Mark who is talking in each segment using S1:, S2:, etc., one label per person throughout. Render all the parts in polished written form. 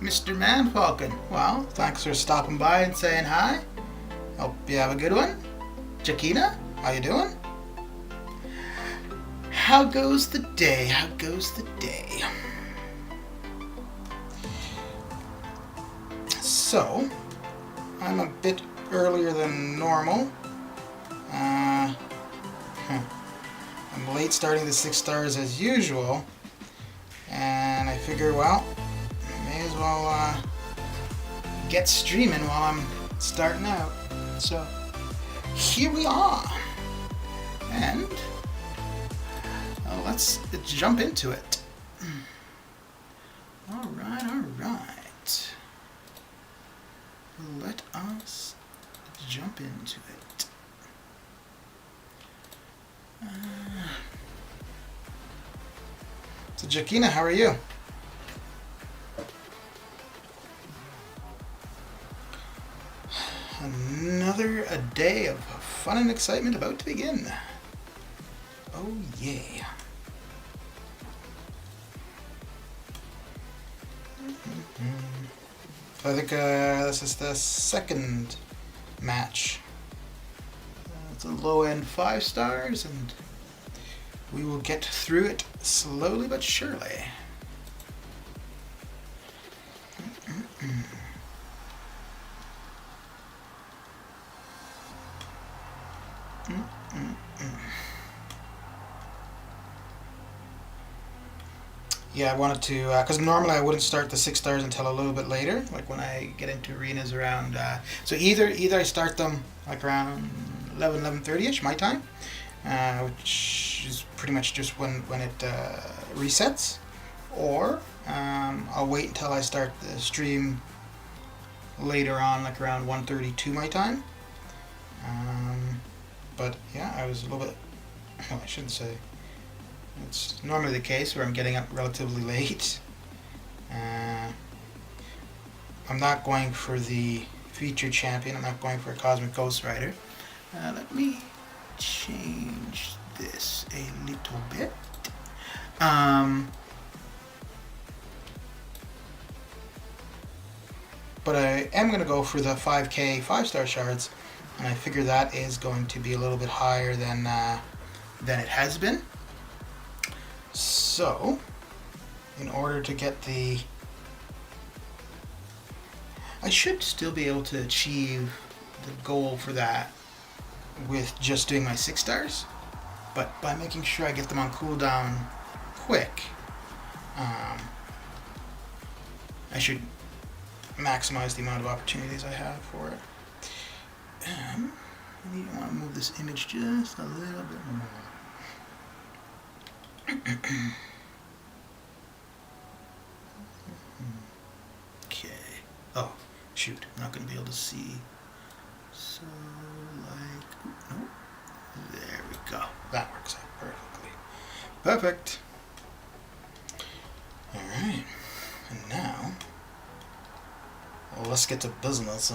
S1: Mr. Man Falcon. Well, thanks for stopping by and saying hi. Hope you have a good one. Jakina, how you doing? How goes the day? How goes the day? So, I'm a bit earlier than normal. I'm late starting the 6 stars as usual. And I figure, well, may as well get streaming while I'm starting out. So, here we are. And let's jump into it. Alright. Let us jump into it. So Jakina, how are you? Another a day of fun and excitement about to begin. Oh yeah. So I think this is the second match. It's a low end 5 stars, and we will get through it slowly but surely. Yeah, I wanted to, because normally I wouldn't start the 6 stars until a little bit later, like when I get into arenas around, so either I start them like around 11:30ish my time, which is pretty much just when it resets, or I'll wait until I start the stream later on, like around 1:32 my time. But yeah, I was a little bit, well, I shouldn't say. It's normally the case where I'm getting up relatively late. I'm not going for the featured champion. I'm not going for a Cosmic Ghost Rider. Let me change this a little bit. But I am going to go for the 5k 5-star shards, and I figure that is going to be a little bit higher than it has been. So, in order to get the... I should still be able to achieve the goal for that with just doing my 6 stars, but by making sure I get them on cooldown quick, I should maximize the amount of opportunities I have for it. I want to move this image just a little bit more. Okay. Oh, shoot. I'm not going to be able to see. So, like... Nope. There we go. That works out perfectly. Perfect. Alright. And now... well, let's get to business.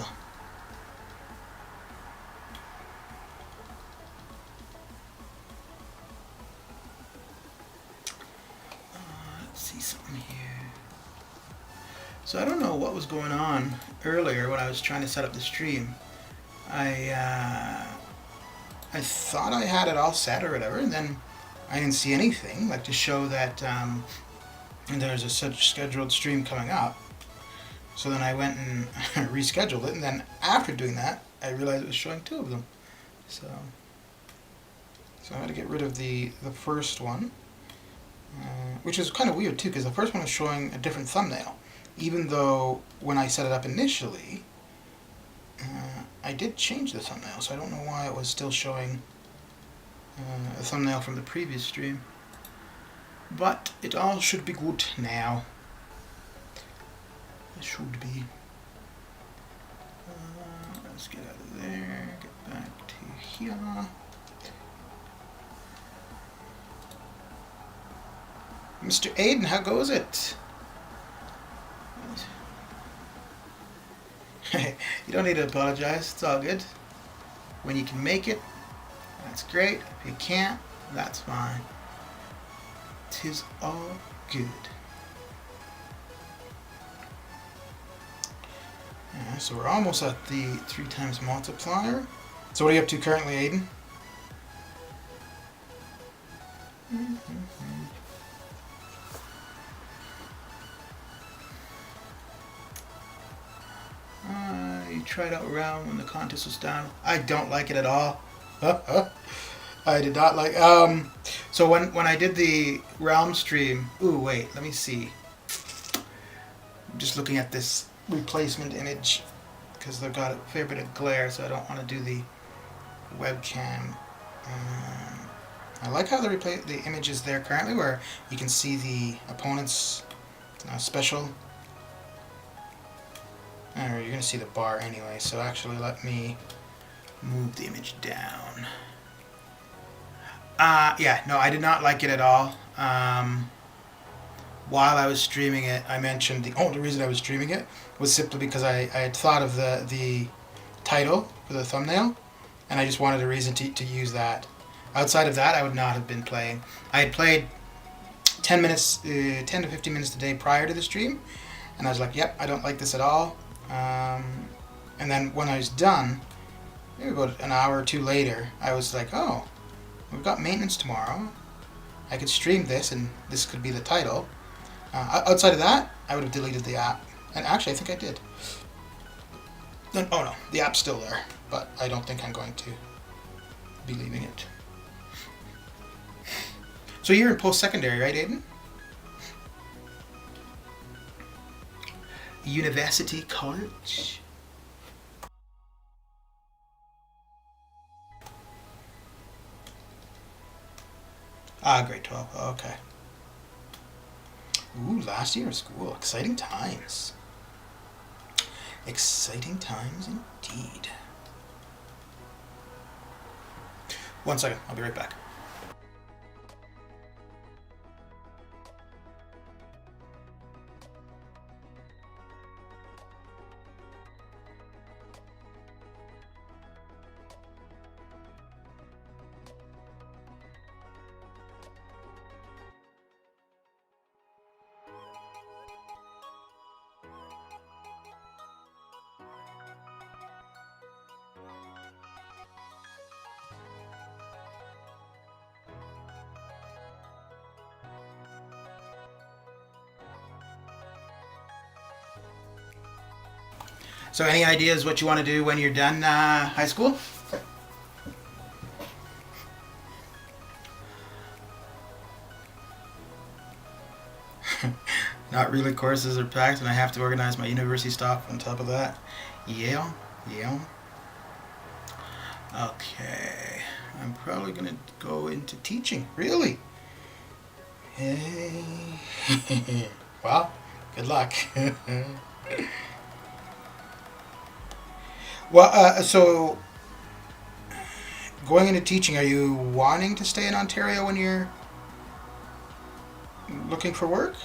S1: See something here. So I don't know what was going on earlier when I was trying to set up the stream. I thought I had it all set or whatever, and then I didn't see anything like to show that there's a such scheduled stream coming up. So then I went and rescheduled it, and then after doing that, I realized it was showing 2 of them. So I had to get rid of the first one. Which is kind of weird too, because the first one was showing a different thumbnail, even though when I set it up initially, I did change the thumbnail, so I don't know why it was still showing a thumbnail from the previous stream. But it all should be good now. It should be. Let's get out of there, get back to here. Mr. Aegon, how goes it? You don't need to apologize, it's all good. When you can make it, that's great. If you can't, that's fine. 'Tis all good. So we're almost at the 3 times multiplier. So what are you up to currently, Aiden? You tried out round when the contest was down. I don't like it at all. I did not like. So when I did the realm stream. Ooh, wait. Let me see. I'm just looking at this replacement image because they've got a fair bit of glare, so I don't want to do the webcam. I like how the image is there currently, where you can see the opponent's special. You're going to see the bar anyway, so actually let me move the image down. Yeah, no, I did not like it at all. While I was streaming it, I mentioned the only reason I was streaming it was simply because I had thought of the title for the thumbnail, and I just wanted a reason to use that. Outside of that, I would not have been playing. I had played 10 to 15 minutes a day prior to the stream, and I was like, yep, I don't like this at all. And then when I was done, maybe about an hour or two later, I was like, oh, we've got maintenance tomorrow. I could stream this, and this could be the title. Outside of that, I would have deleted the app. And actually, I think I did. Oh no, the app's still there, but I don't think I'm going to be leaving it. So you're in post-secondary, right, Aiden? University College. Grade 12. Okay. Ooh, last year of school. Exciting times. Exciting times indeed. 1 second. I'll be right back. So any ideas what you want to do when you're done high school? Not really. Courses are packed and I have to organize my university stuff on top of that. Yeah. Okay. I'm probably going to go into teaching. Really? Hey. Well, good luck. Well, so going into teaching, are you wanting to stay in Ontario when you're looking for work?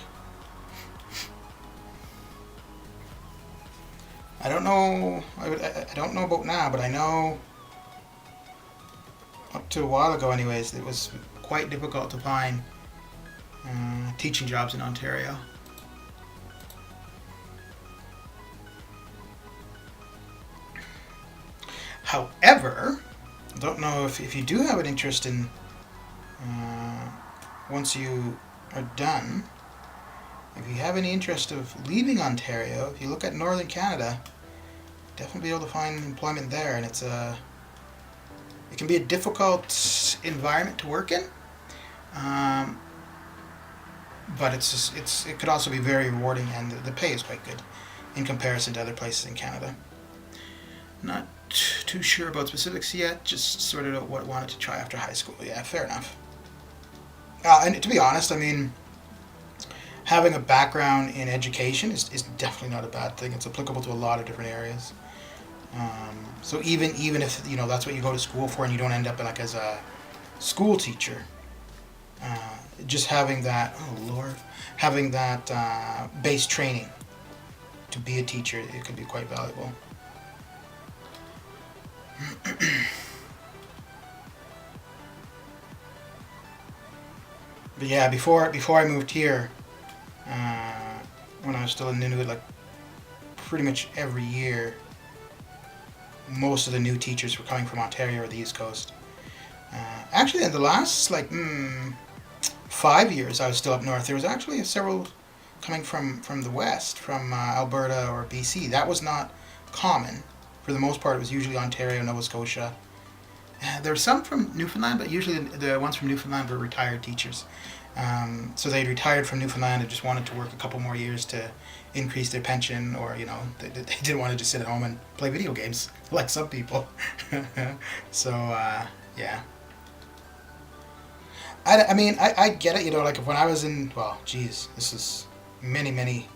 S1: I don't know. I don't know about now, but I know up to a while ago, anyways, it was quite difficult to find teaching jobs in Ontario. However, I don't know if you do have an interest in, once you are done, if you have any interest of leaving Ontario, if you look at Northern Canada, definitely be able to find employment there, and it can be a difficult environment to work in, but it could also be very rewarding, and the pay is quite good in comparison to other places in Canada. Not too sure about specifics yet, just sort of what I wanted to try after high school. Yeah, fair enough. And to be honest, I mean, having a background in education is definitely not a bad thing. It's applicable to a lot of different areas. So even if that's what you go to school for and you don't end up like as a school teacher, just having that base training to be a teacher, it could be quite valuable. But yeah, before I moved here, when I was still in Nunavut, like pretty much every year, most of the new teachers were coming from Ontario or the East Coast. Actually, in the last 5 years I was still up north, there was actually several coming from the west, from Alberta or BC. That was not common. For the most part, it was usually Ontario, Nova Scotia. There were some from Newfoundland, but usually the ones from Newfoundland were retired teachers. So they'd retired from Newfoundland and just wanted to work a couple more years to increase their pension, or they didn't want to just sit at home and play video games like some people. So yeah. I mean, I get it, like when I was in, well, geez, this is many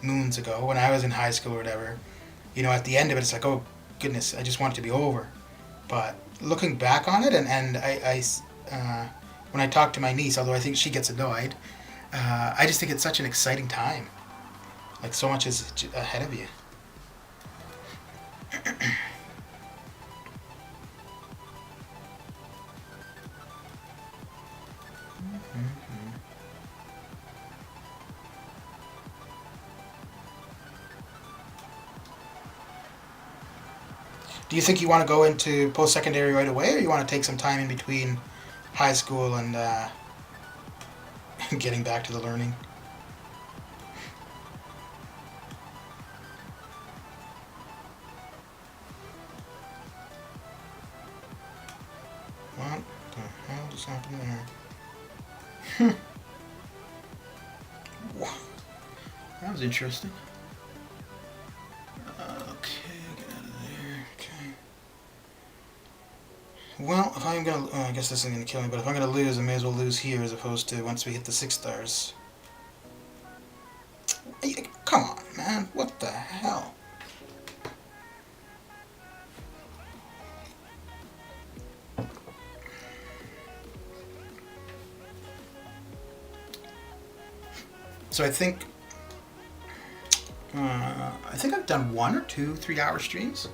S1: moons ago, when I was in high school or whatever, at the end of it, it's like, oh, goodness, I just want it to be over. But looking back on it, and I when I talk to my niece, although I think she gets annoyed, I just think it's such an exciting time. Like, so much is ahead of you. Do you think you want to go into post-secondary right away, or you want to take some time in between high school and getting back to the learning? What the hell just happened there? That was interesting. Okay, get out of there. Okay. Well, if I'm gonna, I guess this isn't gonna kill me, but if I'm gonna lose, I may as well lose here as opposed to once we hit the 6 stars. Come on, man. What the hell? So I think I've done 1 or 2 3-hour streams,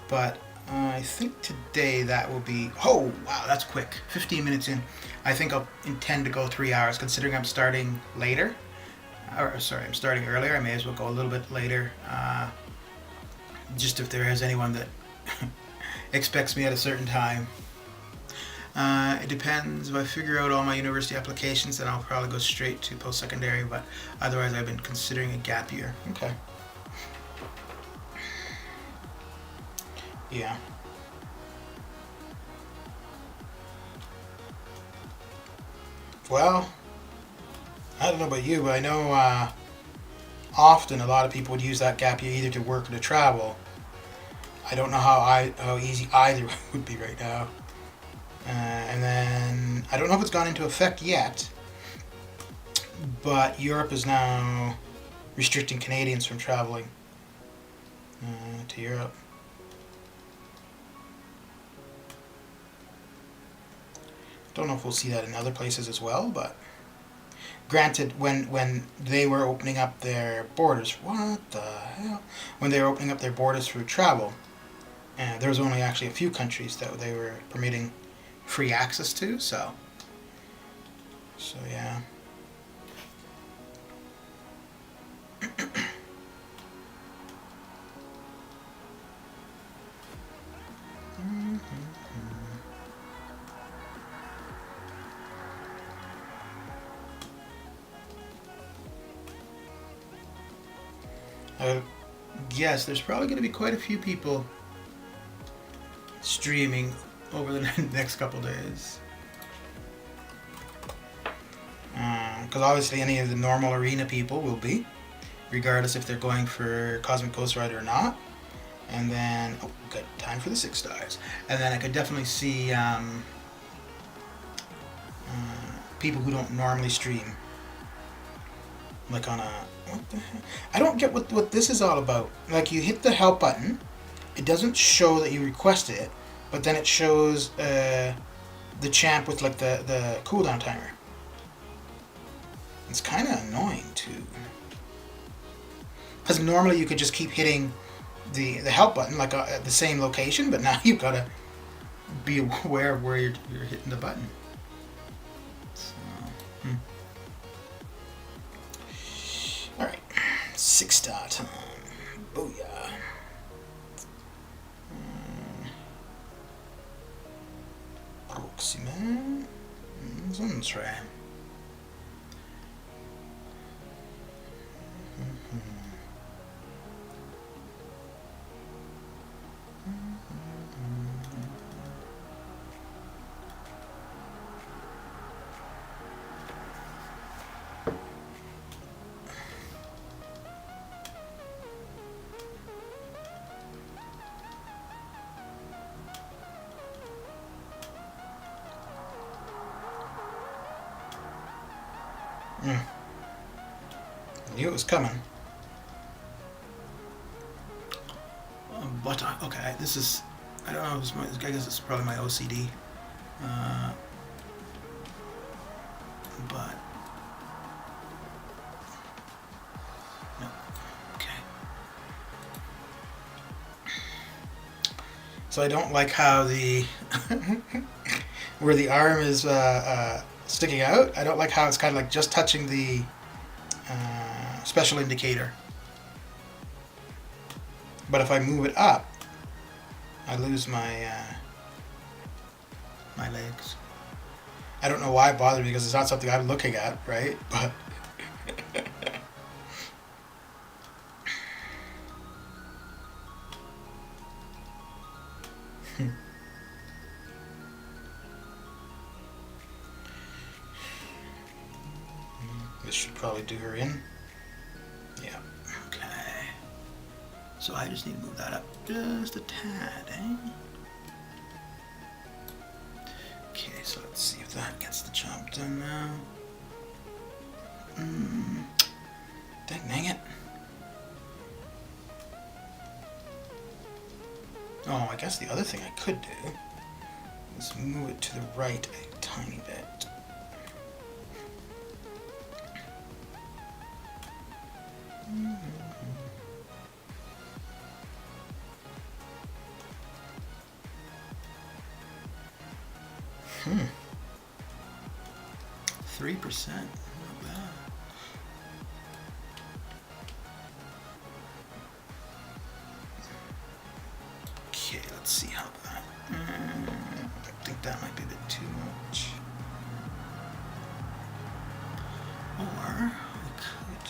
S1: but I think today that will be, oh wow, that's quick, 15 minutes in. I think I'll intend to go 3 hours, considering I'm starting later, or sorry, I'm starting earlier. I may as well go a little bit later, just if there is anyone that expects me at a certain time. It depends. If I figure out all my university applications, then I'll probably go straight to post-secondary, but otherwise I've been considering a gap year. Okay. Yeah. Well, I don't know about you, but I know often a lot of people would use that gap year either to work or to travel. I don't know how easy either would be right now. And then, I don't know if it's gone into effect yet, but Europe is now restricting Canadians from traveling to Europe. Don't know if we'll see that in other places as well, but granted, when they were opening up their borders, what the hell? When they were opening up their borders for travel, there was only actually a few countries that they were permitting free access to, so yeah. Yes, there's probably going to be quite a few people streaming over the next couple days. Because obviously any of the normal arena people will be, regardless if they're going for Cosmic Ghost Rider or not. And then, oh, good, time for the 6 stars. And then I could definitely see people who don't normally stream. Like on a, what the heck? I don't get what this is all about. Like, you hit the help button, it doesn't show that you requested it, but then it shows the champ with like the cooldown timer. It's kind of annoying too. Because normally you could just keep hitting the help button like at the same location, but now you've got to be aware of where you're hitting the button. So, Alright, 6 star time. Booyah. Maximum. Sonnenschirm. Knew it was coming. But okay, this is, I don't know, I guess it's probably my OCD. But no, okay. So I don't like how the where the arm is sticking out. I don't like how it's kind of like just touching the special indicator. But if I move it up, I lose my my legs. I don't know why it bothers me, because it's not something I'm looking at, right? But this should probably do her in. Yeah. Okay. So I just need to move that up just a tad, eh? Okay, so let's see if that gets the job done now. Dang it. Oh, I guess the other thing I could do is move it to the right a tiny bit. Hmm. 3%. Not bad. Okay, let's see how that. I think that might be a bit too much. Or we could.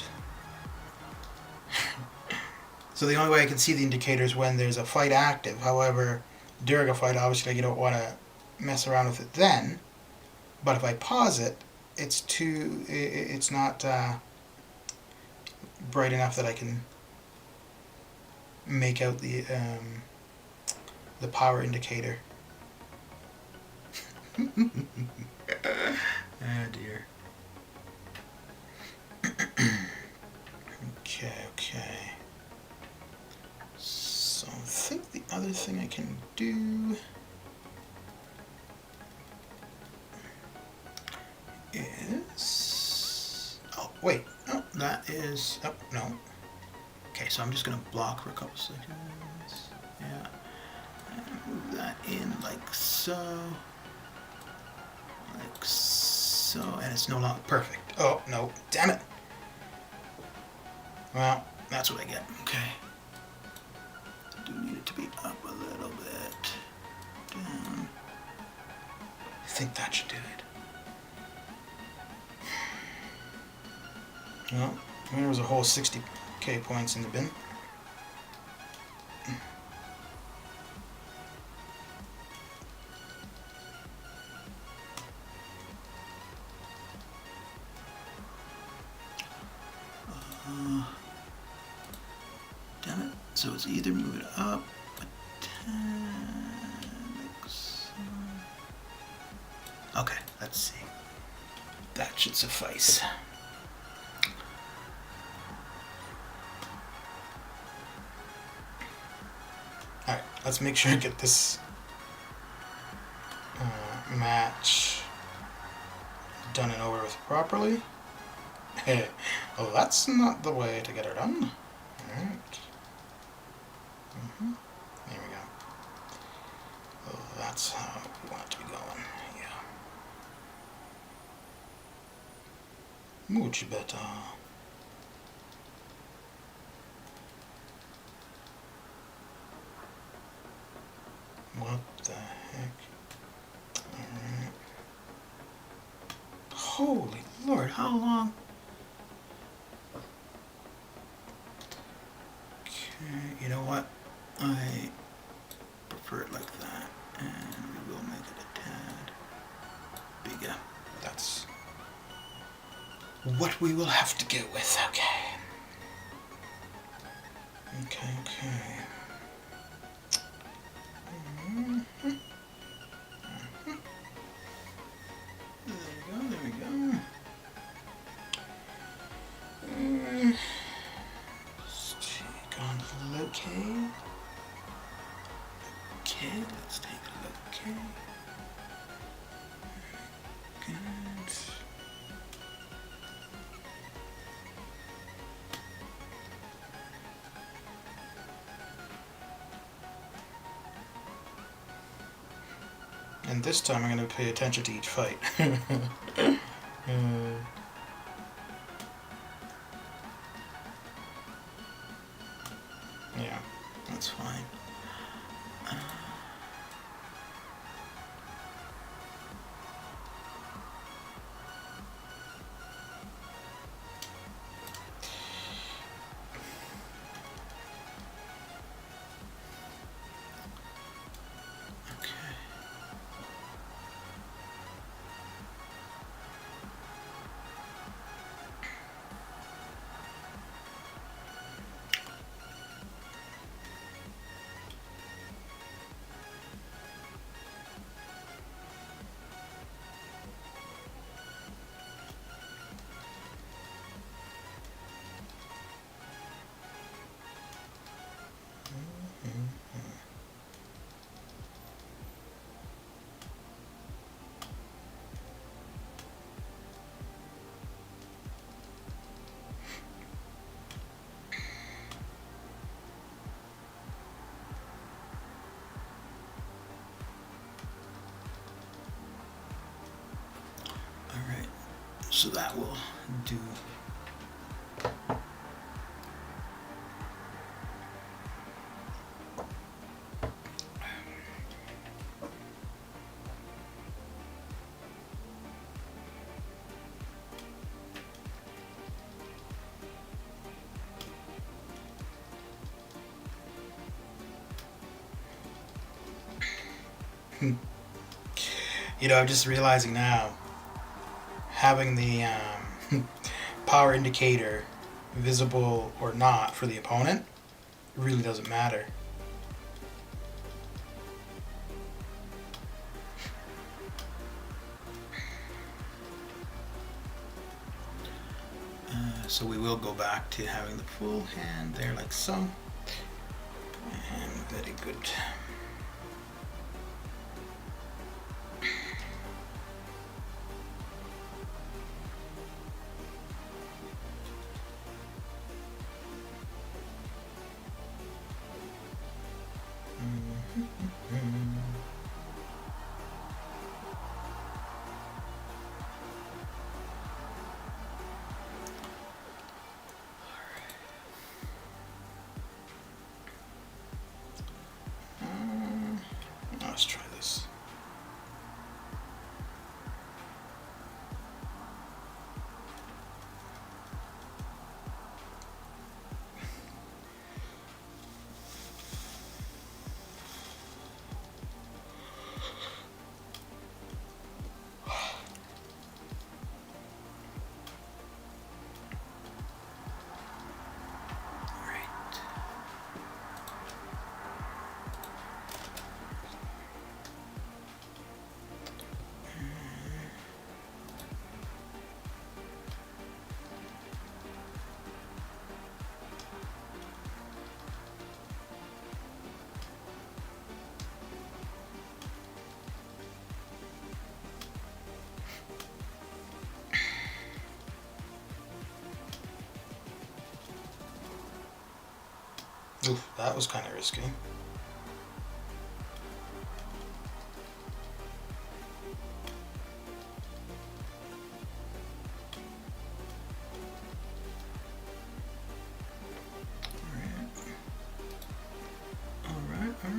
S1: So the only way I can see the indicator is when there's a fight active. However, during a fight, obviously you don't want to mess around with it then. But if I pause it, it's not bright enough that I can make out the power indicator. Oh dear. Okay. So I think the other thing I can do is, oh wait, no, that is, oh no. Okay, so I'm just gonna block for a couple seconds. Yeah, and move that in like so, and it's no longer perfect. Oh no, damn it. Well, that's what I get. Okay. I do need it to be up a little bit. Down. I think that should do it. Well, there was a whole 60k points in the bin. Damn it. So it's either move it up a tad, like so. Okay, let's see. That should suffice. Alright, let's make sure I get this match done and over with properly. Well, that's not the way to get her done. Alright. There we go. Well, that's how we want it to be going. Yeah. Much better. What the heck? Alright. Holy Lord, how long? Okay, you know what? I prefer it like that, and we will make it a tad bigger. That's what we will have to go with. Okay. Okay, okay. There we go. Let's take on the locate. Okay, let's take a locate. Good. And this time I'm going to pay attention to each fight. Yeah, that's fine. Alright, so that will do. You know, I'm just realizing now, having the power indicator visible or not for the opponent really doesn't matter. So we will go back to having the full hand there like so. And very good. Let's try this. Oof, that was kind of risky. All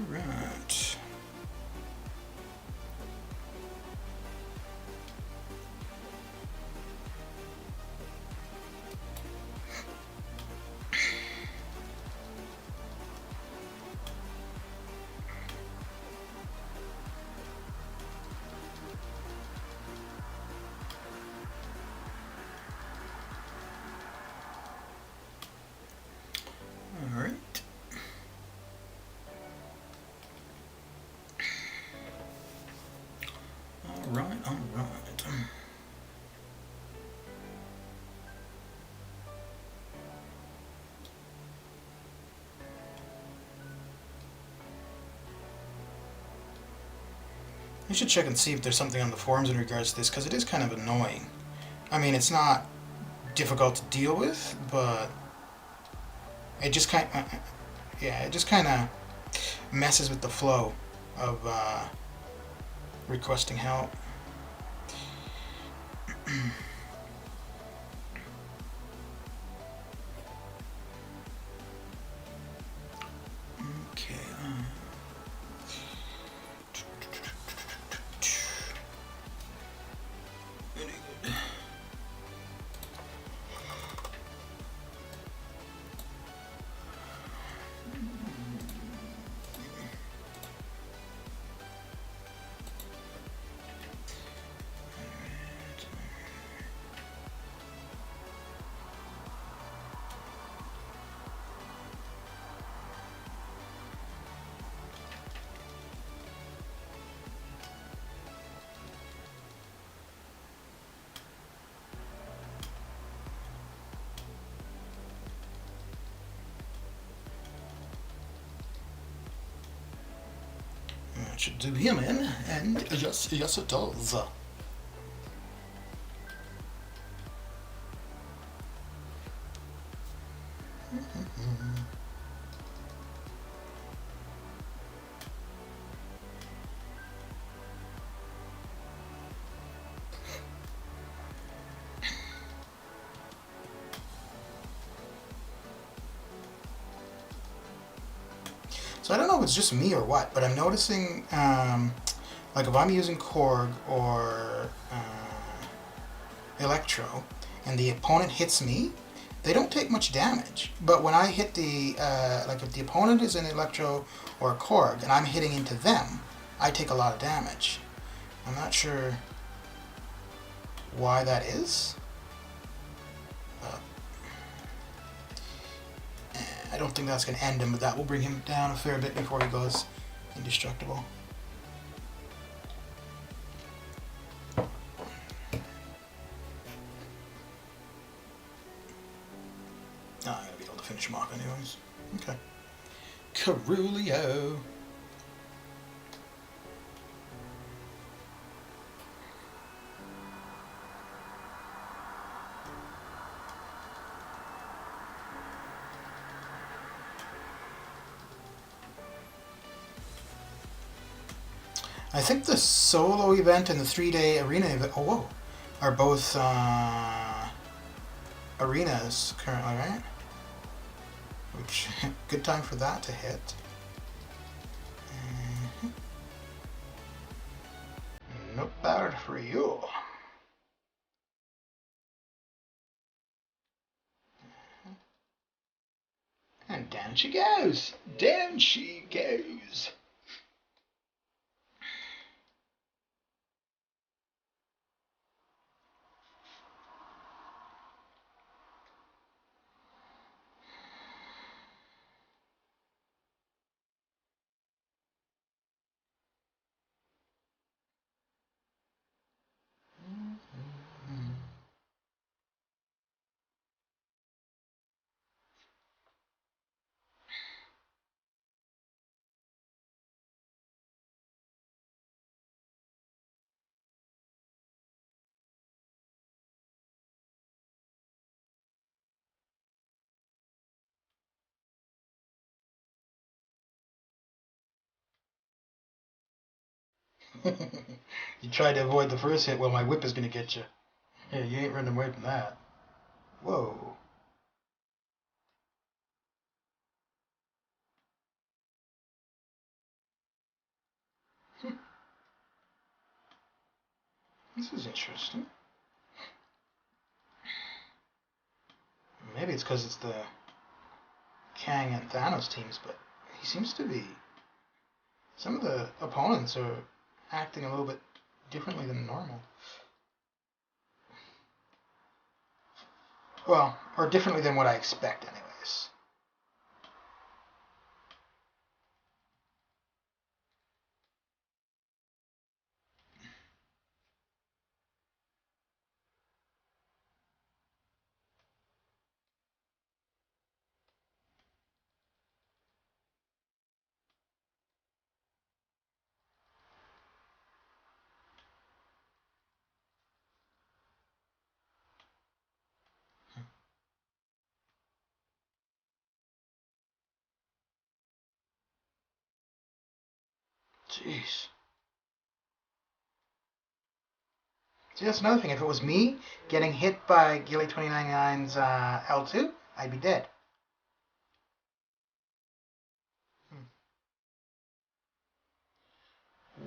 S1: right. Alright. I should check and see if there's something on the forums in regards to this, because it is kind of annoying. I mean, it's not difficult to deal with, but it just kind of, yeah, it just kind of messes with the flow of requesting help. Okay. Very good. That should do him in, and yes it does. So I don't know if it's just me or what, but I'm noticing, like if I'm using Korg or Electro, and the opponent hits me, they don't take much damage. But when I hit the, like if the opponent is an Electro or a Korg, and I'm hitting into them, I take a lot of damage. I'm not sure why that is. I don't think that's going to end him, but that will bring him down a fair bit before he goes indestructible. Oh, I gotta be able to finish him off anyways. Okay. Carulio. I think the solo event and the 3-day arena event, oh whoa, are both arenas currently, right? Which, good time for that to hit. Not bad for you. And down she goes. Down she goes. You tried to avoid the first hit, well my whip is gonna get you. Yeah, you ain't running away from that. Whoa. This is interesting. Maybe it's because it's the Kang and Thanos teams, but he seems to be... Some of the opponents are acting a little bit differently than normal. Well, or differently than what I expect anyways. Jeez. See, that's another thing. If it was me getting hit by Gilly 2099's L2, I'd be dead.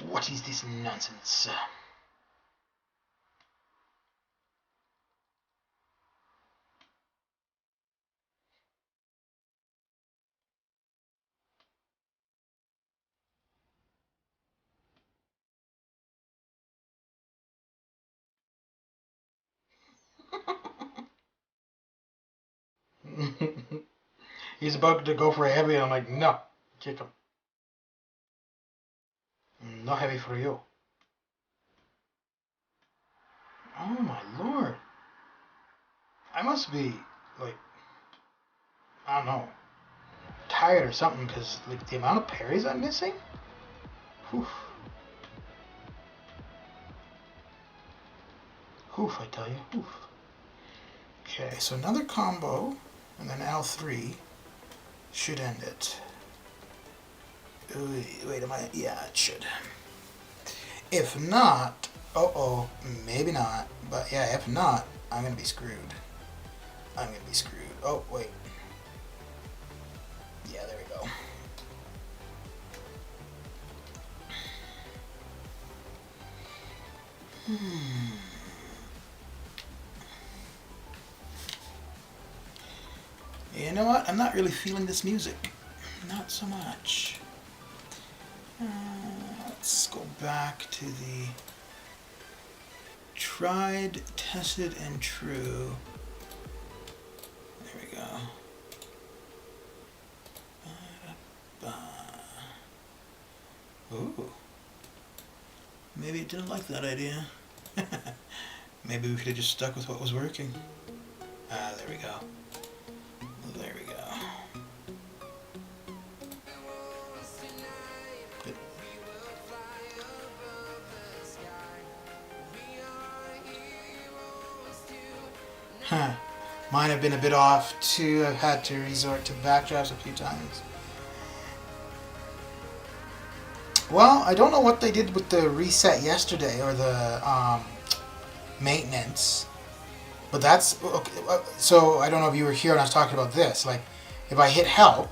S1: What is this nonsense? He's about to go for a heavy, and I'm like, no, kick him. No heavy for you. Oh my lord. I must be, like, I don't know, tired or something, because like the amount of parries I'm missing? Whew. Oof, I tell you. Oof. Okay, so another combo, and then L3 should end it. Wait, am I? Yeah, it should. If not, maybe not. But yeah, if not, I'm gonna be screwed. I'm gonna be screwed. Oh, wait. Yeah, there we go. You know what? I'm not really feeling this music. Not so much. Let's go back to the tried, tested, and true. There we go. Ooh. Maybe it didn't like that idea. Maybe we could have just stuck with what was working. There we go. There we go. Good. Huh. Mine have been a bit off too. I've had to resort to backdrafts a few times. Well, I don't know what they did with the reset yesterday or the maintenance. But that's, okay, so I don't know if you were here when I was talking about this. Like, if I hit help,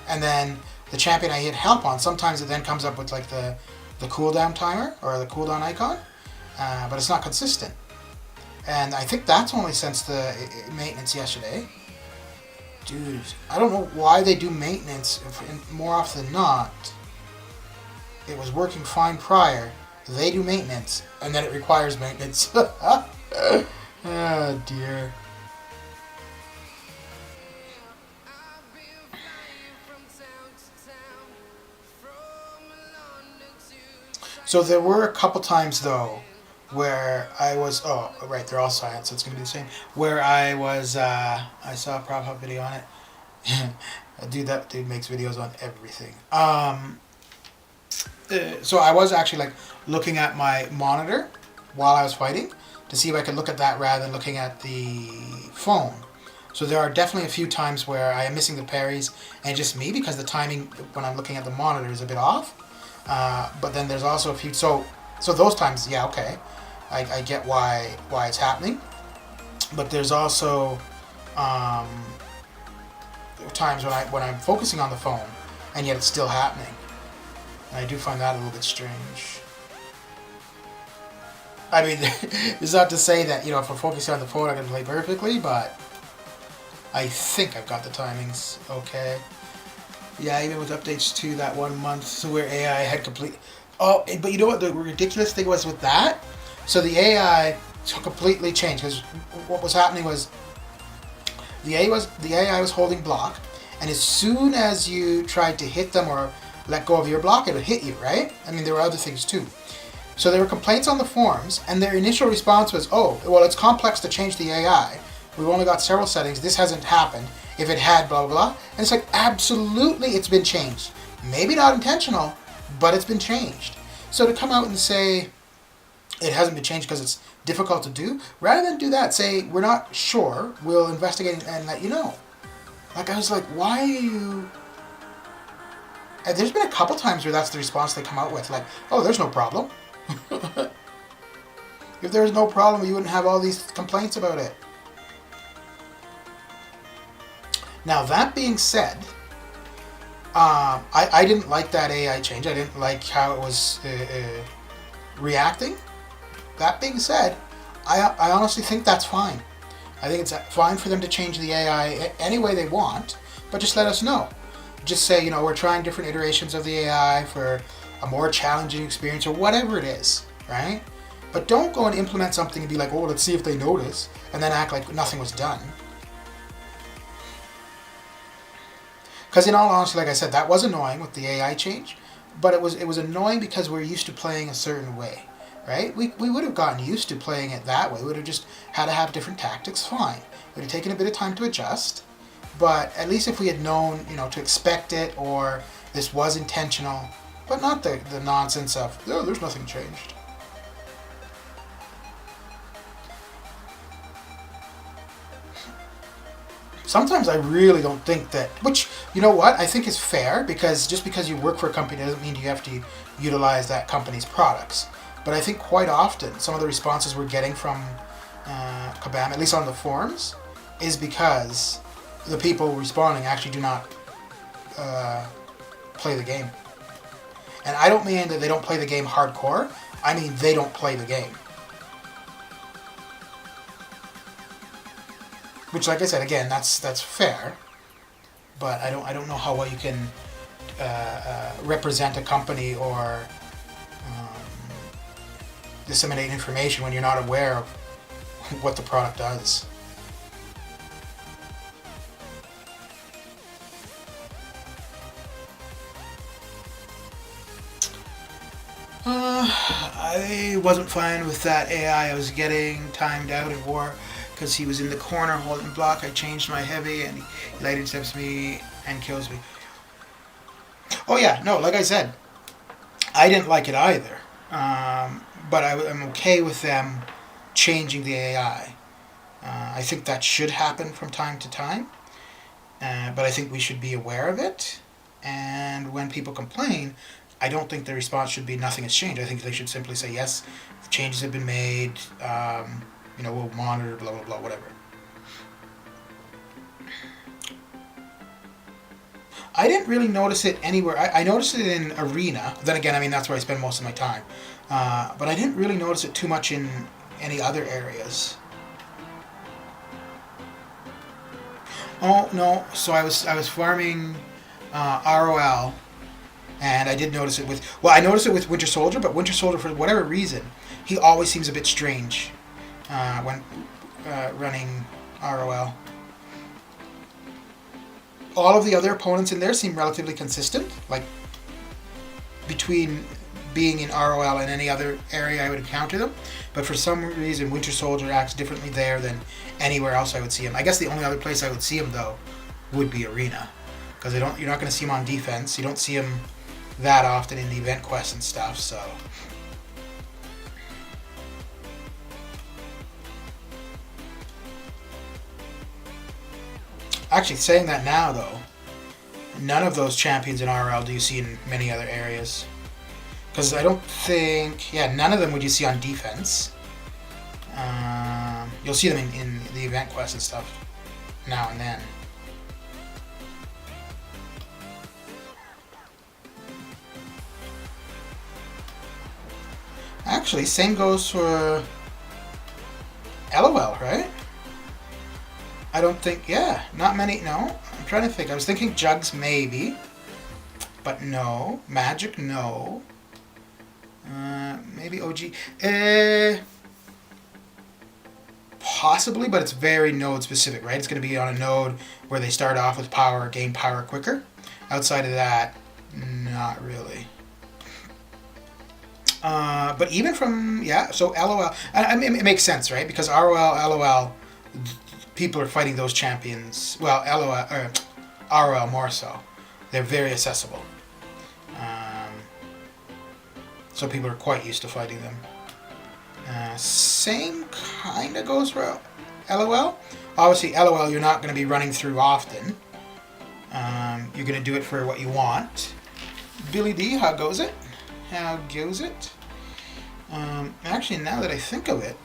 S1: and then the champion I hit help on, sometimes it then comes up with like the cooldown timer or the cooldown icon, but it's not consistent. And I think that's only since the maintenance yesterday. Dude, I don't know why they do maintenance more often than not. It was working fine prior. They do maintenance, and then it requires maintenance. Oh dear. So there were a couple times though where I was, oh right, they're all silent, so it's gonna be the same. Where I was, I saw a prop up video on it. That dude makes videos on everything. So I was actually like looking at my monitor while I was fighting to see if I could look at that rather than looking at the phone. So there are definitely a few times where I am missing the parries, and just me because the timing when I'm looking at the monitor is a bit off. But then there's also a few, so those times, yeah, okay, I get why it's happening. But there's also times when I'm focusing on the phone and yet it's still happening. And I do find that a little bit strange. I mean, it's not to say that, if I'm focusing on the phone I can play perfectly, but I think I've got the timings okay. Yeah, even with updates to that 1 month where AI had complete... Oh, but you know what the ridiculous thing was with that? So the AI completely changed, because what was happening was the AI was holding block, and as soon as you tried to hit them or let go of your block, it would hit you, right? I mean, there were other things too. So there were complaints on the forums, and their initial response was, oh, well, it's complex to change the AI. We've only got several settings. This hasn't happened. If it had, blah, blah, blah. And it's like, absolutely it's been changed. Maybe not intentional, but it's been changed. So to come out and say it hasn't been changed because it's difficult to do, rather than do that, say, we're not sure, we'll investigate and let you know. Like, I was like, why are you... There's been a couple times where that's the response they come out with, like, oh, there's no problem. If there was no problem, you wouldn't have all these complaints about it. Now, that being said, I didn't like that AI change. I didn't like how it was reacting. That being said, I honestly think that's fine. I think it's fine for them to change the AI any way they want, but just let us know. Just say, you know, we're trying different iterations of the AI for a more challenging experience or whatever it is, right? But don't go and implement something and be like, oh, let's see if they notice, and then act like nothing was done. Because in all honesty, like I said, that was annoying with the AI change, but it was annoying because we're used to playing a certain way, right? We would have gotten used to playing it that way. We would have just had to have different tactics, fine. It would have taken a bit of time to adjust, but at least if we had known, you know, to expect it, or this was intentional, but not the nonsense of, oh, there's nothing changed. Sometimes I really don't think that, which, you know what, I think is fair, because just because you work for a company doesn't mean you have to utilize that company's products. But I think quite often some of the responses we're getting from Kabam, at least on the forums, is because the people responding actually do not play the game. And I don't mean that they don't play the game hardcore, I mean they don't play the game. Which, like I said, again, that's fair, but I don't know how well you can represent a company or disseminate information when you're not aware of what the product does. I wasn't fine with that AI I was getting timed out in war, because he was in the corner holding block. I changed my heavy and he light intercepts me and kills me. Oh yeah, no, like I said, I didn't like it either. But I'm okay with them changing the AI. I think that should happen from time to time. But I think we should be aware of it. And when people complain, I don't think the response should be nothing has changed. I think they should simply say, yes, changes have been made. You know, we'll monitor, blah, blah, blah, whatever. I didn't really notice it anywhere. I noticed it in Arena. Then again, I mean, that's where I spend most of my time. But I didn't really notice it too much in any other areas. Oh, no. So I was farming ROL, and I did notice it with... Well, I noticed it with Winter Soldier, but Winter Soldier, for whatever reason, he always seems a bit strange when running ROL. All of the other opponents in there seem relatively consistent, like between being in ROL and any other area I would encounter them. But for some reason, Winter Soldier acts differently there than anywhere else I would see him. I guess the only other place I would see him, though, would be Arena, because you're not going to see him on defense. You don't see him that often in the event quests and stuff. So. Actually, saying that now, though, none of those champions in RL do you see in many other areas. Because I don't think... Yeah, none of them would you see on defense. You'll see them in the event quests and stuff now and then. Actually, same goes for LOL, right? I don't think, yeah, not many, no. I'm trying to think. I was thinking Jugs, maybe. But no. Magic, no. Maybe OG. Possibly, but it's very node specific, right? It's going to be on a node where they start off with power, gain power quicker. Outside of that, not really. But even from, yeah, so LOL, I mean, it makes sense, right? Because ROL, LOL, people are fighting those champions. Well, ROL more so. They're very accessible. So people are quite used to fighting them. Same kind of goes for LOL. Obviously, LOL you're not going to be running through often. You're going to do it for what you want. Billy D, how goes it? How goes it? Actually, now that I think of it,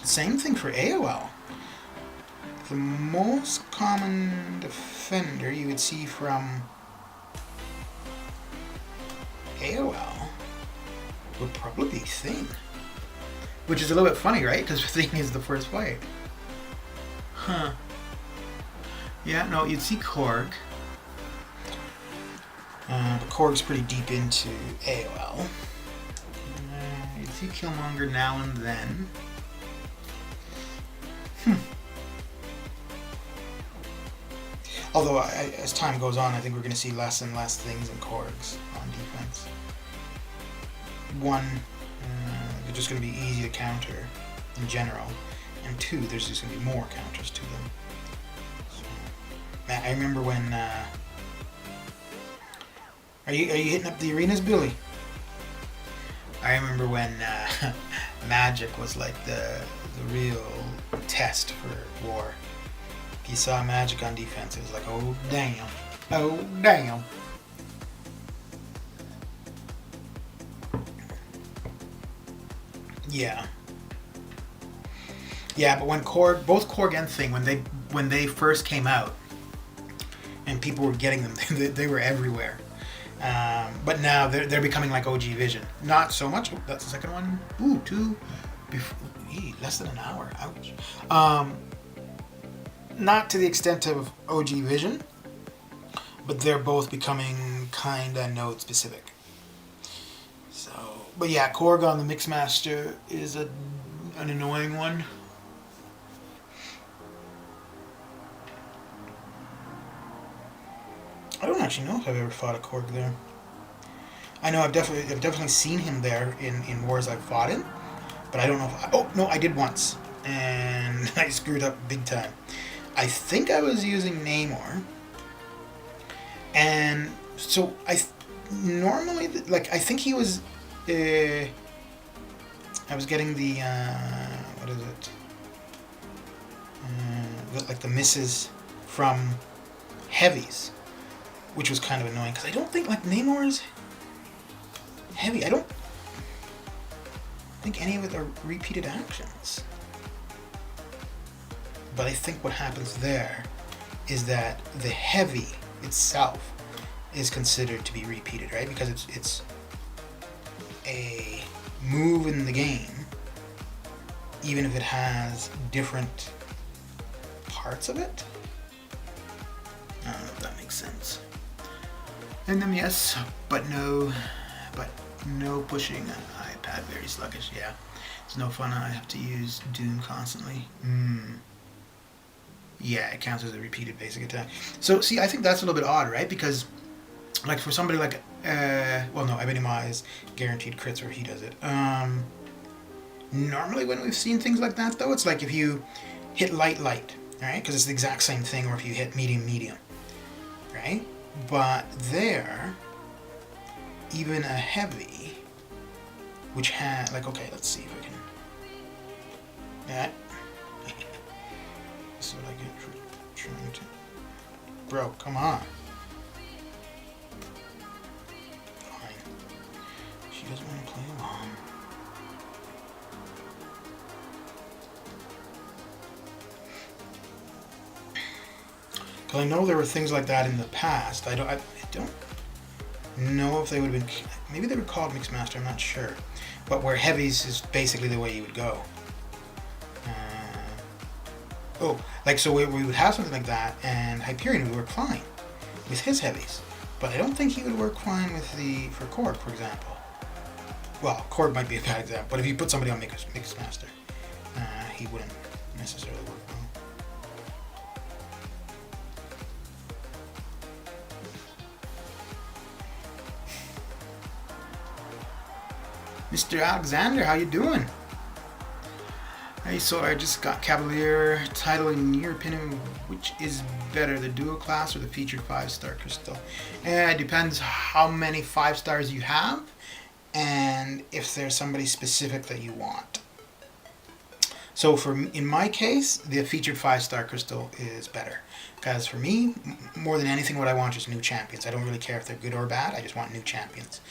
S1: same thing for AOL. The most common defender you would see from AOL would probably be Thing. Which is a little bit funny, right? Because Thing is the first fight. Huh. Yeah, no, you'd see Korg. But Korg's pretty deep into AOL. You'd see Killmonger now and then. Although, as time goes on, I think we're going to see less and less Things and Korgs on defense. One, they're just going to be easy to counter in general. And two, there's just going to be more counters to them. So, I remember when... Are you hitting up the arenas, Billy? I remember when Magic was like the real test for war. If you saw Magic on defense, it was like, oh damn, oh damn. Yeah. Yeah, but when both Korg and Thing, when they first came out, and people were getting them, they were everywhere. But now they're becoming like OG Vision. Not so much. Oh, that's the second one. Ooh, two. Less than an hour. Ouch. Not to the extent of OG Vision, but they're both becoming kinda node specific. So, but yeah, Korg on the Mixmaster is an annoying one. I don't actually know if I've ever fought a Korg there. I know I've definitely seen him there in wars I've fought in, but I don't know if oh no, I did once, and I screwed up big time. I think I was using Namor, and so normally like I think he was I was getting the what is it like the misses from heavies, which was kind of annoying because I don't think like Namor's heavy. I don't think any of it are repeated actions. But I think what happens there is that the heavy itself is considered to be repeated, right? Because it's a move in the game, even if it has different parts of it. I don't know if that makes sense. And then yes, but no pushing iPad, very sluggish. Yeah, it's no fun. I have to use Doom constantly. Yeah, it counts as a repeated basic attack. So see, I think that's a little bit odd, right? Because like for somebody like well no, Ebenima is guaranteed crits where he does it. Normally when we've seen things like that though, it's like if you hit light, right? Because it's the exact same thing, or if you hit medium, right? But there, even a heavy, which had like, okay, let's see if I can. Yeah. This is what I get for trying to. Bro, come on. Fine. She doesn't want to play along. Because I know there were things like that in the past. I don't know if they would have been. Maybe they were called Mixmaster, I'm not sure. But where heavies is basically the way you would go. So we would have something like that, and Hyperion would work fine with his heavies. But I don't think he would work fine with for Korg, for example. Well, Korg might be a bad example, but if you put somebody on Mixmaster, he wouldn't necessarily work well. Mr. Alexander, how you doing? Hey, so I just got Cavalier title. In your opinion, which is better, the dual class or the featured 5-star crystal? It depends how many 5 stars you have and if there's somebody specific that you want. So in my case, the featured 5-star crystal is better. Because for me, more than anything, what I want is new champions. I don't really care if they're good or bad. I just want new champions.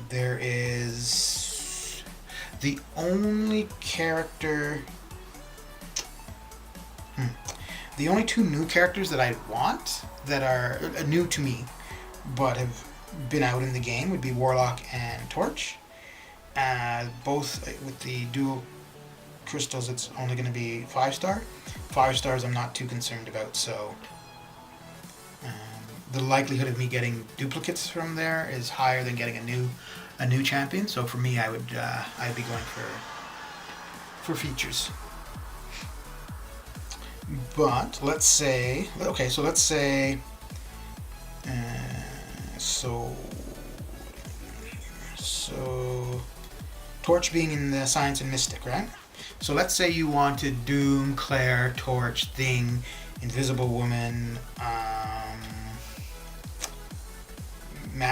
S1: There is the only character... The only 2 new characters that I want that are new to me, but have been out in the game would be Warlock and Torch. Both with the dual crystals, it's only going to be 5-star. 5 stars I'm not too concerned about, so the likelihood of me getting duplicates from there is higher than getting a new champion. So for me, I'd be going for features. But let's say, okay, so let's say, so Torch being in the Science and Mystic, right? So let's say you wanted Doom, Claire, Torch, Thing, Invisible Woman,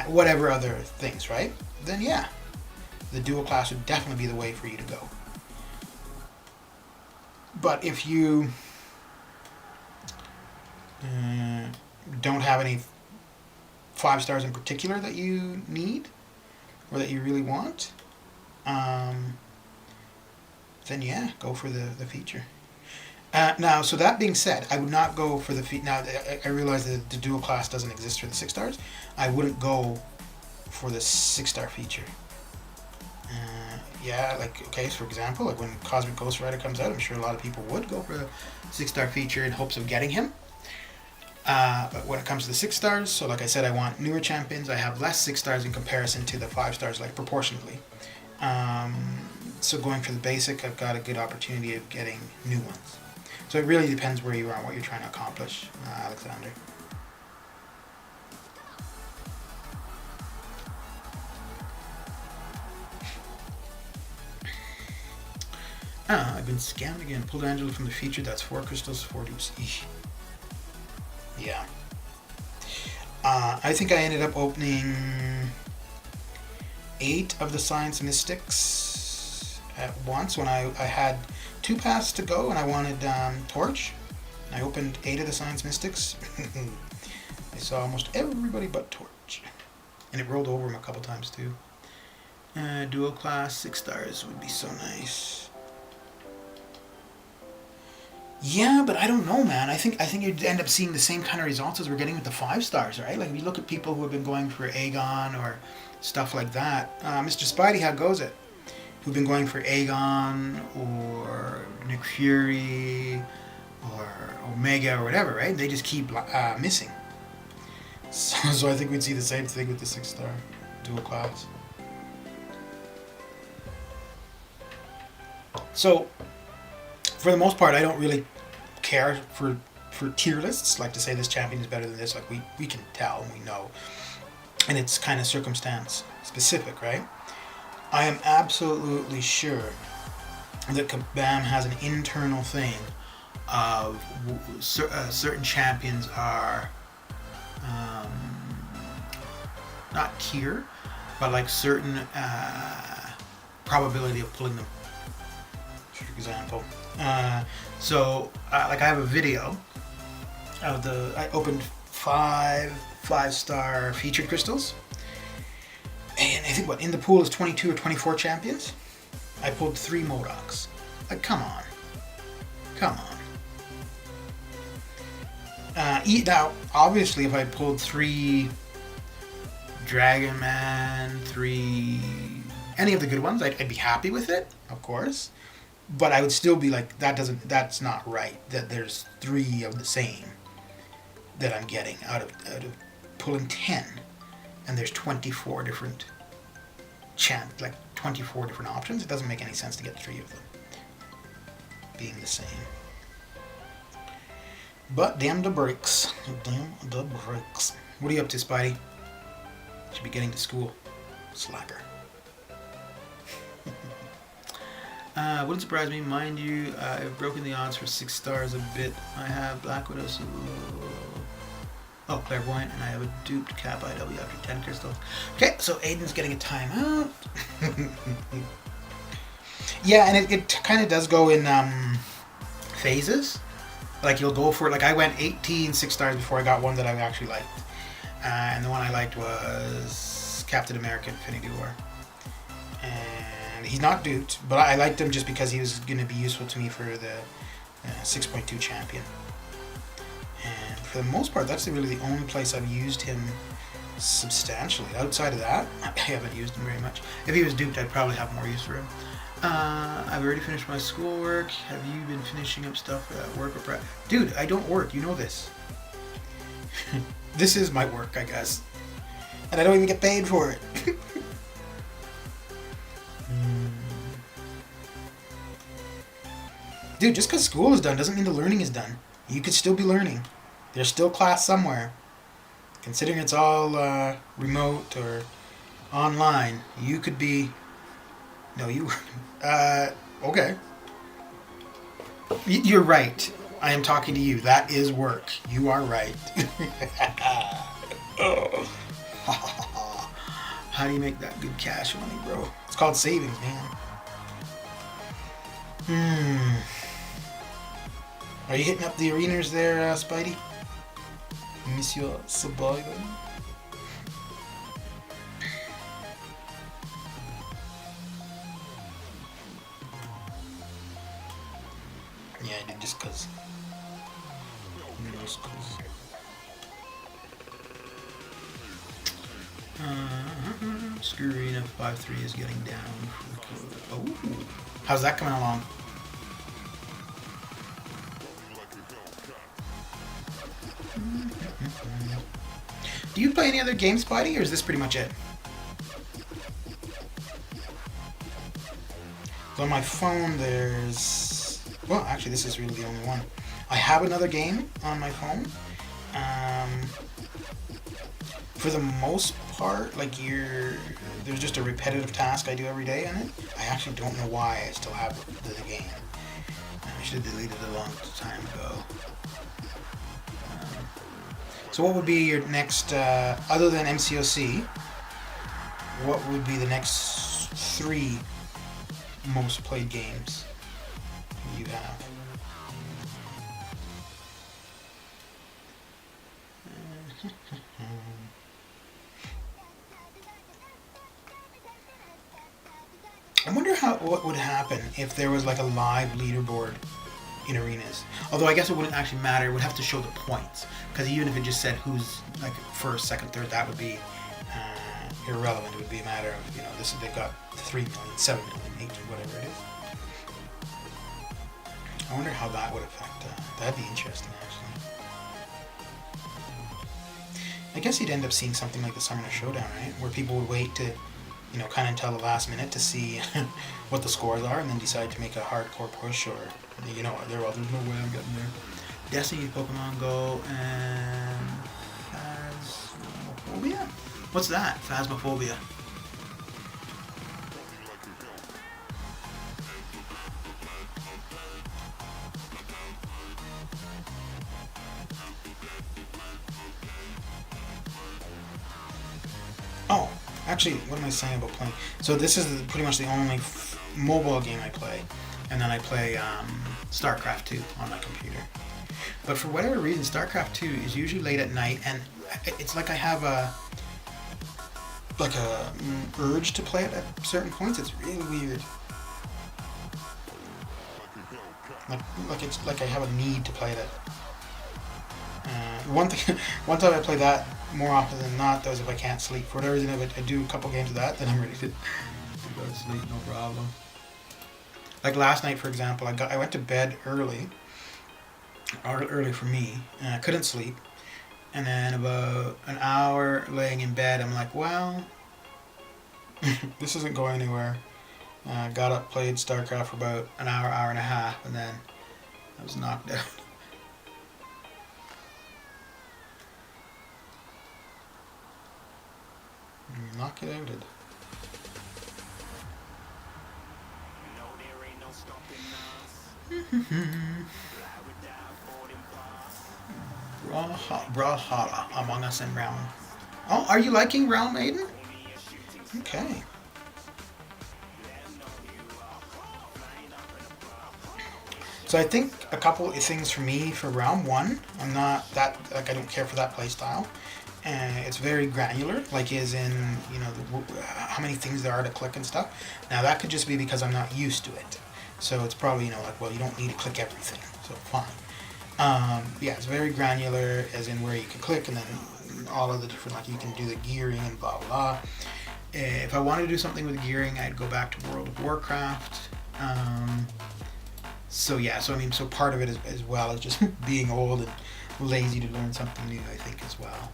S1: whatever other things, right? Then yeah, the dual class would definitely be the way for you to go. But if you don't have any 5 stars in particular that you need or that you really want, then yeah, go for the feature. Now, so that being said, I would not go for the feature. Now, I realize that the dual class doesn't exist for the 6 stars. I wouldn't go for the 6-star feature. Yeah, like, okay, so for example, like when Cosmic Ghost Rider comes out, I'm sure a lot of people would go for the 6-star feature in hopes of getting him. But when it comes to the 6 stars, so like I said, I want newer champions. I have less 6 stars in comparison to the 5 stars, like proportionally. So going for the basic, I've got a good opportunity of getting new ones. So it really depends where you are and what you're trying to accomplish, Alexander. I've been scammed again. Pulled Angela from the feature. That's 4 crystals, 4 dupes. Eesh. Yeah. I think I ended up opening 8 of the Science Mystics at once when I had 2 paths to go and I wanted Torch. I opened 8 of the Science Mystics. I saw almost everybody but Torch. And it rolled over him a couple times too. Dual class 6 stars would be so nice. Yeah, but I don't know, man. I think you'd end up seeing the same kind of results as we're getting with the 5 stars, right? Like, if you look at people who have been going for Aegon or stuff like that. Mr. Spidey, how goes it? Who've been going for Aegon or Nick Fury or Omega or whatever, right? They just keep missing. So I think we'd see the same thing with the 6-star dual class. So, for the most part, I don't really care for tier lists, like to say this champion is better than this. Like, we can tell, we know. And it's kind of circumstance specific, right? I am absolutely sure that Kabam has an internal thing of certain champions are not tier, but like certain probability of pulling them. For example, like I have a video of I opened 5 5-star featured crystals, and I think in the pool is 22 or 24 champions. I pulled 3 Modocs. Like, come on. Now, obviously, if I pulled 3 Dragon Man, 3 any of the good ones, I'd be happy with it, of course. But I would still be like, that's not right. That there's 3 of the same that I'm getting out of pulling 10, and there's 24 different 24 different options. It doesn't make any sense to get 3 of them being the same. But damn the brakes. What are you up to, Spidey? Should be getting to school. Slacker. Wouldn't surprise me, mind you. I've broken the odds for 6 stars a bit. I have Black Widow, Clairvoyant, and I have a duped Cap IW after 10 crystals. Okay, so Aiden's getting a timeout. Yeah, and it kind of does go in phases. Like you'll go for it. Like I went 18 6-stars before I got one that I actually liked. And the one I liked was Captain America Infinity War. And he's not duped, but I liked him just because he was going to be useful to me for the 6.2 champion. And for the most part, that's really the only place I've used him substantially. Outside of that, I haven't used him very much. If he was duped, I'd probably have more use for him. I've already finished my schoolwork. Have you been finishing up stuff at work or prep? Dude, I don't work. You know this. This is my work, I guess. And I don't even get paid for it. Dude, just because school is done doesn't mean the learning is done. You could still be learning. There's still class somewhere. Considering it's all remote or online, you could be... No, you... okay. You're right. I am talking to you. That is work. You are right. How do you make that good cash money, bro? It's called savings, man. Are you hitting up the arenas there, Spidey? Monsieur Saboy? Yeah, I did just cause. Screen of 5-3 is getting down. Oh, how's that coming along? Do you play any other games, Spidey, or is this pretty much it? On my phone, there's... Well, actually, this is really the only one. I have another game on my phone. For the most part, like there's just a repetitive task I do every day on it. I actually don't know why I still have the game. I should have deleted it a long time ago. So what would be your next, other than MCOC, what would be the next 3 most played games you have? I wonder what would happen if there was like a live leaderboard in arenas. Although I guess it wouldn't actually matter. It would have to show the points. Because even if it just said who's like first, second, third, that would be irrelevant. It would be a matter of, this they've got 3 million, 7 million, 8, whatever it is. I wonder how that would affect that'd be interesting, actually. I guess you'd end up seeing something like the Summoner Showdown, right? Where people would wait to, kind of until the last minute to see what the scores are and then decide to make a hardcore push, or, there's no way I'm getting there. Destiny, Pokemon Go, and Phasmophobia? What's that? Phasmophobia. Oh, actually, what am I saying about playing? So this is pretty much the only mobile game I play, and then I play StarCraft 2 on my computer. But for whatever reason, StarCraft 2 is usually late at night, and it's like I have a urge to play it at certain points. It's really weird. It's like I have a need to play it. One time I play that more often than not, though, is if I can't sleep. For whatever reason, if I do a couple games of that, then I'm ready to go to sleep, no problem. Like last night, for example, I went to bed early for me, and I couldn't sleep. And then about an hour laying in bed, I'm like, well, this isn't going anywhere. Got up, played StarCraft for about an hour, hour and a half, and then I was knocked out. Knock it outed. Brawlhalla Among Us and Realm. Oh, are you liking Realm, Aiden? Okay. So I think a couple of things for me for round one. I'm not that like I don't care for that play style. It's very granular, like as in how many things there are to click and stuff. Now that could just be because I'm not used to it. So it's probably like, well, you don't need to click everything, so fine. Yeah, it's very granular, as in where you can click and then all of the different, like you can do the gearing and blah blah blah. If I wanted to do something with gearing, I'd go back to World of Warcraft. So yeah, so part of it as well is just being old and lazy to learn something new, I think, as well.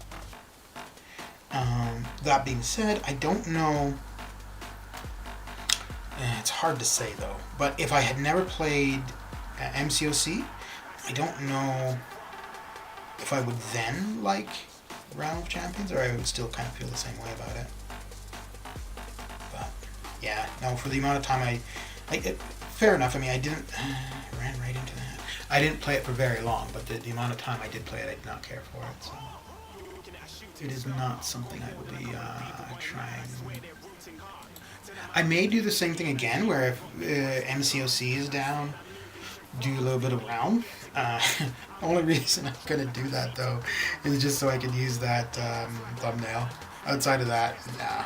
S1: That being said, I don't know. It's hard to say though. But if I had never played MCOC, I don't know if I would then like Round of Champions, or I would still kind of feel the same way about it. But yeah, no, for the amount of time fair enough. I mean, I didn't ran right into that. I didn't play it for very long, but the amount of time I did play it, I did not care for it. So it is not something I will be trying. I may do the same thing again, where if MCOC is down, do a little bit of round. Only reason I'm gonna do that though is just so I can use that thumbnail. Outside of that, nah.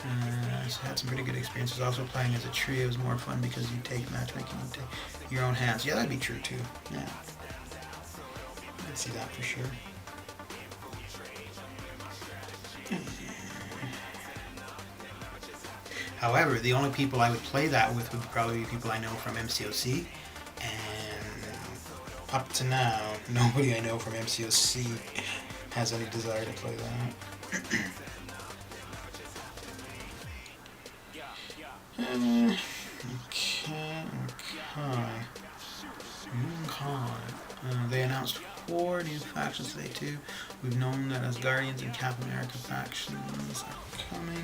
S1: I had some pretty good experiences. Also playing as a trio is more fun because you take matchmaking, you take your own hands. Yeah, that'd be true too. Yeah, I'd see that for sure. However, the only people I would play that with would probably be people I know from MCOC, and up to now, nobody I know from MCOC has any desire to play that. They announced 4 new factions today too. We've known that as Guardians and Cap America factions are coming,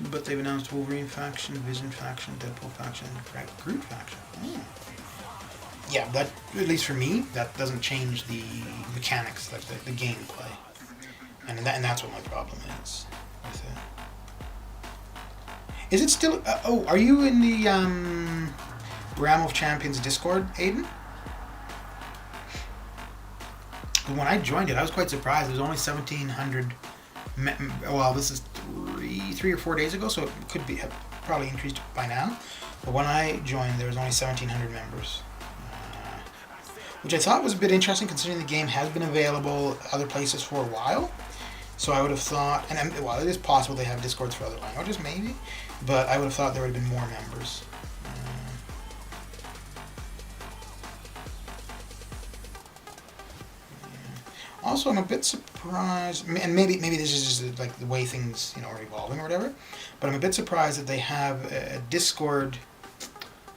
S1: but they've announced Wolverine faction, Vision faction, Deadpool faction, and Groot faction. Yeah, that, at least for me, that doesn't change the mechanics, like the gameplay, and that's what my problem is with it. Is it still? Are you in the Realm of Champions Discord, Aiden? When I joined it, I was quite surprised. There was only 1,700. Well, this is 3 or 4 days ago, so it could be have probably increased by now. But when I joined, there was only 1,700 members, which I thought was a bit interesting, considering the game has been available other places for a while. So I would have thought, and well, it is possible they have Discords for other languages, maybe, but I would have thought there would have been more members. Also, I'm a bit surprised, and maybe this is just like the way things are evolving or whatever, but I'm a bit surprised that they have a Discord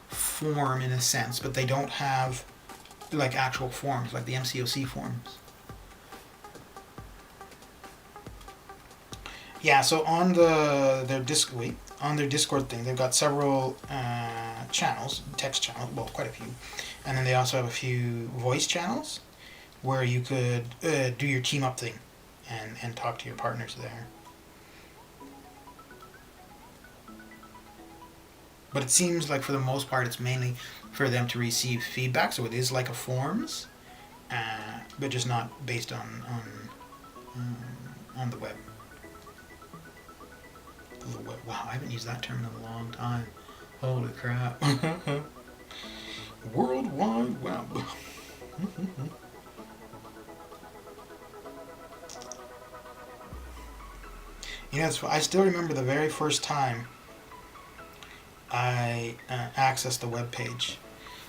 S1: form in a sense, but they don't have like actual forums, like the MCOC forums. Yeah, so on their Discord thing, they've got several channels, text channels, well, quite a few, and then they also have a few voice channels where you could do your team up thing and talk to your partners there. But it seems like for the most part it's mainly for them to receive feedback, so it is like a forums, but just not based on the web. Wow, I haven't used that term in a long time. Holy crap. World Wide Web. I still remember the very first time I accessed the web page,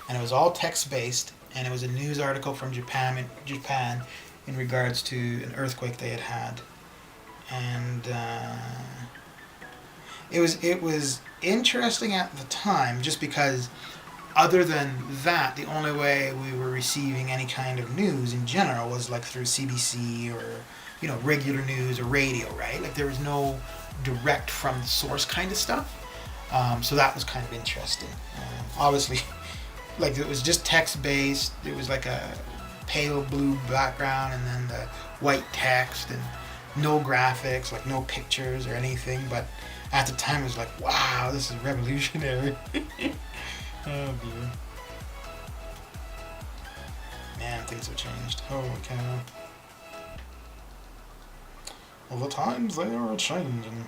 S1: and it was all text-based, and it was a news article from Japan in regards to an earthquake they had had, and it was interesting at the time, just because other than that, the only way we were receiving any kind of news in general was like through CBC or regular news or radio, right? Like there was no direct from the source kind of stuff. So that was kind of interesting. Obviously, like it was just text-based. It was like a pale blue background and then the white text, and no graphics, like no pictures or anything, but at the time it was like, wow, this is revolutionary. Oh dear. Man, things have changed. Holy cow. Well, the times, they are changing.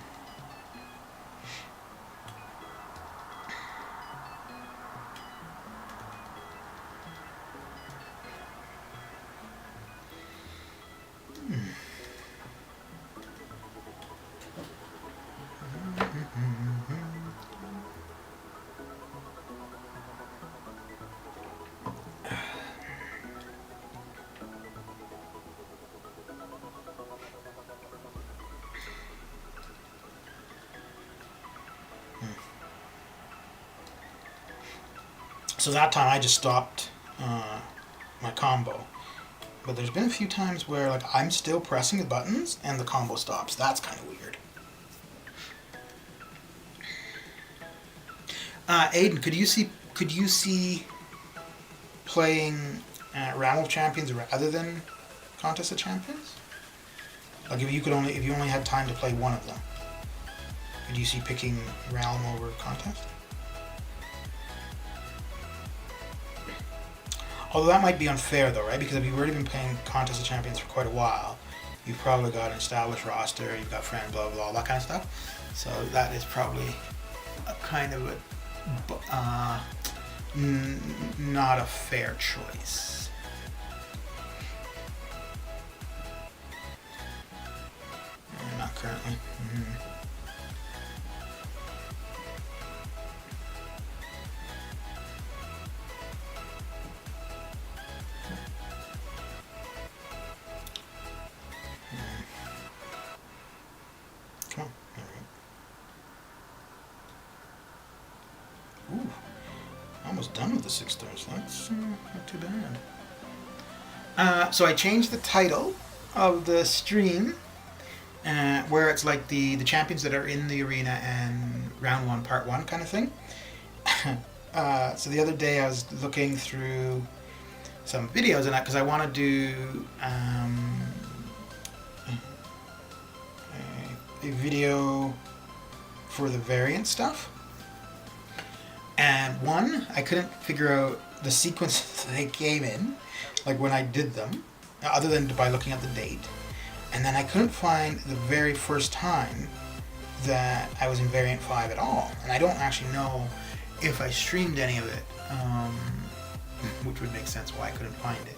S1: So that time I just stopped my combo. But there's been a few times where like I'm still pressing the buttons and the combo stops. That's kind of weird. Aiden, could you see playing Realm of Champions rather than Contest of Champions? Like if you only had time to play one of them, could you see picking Realm over Contest? Although that might be unfair though, right? Because if you've already been playing Contest of Champions for quite a while, you've probably got an established roster, you've got friends, blah, blah, blah, all that kind of stuff. So that is probably a kind of not a fair choice. Not currently. Mm-hmm. Come on. There we go. Ooh. Almost done with the 6 stars. That's not too bad. So I changed the title of the stream where it's like the champions that are in the arena and round 1, part 1 kind of thing. So the other day I was looking through some videos and that because I want to do a video for the variant stuff. And one, I couldn't figure out the sequence they came in, like when I did them, other than by looking at the date. And then I couldn't find the very first time that I was in variant 5 at all. And I don't actually know if I streamed any of it, which would make sense why I couldn't find it.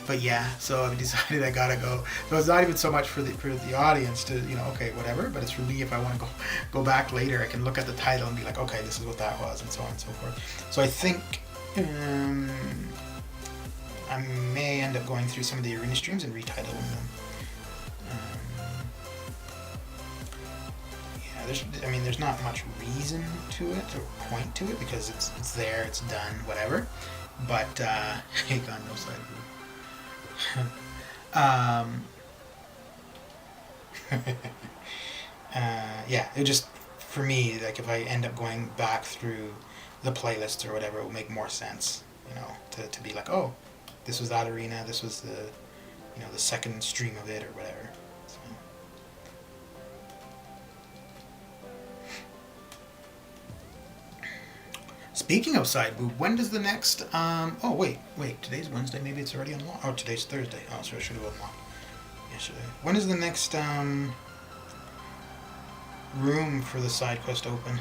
S1: But yeah, so I decided I gotta go. So it's not even so much for the audience to, okay, whatever, but it's for me if I want to go back later, I can look at the title and be like, okay, this is what that was, and so on and so forth. So I think I may end up going through some of the arena streams and retitling them. Yeah, there's not much reason to it or point to it because it's there, it's done, whatever. But Aegon no side view. Yeah, it just, for me, like if I end up going back through the playlists or whatever, it will make more sense, to be like, oh, this was that arena, this was the, the second stream of it or whatever. So. Speaking of side boob, when does the next, oh wait, today's Wednesday, maybe it's already unlocked. Oh, today's Thursday. Oh, so I should have unlocked yesterday. When is the next, room for the side quest open?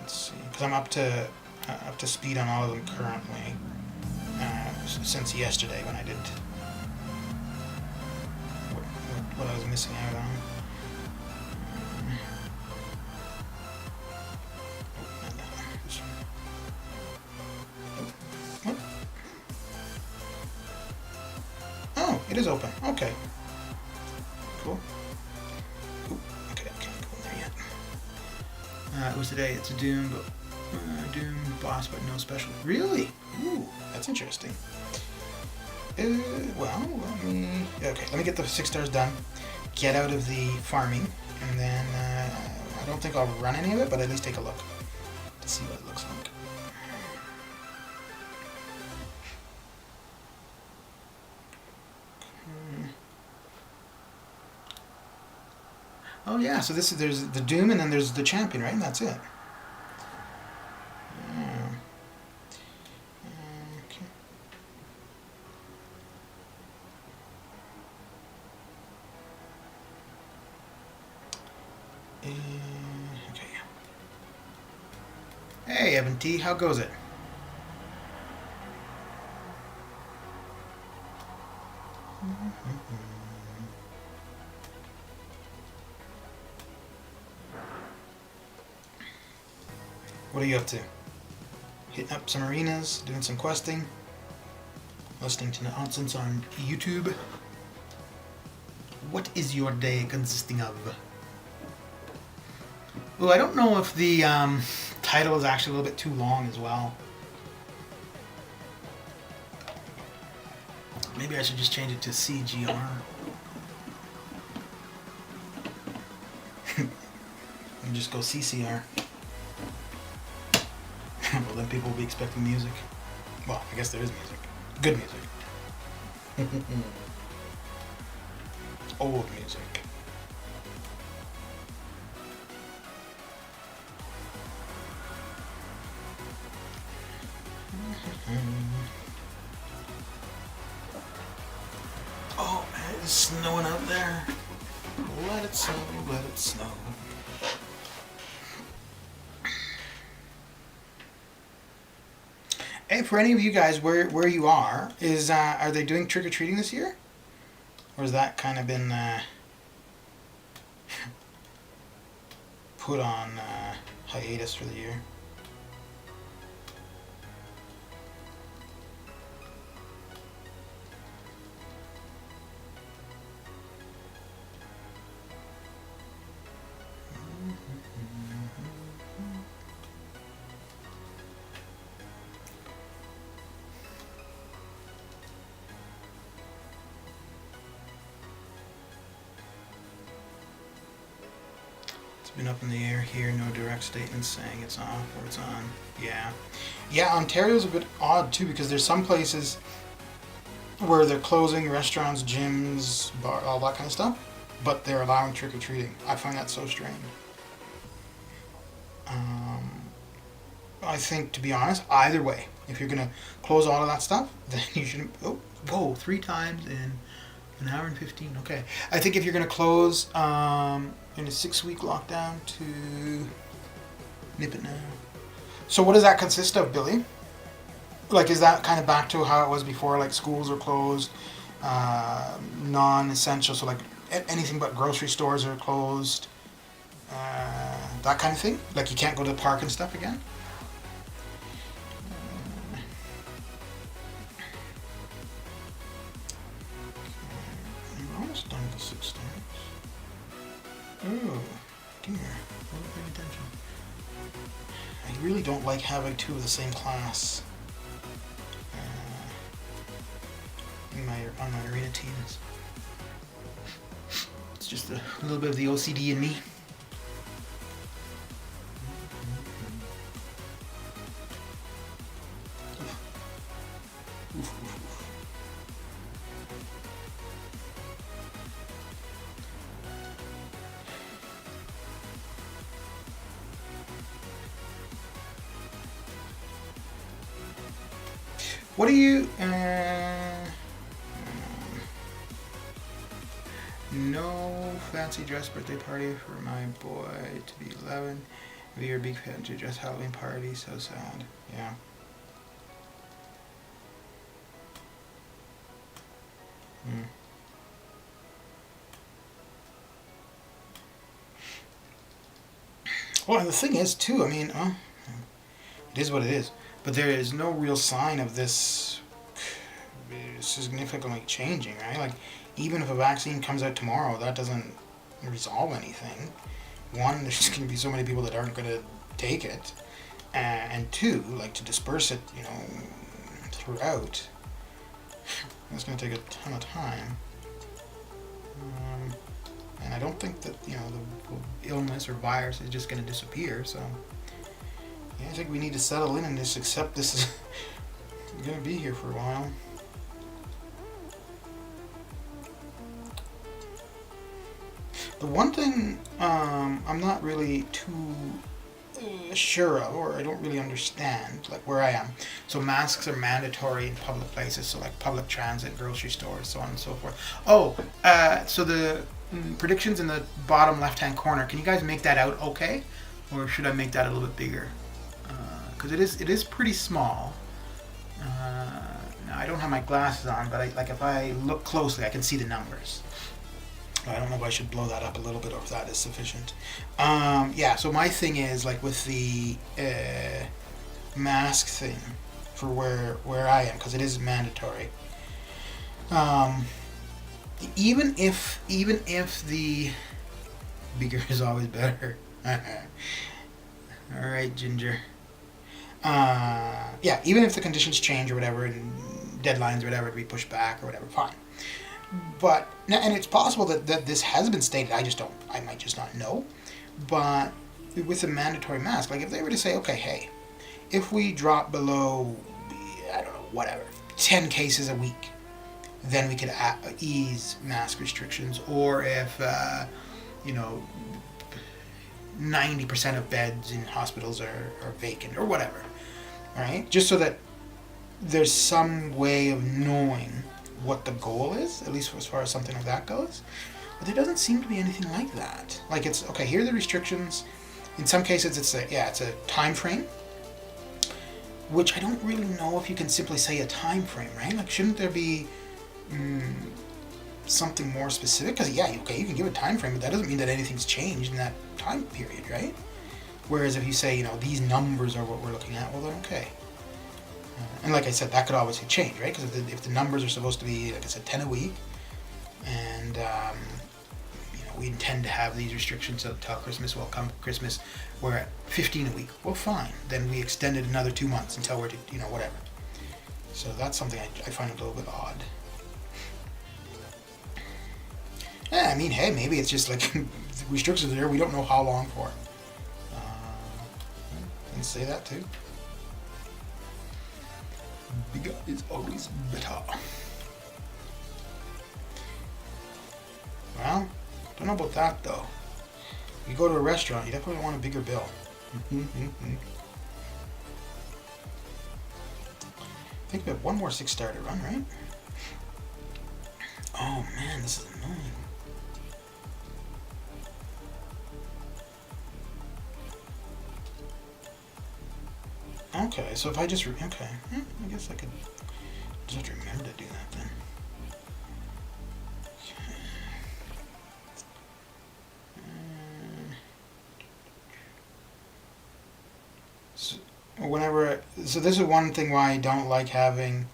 S1: Let's see, because I'm up to speed on all of them currently, since yesterday when I did what I was missing out on. What? Oh, it is open. Okay. Cool. Ooh, okay, I can't go in there yet. It was today. It's a Doom boss, but no special. Really? Ooh, that's interesting. Well, let me get the 6 stars done. Get out of the farming, and then I don't think I'll run any of it, but at least take a look to see what it looks like. Oh yeah, so this is, there's the Doom and then there's the Champion, right? And that's it. Yeah. Okay. Okay. Hey, Evan T, how goes it? What are you up to? Hitting up some arenas, doing some questing, listening to nonsense on YouTube. What is your day consisting of? Ooh, I don't know if the title is actually a little bit too long as well. Maybe I should just change it to CGR. And just go CCR. Well, then people will be expecting music. Well, I guess there is music. Good music. Old music. Oh man, it's snowing out there. Let it snow, let it snow. Hey, for any of you guys where you are they doing trick or treating this year, or has that kind of been put on hiatus for the year? Been up in the air here, no direct statements saying it's off or it's on. Yeah, Ontario's a bit odd too, because there's some places where they're closing restaurants, gyms, bar, all that kind of stuff, but they're allowing trick-or-treating. I find that so strange. I think, to be honest, either way, if you're gonna close all of that stuff, then you shouldn't. Oh, whoa, 3 times in an hour and 15. Okay, I think if you're gonna close in a 6-week lockdown, to nip it now. So what does that consist of, Billy? Like, is that kind of back to how it was before? Like, schools are closed, non-essential, so like anything but grocery stores are closed, that kind of thing? Like, you can't go to the park and stuff again? We're almost done with the 6 stars. Oh, dear. I wasn't paying attention. I really don't like having 2 of the same class on my arena teams. It's just a little bit of the OCD in me. What do you... no fancy dress birthday party for my boy to be 11. We are big fancy dress Halloween party. So sad. Yeah. Well, and the thing is, too, I mean, it is what it is. But there is no real sign of this significantly changing, right? Like, even if a vaccine comes out tomorrow, that doesn't resolve anything. 1, there's just going to be so many people that aren't going to take it. And 2, like, to disperse it, you know, throughout, it's going to take a ton of time. And I don't think that, you know, the illness or virus is just going to disappear, so... Yeah, I think we need to settle in and just accept this is going to be here for a while. The one thing I'm not really too sure of, or I don't really understand, like where I am. So masks are mandatory in public places, so like public transit, grocery stores, so on and so forth. Oh, so the predictions in the bottom left-hand corner. Can you guys make that out okay, or should I make that a little bit bigger? Because it is pretty small. Now I don't have my glasses on, but like if I look closely, I can see the numbers. I don't know if I should blow that up a little bit or if that is sufficient. Yeah, so my thing is like with the mask thing for where I am, because it is mandatory. Even if the bigger is always better. All right, Ginger. Yeah, even if the conditions change or whatever, and deadlines or whatever to be pushed back or whatever, fine. But and it's possible that this has been stated. I might just not know. But with a mandatory mask, like if they were to say, okay, hey, if we drop below, I don't know, whatever, 10 cases a week, then we could ease mask restrictions. Or if 90% of beds in hospitals are vacant or whatever, right? Just so that there's some way of knowing what the goal is, at least as far as something like that goes. But there doesn't seem to be anything like that. Like it's, okay, here are the restrictions. In some cases it's a time frame, which I don't really know if you can simply say a time frame, right? Like shouldn't there be something more specific? Because yeah, okay, you can give a time frame, but that doesn't mean that anything's changed in that time period, right? Whereas if you say, these numbers are what we're looking at, well then okay. And like I said, that could obviously change, right? Because if the numbers are supposed to be, like I said, 10 a week, and we intend to have these restrictions until Christmas. Well, come Christmas, we're at 15 a week. Well, fine. Then we extended another 2 months until we're to, whatever. So that's something I find a little bit odd. Yeah, I mean, hey, maybe it's just like restrictions are there. We don't know how long for. Can say that too. Bigger is always better. Well, don't know about that though. You go to a restaurant, you definitely want a bigger bill. I think we have one more 6-star to run, right? Oh man, this is annoying. Okay, so if I just I guess I could just have to remember to do that then. So this is one thing why I don't like having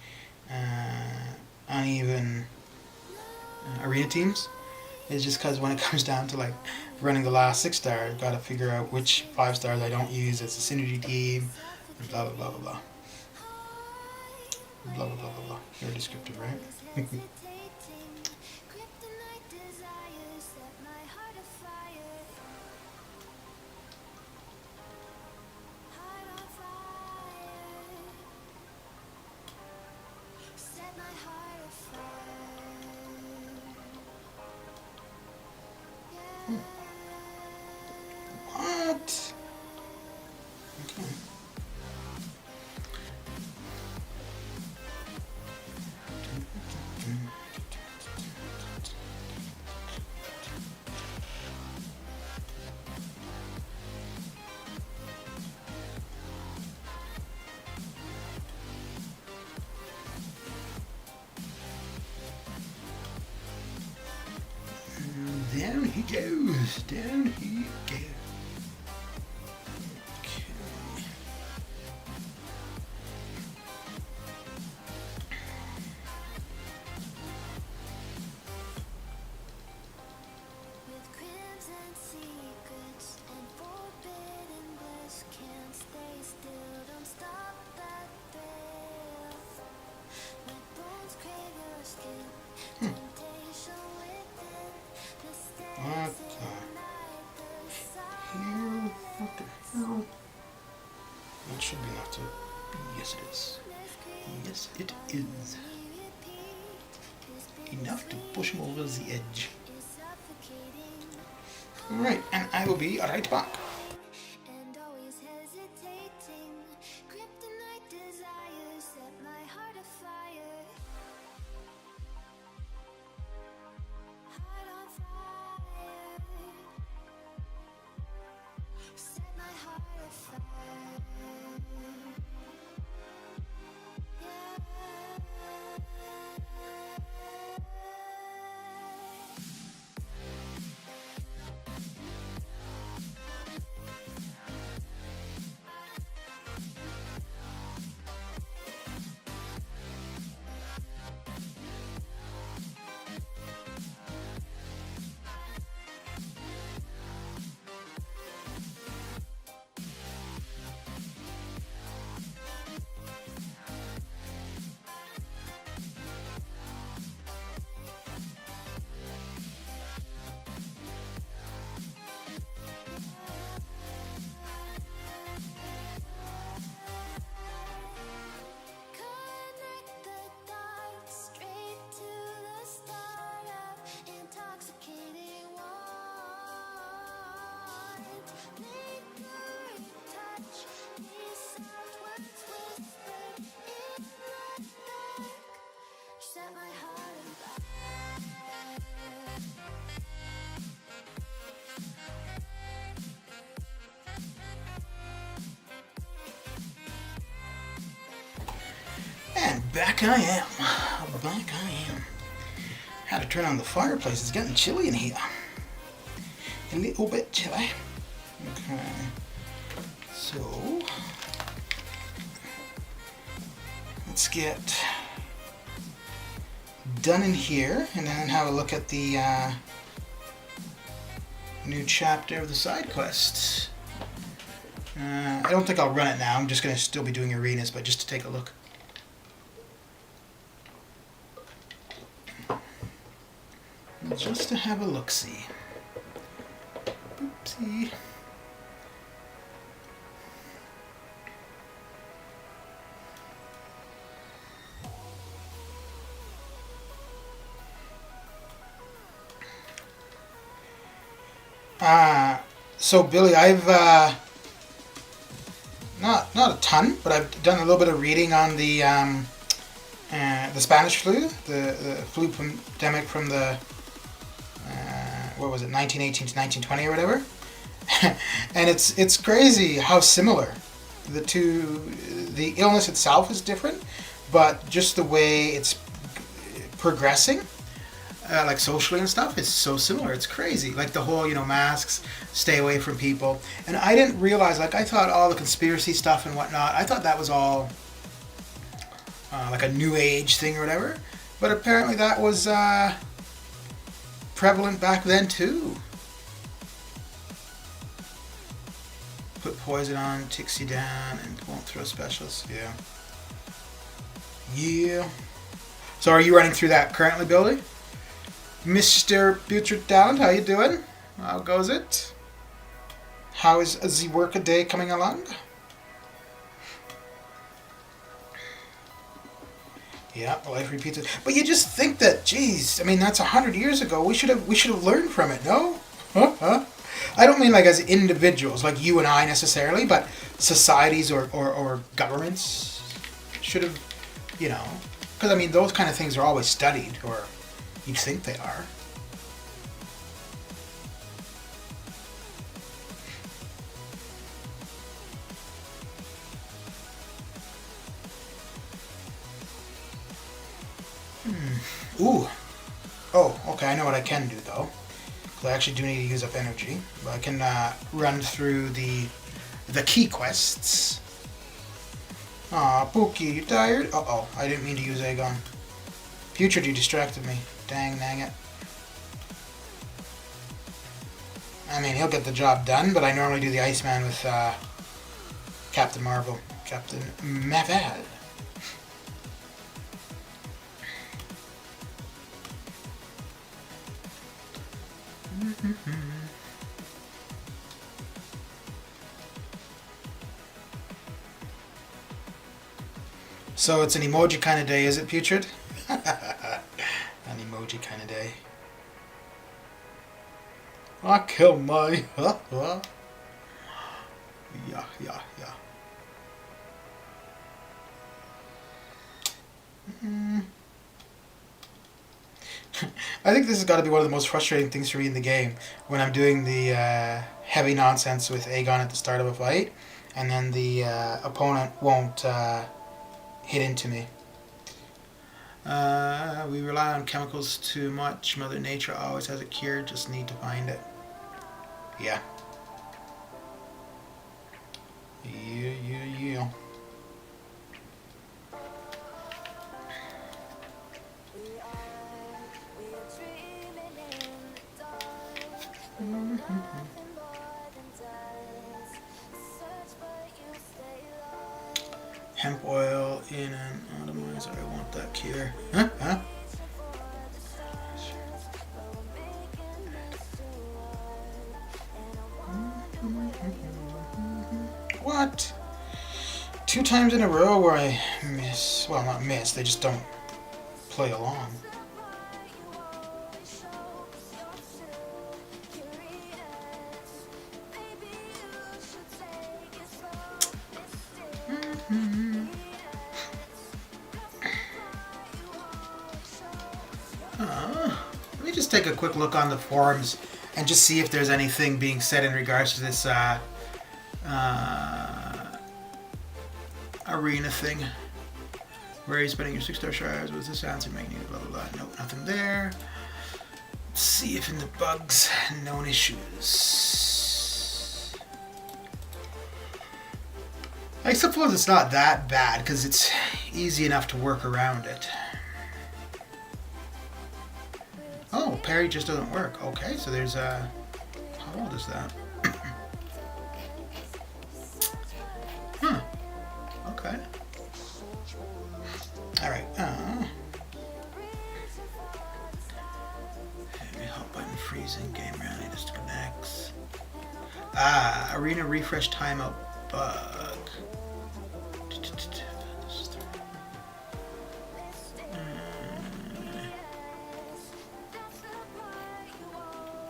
S1: uneven arena teams. Is just because when it comes down to like running the last 6-star, I've got to figure out which 5-stars I don't use as a synergy team. Blah blah blah blah blah. Blah blah blah blah blah. Very descriptive, right? What? Okay. Down he goes. Down he goes. What the hell? That should be enough to... Yes, it is. Yes, it is. Enough to push him over the edge. Right, and I will be right back.
S2: And always hesitating, kryptonite desires set my heart afire. Heart on fire. Set my heart afire. Connect the dots straight to the start of intoxicating want. Lingering touch, these soft words whispered in the dark. Set my heart on fire.
S1: And back I am. Back I am. Had to turn on the fireplace. It's getting chilly in here. A little bit chilly. Okay. So let's get done in here and then have a look at the new chapter of the side quests. I don't think I'll run it now. I'm just going to still be doing arenas, but just to take a look. Just to have a look-see. Oopsie. So Billy, I've not a ton, but I've done a little bit of reading on the Spanish flu, the flu pandemic from the what was it, 1918 to 1920 or whatever. And it's crazy how similar the two. The illness itself is different, but just the way it's progressing, like socially and stuff, is so similar. It's crazy. Like the whole, masks, stay away from people. And I didn't realize, like I thought all the conspiracy stuff and whatnot, I thought that was all like a new age thing or whatever. But apparently that was prevalent back then too. Put poison on, ticks you down, and won't throw specials. Yeah. Yeah. So are you running through that currently, Billy? Mr. Butcher Talent, how you doing? How goes it? How is the work a day coming along? Yeah, life repeats it. But you just think that, geez, I mean, that's 100 years ago. We should have learned from it, no? Huh? I don't mean like as individuals, like you and I necessarily, but societies or governments should have, because I mean, those kind of things are always studied, or you think they are. Ooh. Oh, okay, I know what I can do, though. Because I actually do need to use up energy. But I can run through the key quests. Aw, Pookie, you tired? Uh-oh, I didn't mean to use Aegon. Future, you distracted me. Dang it. I mean, he'll get the job done, but I normally do the Iceman with Captain Marvel. Captain Marvel. So it's an emoji kind of day, is it, Putrid? An emoji kind of day. I killed my. Yeah, yeah, yeah. I think this has got to be one of the most frustrating things for me in the game when I'm doing the heavy nonsense with Aegon at the start of a fight, and then the opponent won't hit into me. We rely on chemicals too much. Mother Nature always has a cure, just need to find it. Yeah. Yeah. Hemp oil in an atomizer. I want that cure. Huh? What? 2 times in a row where I miss. Well, not miss. They just don't play along. Let me just take a quick look on the forums and just see if there's anything being said in regards to this arena thing. Where are you spending your 6-star shards? What's this answer making you? Blah blah blah. Nope, nothing there. Let's see if in the bugs, known issues. I suppose it's not that bad because it's easy enough to work around it. Oh, parry just doesn't work. Okay, so there's a. How old is that? Huh. Okay. Alright. Help button freezing. Game rally disconnects. Arena refresh timeout bug.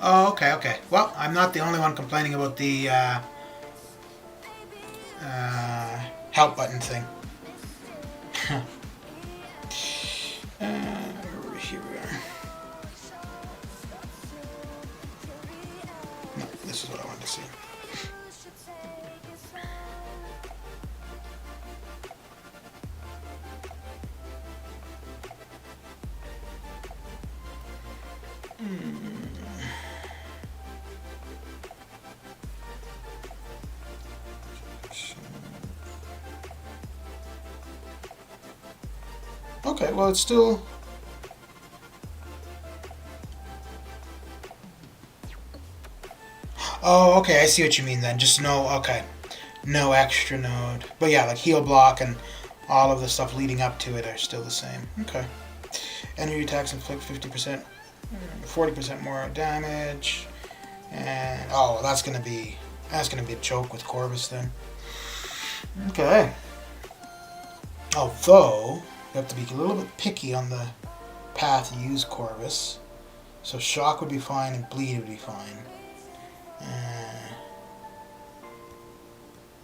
S1: Oh, okay. Well, I'm not the only one complaining about the help button thing. Here we are. No, this is what I wanted to see. Okay, well, it's still. Oh, okay, I see what you mean then. Just no extra node. But yeah, like heal block and all of the stuff leading up to it are still the same. Okay. Energy attacks inflict 50%, 40% more damage, and oh, that's gonna be a joke with Corvus then. Okay. Although you have to be a little bit picky on the path you use Corvus. So shock would be fine and bleed would be fine.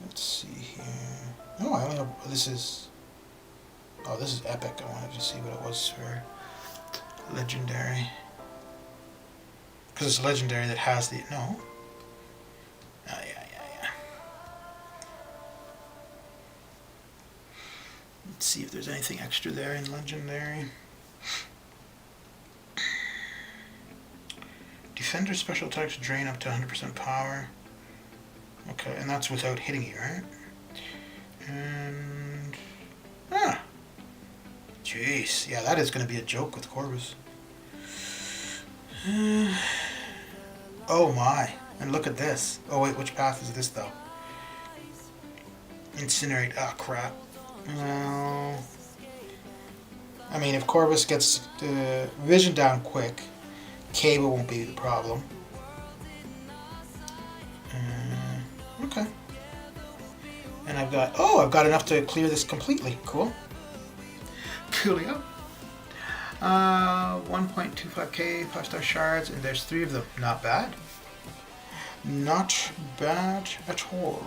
S1: Let's see here. Oh, I only have, this is epic. I wanted to see what it was for legendary. Because it's legendary that has the, no. Oh, yeah. Let's see if there's anything extra there in legendary. Defender special attacks drain up to 100% power. Okay, and that's without hitting you, right? And jeez, yeah, that is going to be a joke with Corvus. Oh my! And look at this. Oh wait, which path is this though? Incinerate. Ah, crap. Well, I mean, if Corvus gets vision down quick, Cable won't be the problem. Okay. And I've got enough to clear this completely. Cool. Coolio. 1.25k 5-star shards, and there's 3 of them. Not bad. Not bad at all.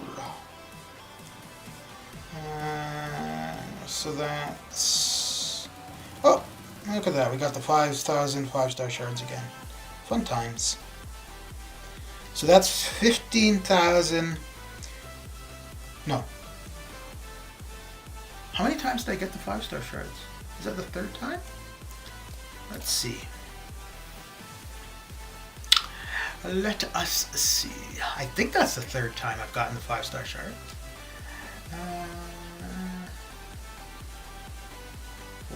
S1: So that's... Oh, look at that. We got the 5,000 5-star shards again. Fun times. So that's 15,000... No. How many times did I get the 5-star shards? Is that the third time? Let's see. Let us see. I think that's the third time I've gotten the 5-star shard.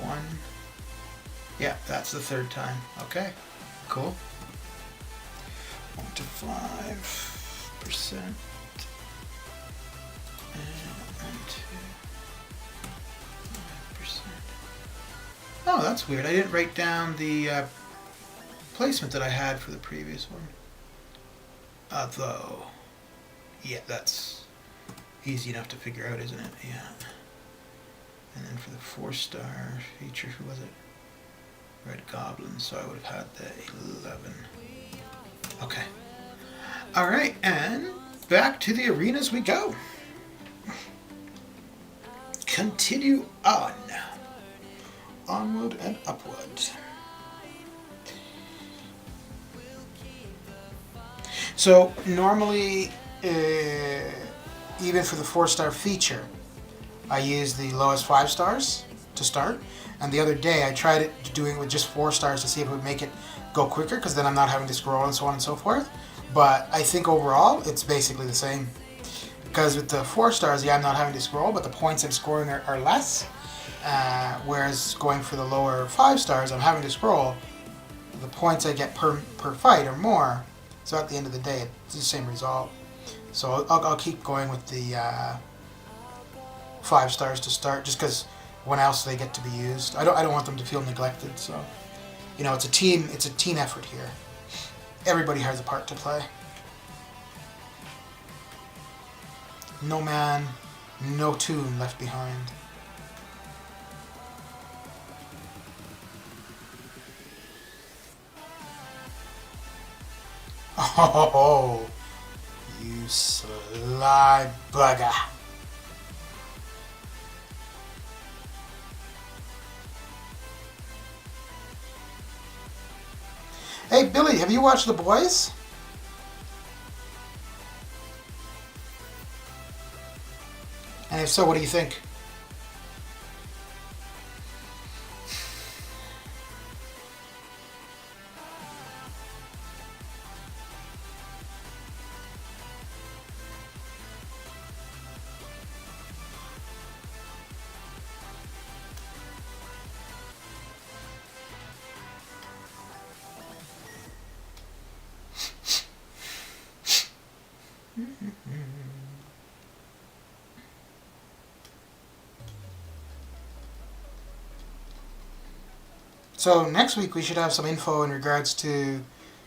S1: One. Yeah, that's the third time. Okay, cool. 1 to 5%. And 2%. Oh, that's weird. I didn't write down the placement that I had for the previous one. Though, yeah, that's easy enough to figure out, isn't it? Yeah. And then for the 4-star feature, who was it? Red Goblin, so I would have had the 11. Okay. Alright, and back to the arenas we go. Continue on. Onward and upward. So normally, even for the 4-star feature, I use the lowest 5 stars to start. And the other day I tried doing it with just 4 stars to see if it would make it go quicker, because then I'm not having to scroll and so on and so forth. But I think overall it's basically the same. Because with the 4 stars, yeah, I'm not having to scroll, but the points I'm scoring are less. Whereas going for the lower 5 stars, I'm having to scroll. The points I get per fight are more. So at the end of the day, it's the same result. So I'll keep going with the 5 stars to start, just because when else they get to be used. I don't want them to feel neglected. So, you know, it's a team effort here. Everybody has a part to play. No man, no tune left behind. Oh, you sly bugger. Hey, Billy, have you watched The Boys? And if so, what do you think? So next week we should have some info in regards to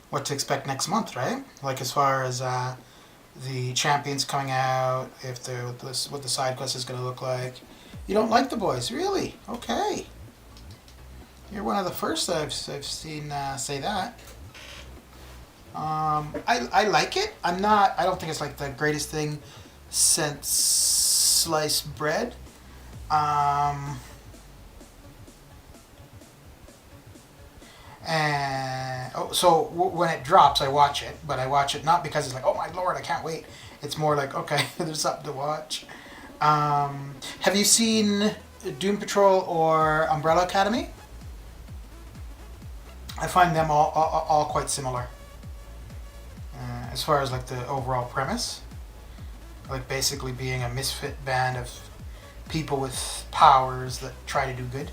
S1: what to expect next month, right? Like as far as the champions coming out, if what the side quest is going to look like. You don't like The Boys, really? Okay. You're one of the first I've seen say that. I like it. I don't think it's like the greatest thing since sliced bread. And when it drops, I watch it, but I watch it not because it's like, oh my lord, I can't wait. It's more like, okay, there's something to watch. Have you seen Doom Patrol or Umbrella Academy? I find them all quite similar. As far as like the overall premise, like basically being a misfit band of people with powers that try to do good.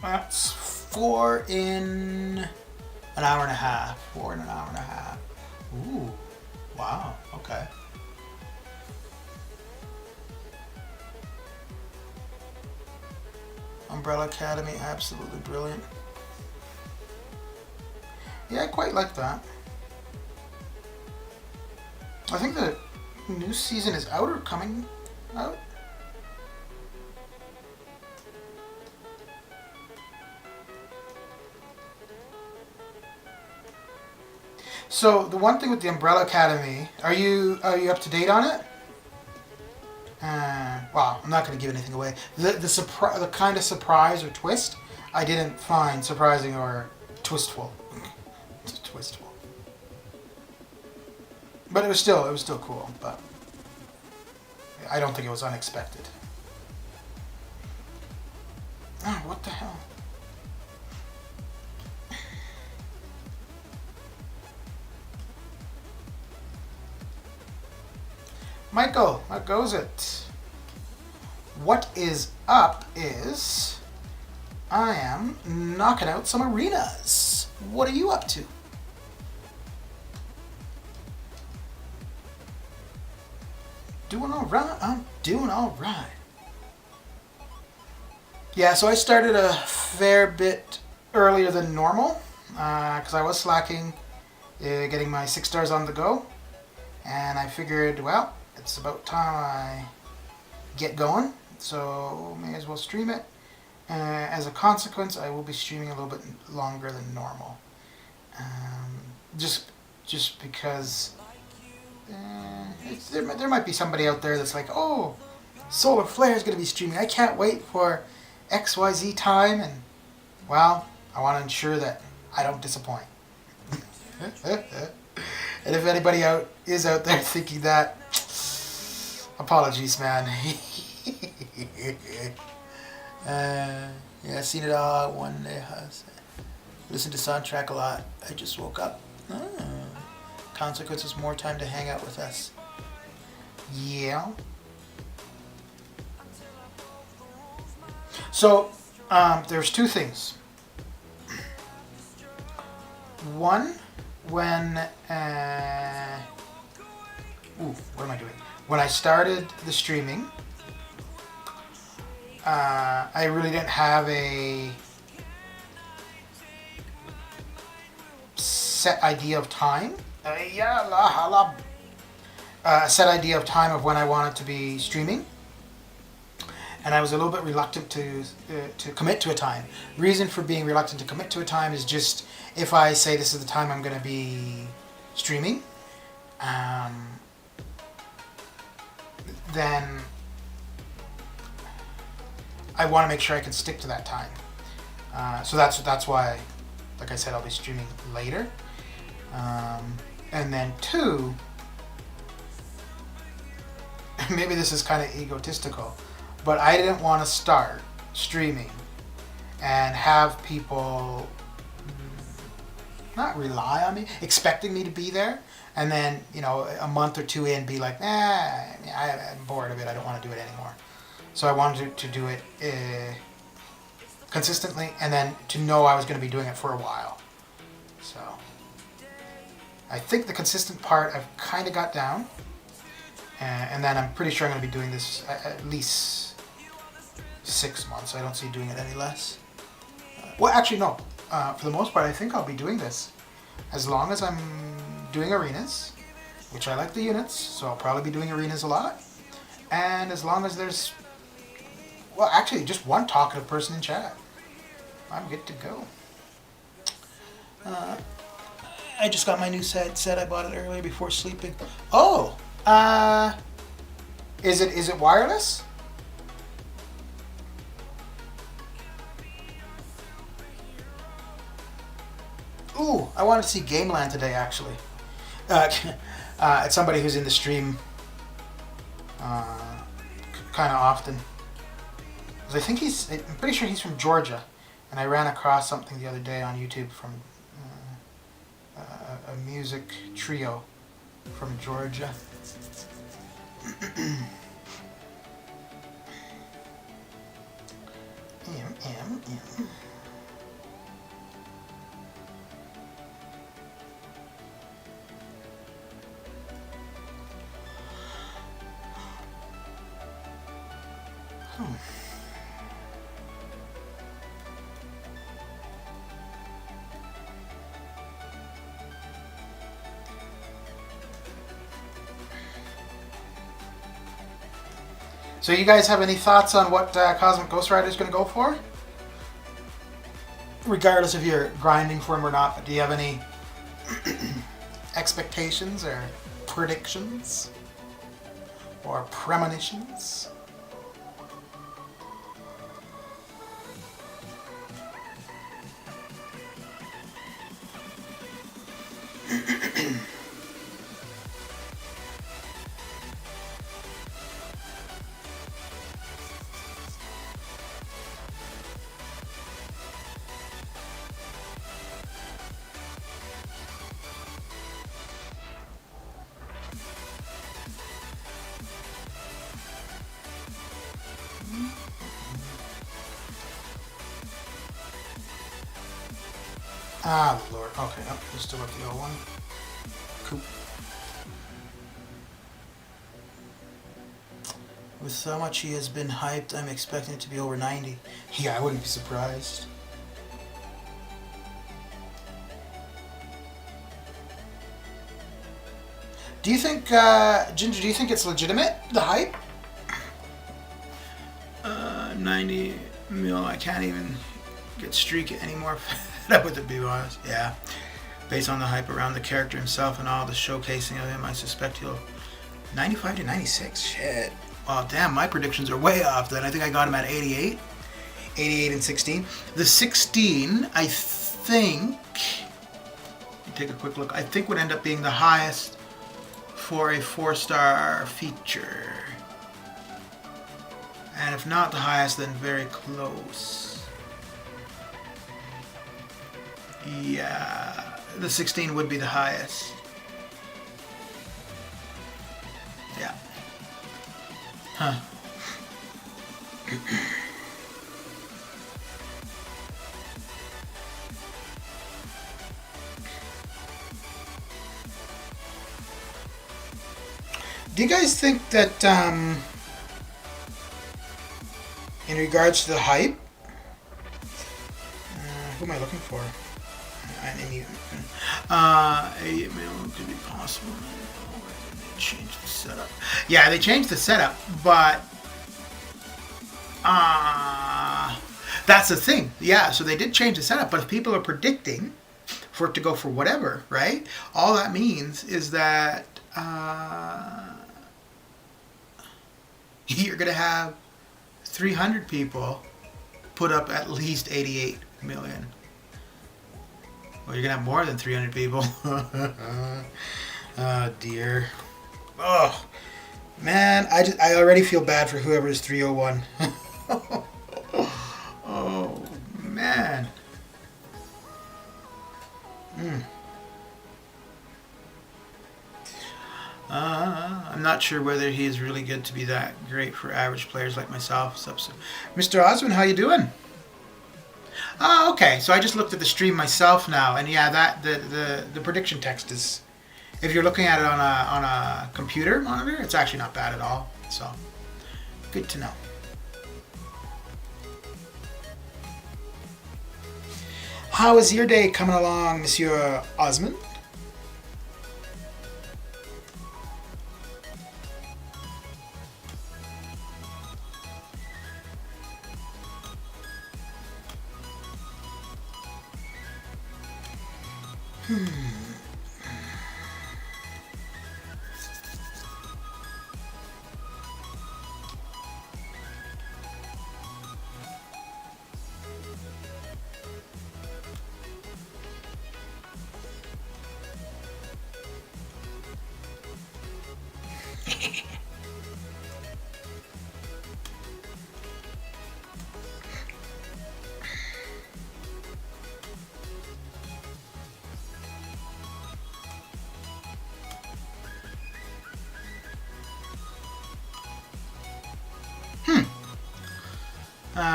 S1: That's 4 in an hour and a half. 4 in an hour and a half. Ooh, wow, okay. Umbrella Academy, absolutely brilliant. Yeah, I quite like that. I think the new season is out or coming out. So the one thing with the Umbrella Academy, are you up to date on it? Well, I'm not going to give anything away. The kind of surprise or twist I didn't find surprising or twistful. Twistful. But it was still cool. But I don't think it was unexpected. Oh, what the hell? Michael, how goes it? What is up is I am knocking out some arenas. What are you up to? Doing all right. I'm doing all right. Yeah, so I started a fair bit earlier than normal because I was slacking getting my 6 stars on the go. And I figured, well, it's about time I get going, so may as well stream it. As a consequence, I will be streaming a little bit longer than normal. Just because there might be somebody out there that's like, oh, Solar Flare is going to be streaming. I can't wait for XYZ time, and well, I want to ensure that I don't disappoint. And if anybody is out there thinking that, apologies, man. Yeah, seen it all one day. Listen to soundtrack a lot. I just woke up. Consequences, more time to hang out with us. Yeah. So, there's two things. One, when what am I doing? When I started the streaming, I really didn't have a set idea of time. A set idea of time of when I wanted to be streaming, and I was a little bit reluctant to commit to a time. Reason for being reluctant to commit to a time is just if I say this is the time I'm going to be streaming, then I want to make sure I can stick to that time. So that's why, like I said, I'll be streaming later. And then two, maybe this is kind of egotistical, but I didn't want to start streaming and have people not rely on me, expecting me to be there, and then, a month or two in be like, I'm bored of it, I don't want to do it anymore. So I wanted to do it consistently, and then to know I was going to be doing it for a while. So I think the consistent part I've kind of got down, and then I'm pretty sure I'm going to be doing this at least 6 months. I don't see doing it any less. Well, actually, no. For the most part, I think I'll be doing this as long as I'm doing arenas, which I like the units, so I'll probably be doing arenas a lot. And as long as there's, well, actually, just one talkative person in chat, I'm good to go. I just got my new set. I bought it earlier before sleeping. Oh, is it wireless? Ooh, I wanted to see Gameland today, actually. It's somebody who's in the stream kind of often. 'Cause I think I'm pretty sure he's from Georgia. And I ran across something the other day on YouTube from a music trio from Georgia. So you guys have any thoughts on what Cosmic Ghost Rider is going to go for? Regardless if you're grinding for him or not, but do you have any expectations or predictions or premonitions? Ah, Lord. Okay, oh, we still have the old one. Cool. With so much he has been hyped, I'm expecting it to be over 90. Yeah, I wouldn't be surprised. Do you think, Ginger, do you think it's legitimate, the hype? 90 mil, I can't even get streaky anymore. With it, be honest. Yeah. Based on the hype around the character himself and all the showcasing of him, I suspect he'll 95 to 96. Shit. Oh, damn, my predictions are way off then. I think I got him at 88. 88 and 16. The 16, I think, let me take a quick look, I think would end up being the highest for a 4-star feature. And if not the highest, then very close. Yeah, the 16 would be the highest. Yeah. Huh. Do you guys think that, in regards to the hype, who am I looking for? I need 8 mil could be possible. They changed the setup. Yeah, they changed the setup, but that's the thing. Yeah, so they did change the setup, but if people are predicting for it to go for whatever, right? All that means is that you're gonna have 300 people put up at least 88 million. Well, you're gonna have more than 300 people. Oh dear. Oh man, I already feel bad for whoever is 301. Oh man. I'm not sure whether he is really good to be that great for average players like myself. Mr. Osmond, how you doing? Oh, okay. So I just looked at the stream myself now, and yeah, that the prediction text is, if you're looking at it on a computer monitor, it's actually not bad at all. So good to know. How is your day coming along, Monsieur Osmond?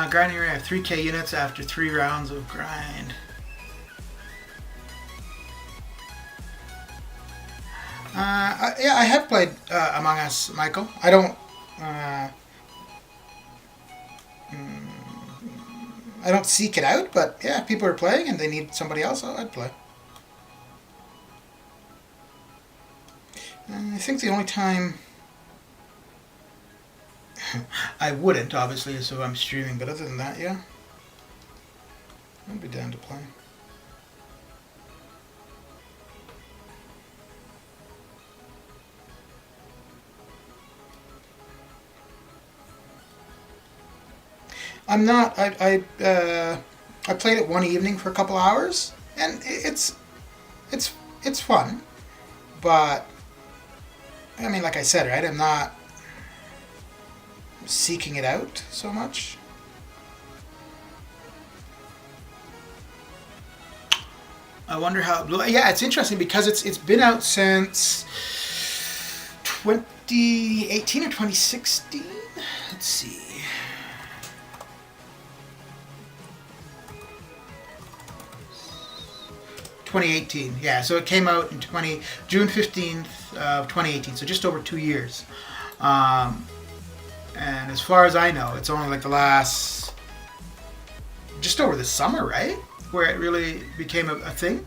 S1: Grinding area, I have 3k units after 3 rounds of grind. Yeah, I have played Among Us, Michael. I don't seek it out, but yeah, if people are playing and they need somebody else, I'd play. I think the only time I wouldn't, obviously, so I'm streaming, but other than that, yeah. I'd be down to play. I'm not. I played it one evening for a couple hours, and it's it's fun, but I mean, like I said, right? I'm not seeking it out so much. I wonder how. Yeah, it's interesting because it's been out since 2018 or 2016. Let's see. 2018, yeah. So it came out in June 15th of 2018. So just over 2 years. Um, and as far as I know, it's only like the last, just over the summer, right, where it really became a thing.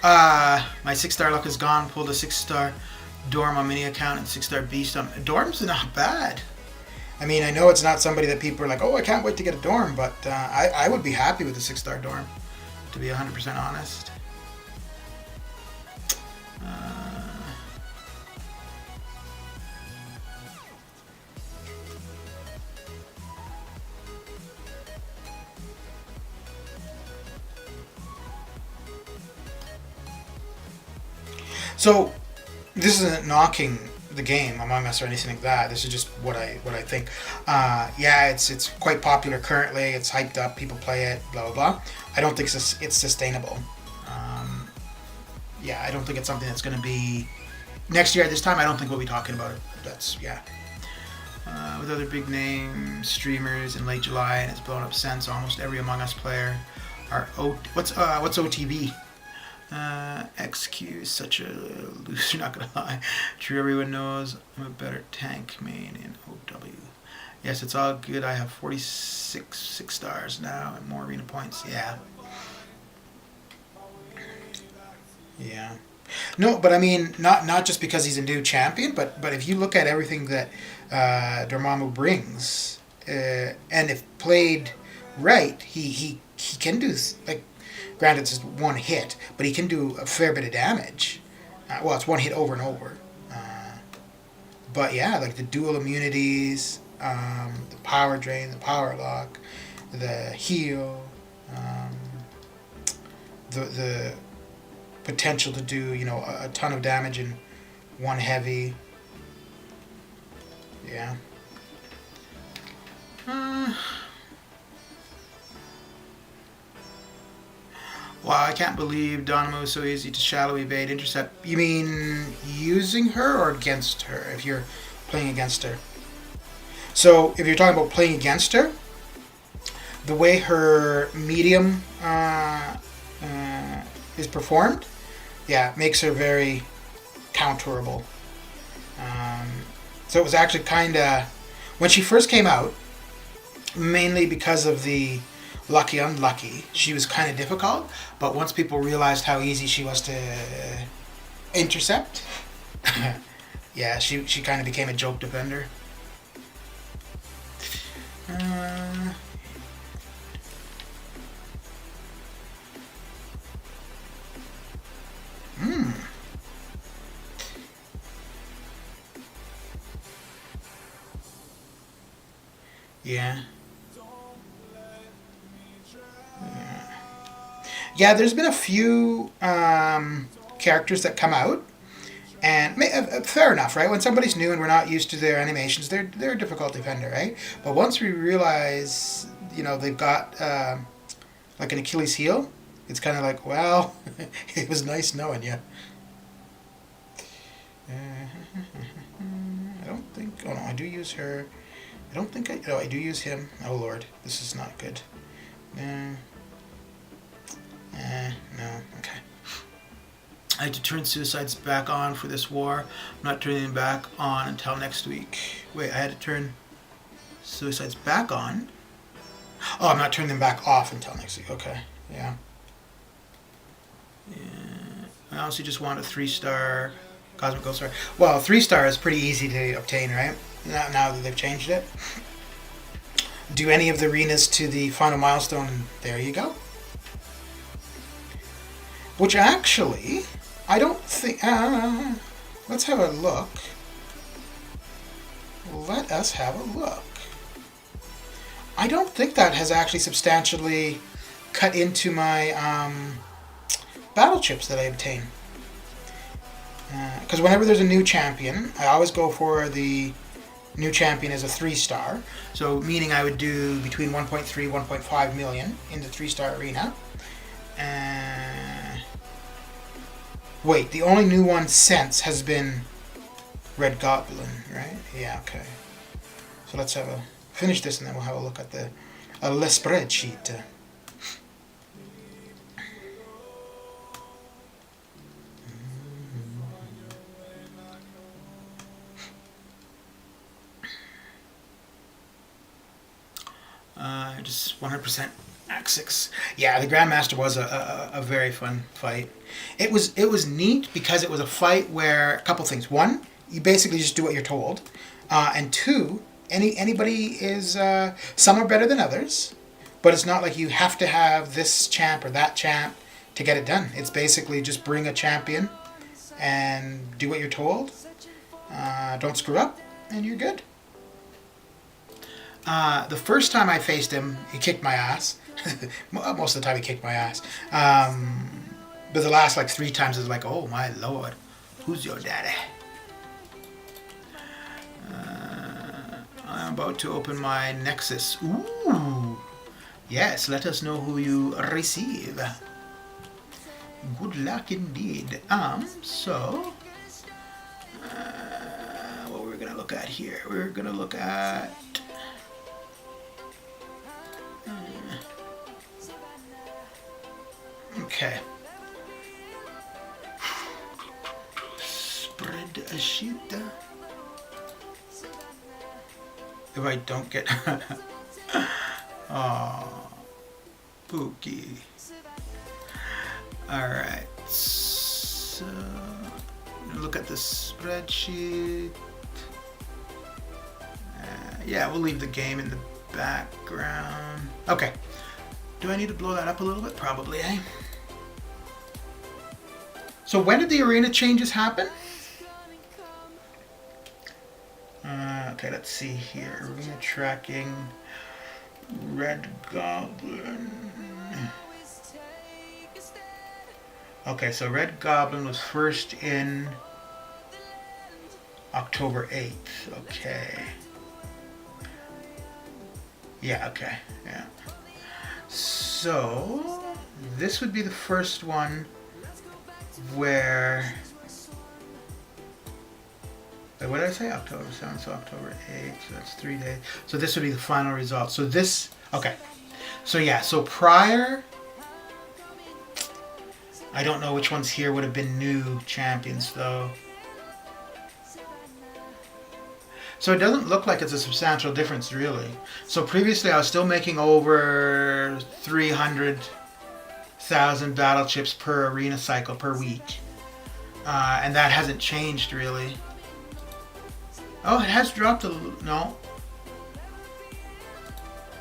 S1: My 6-star luck is gone. Pulled a 6-star Dorm on mini account and 6-star Beast on Dorm's not bad. I mean, I know it's not somebody that people are like, oh, I can't wait to get a Dorm, but I would be happy with a 6-star Dorm, to be 100% honest. So this isn't knocking the game Among Us or anything like that. This is just what I think. Yeah, it's quite popular currently. It's hyped up. People play it. Blah blah blah. I don't think it's sustainable. Yeah, I don't think it's something that's going to be next year at this time. I don't think we'll be talking about it. That's yeah. With other big name streamers in late July, and it's blown up since. Almost every Among Us player are what's OTB? XQ is such a loser, not gonna lie. True, everyone knows I'm a better tank main in OW. Yes, it's all good. I have 46 6-stars now and more arena points. Yeah. Yeah. No, but I mean, not just because he's a new champion, but if you look at everything that Dormammu brings, and if played right, he can do like. Granted, it's just one hit, but he can do a fair bit of damage. Well, it's one hit over and over. But yeah, like the dual immunities, the power drain, the power lock, the heal, the potential to do a ton of damage in one heavy. Yeah. Wow, I can't believe Donamo is so easy to shallow evade intercept. You mean using her or against her if you're playing against her? So if you're talking about playing against her, the way her medium is performed, yeah, makes her very counterable. So it was actually kind of, when she first came out, mainly because of the Lucky Unlucky, she was kind of difficult, but once people realized how easy she was to intercept, yeah, she kind of became a joke defender. Yeah. Yeah, there's been a few characters that come out, and fair enough, right? When somebody's new and we're not used to their animations, they're a difficult defender, right? But once we realize, they've got like an Achilles heel, it's kind of like, well, it was nice knowing you. I don't think. Oh no, I do use her. I don't think I. Oh, I do use him. Oh lord, this is not good. No, okay. I had to turn suicides back on for this war. I'm not turning them back on until next week. Wait, I had to turn suicides back on? Oh, I'm not turning them back off until next week. Okay, yeah. I also just want a 3-star Cosmic Gold Star. Well, 3-star is pretty easy to obtain, right? Now that they've changed it. Do any of the arenas to the final milestone, and there you go. Which actually, I don't think... let's have a look. Let us have a look. I don't think that has actually substantially cut into my battle chips that I obtain. Because whenever there's a new champion, I always go for the new champion as a 3-star. So meaning I would do between 1.3 1.5 million in the 3-star arena. Wait, the only new one since has been Red Goblin, right? Yeah, okay. So let's have a finish this and then we'll have a look at the spreadsheet. Just 100% Act 6. Yeah, the Grandmaster was a very fun fight. It was neat because it was a fight where a couple things. One, you basically just do what you're told, and two, anybody is some are better than others, but it's not like you have to have this champ or that champ to get it done. It's basically just bring a champion and do what you're told. Don't screw up, and you're good. The first time I faced him, he kicked my ass. Most of the time he kicked my ass. But the last like 3 times it was like, oh my lord, who's your daddy? I'm about to open my Nexus. Ooh, yes, let us know who you receive. Good luck indeed. So, what we're gonna look at here? We're gonna look at. Okay. Spread a sheet. If I don't get... Oh, Pookie. Alright, so... look at the spreadsheet. Yeah, we'll leave the game in the background. Okay. Do I need to blow that up a little bit? Probably, eh? So when did the arena changes happen? Okay, let's see here. Arena tracking. Red Goblin. Okay, so Red Goblin was first in October 8th. Okay. Yeah, okay. Yeah. So, this would be the first one where... Wait, what did I say? October 7th, so October 8th, so that's 3 days. So this would be the final result. So this... Okay. So yeah, so prior... I don't know which ones here would have been new champions, though. So it doesn't look like it's a substantial difference, really. So previously I was still making over 300,000 battle chips per arena cycle per week. And that hasn't changed, really. Oh, it has dropped a little. No.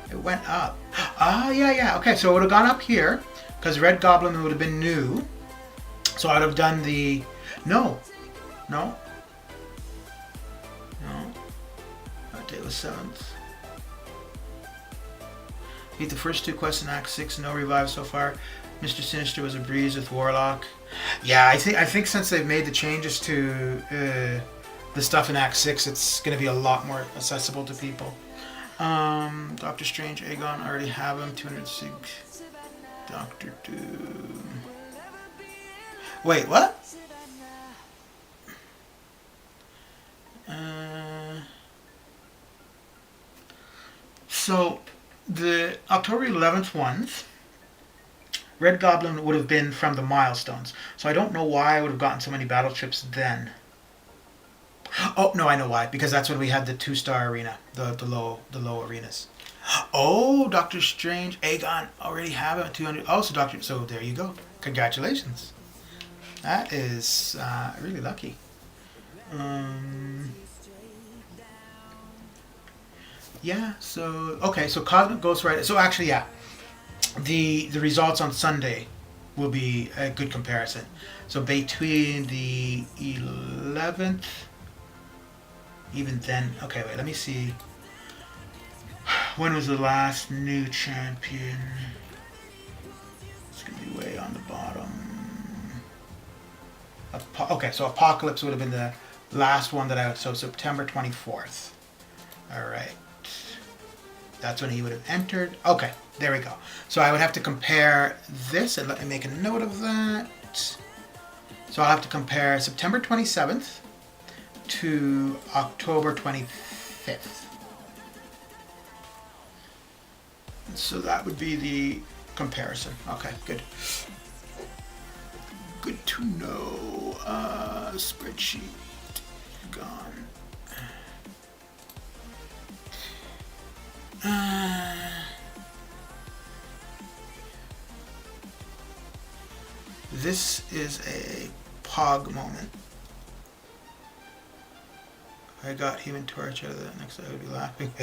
S1: It went up. Ah, yeah. Okay, so it would have gone up here, because Red Goblin would have been new. So I'd have done the... No. Day was 7th. Beat the first 2 quests in Act 6, no revive so far. Mr. Sinister was a breeze with Warlock. Yeah, I think since they've made the changes to the stuff in Act 6, it's going to be a lot more accessible to people. Doctor Strange, Aegon, I already have him. 200 sig. Doctor Doom. Wait, what? So, the October 11th ones, Red Goblin would have been from the milestones. So I don't know why I would have gotten so many battle chips then. Oh, no, I know why. Because that's when we had the 2-star arena, the low arenas. Oh, Doctor Strange, Aegon already have it at 200. Oh, so there you go. Congratulations. That is really lucky. Yeah, so okay, so Cosmic Ghost Rider. So actually, yeah, the results on Sunday will be a good comparison. So between the 11th, even then, okay, wait, let me see. When was the last new champion? It's gonna be way on the bottom. Okay, so Apocalypse would have been the last one that I so September 24th. All right. That's when he would have entered. Okay, there we go. So I would have to compare this, and let me make a note of that. So I'll have to compare September 27th to October 25th. So that would be the comparison. Okay, good. Good to know. Spreadsheet gone. This is a pog moment. I got Human Torch out of that. Next I would be laughing.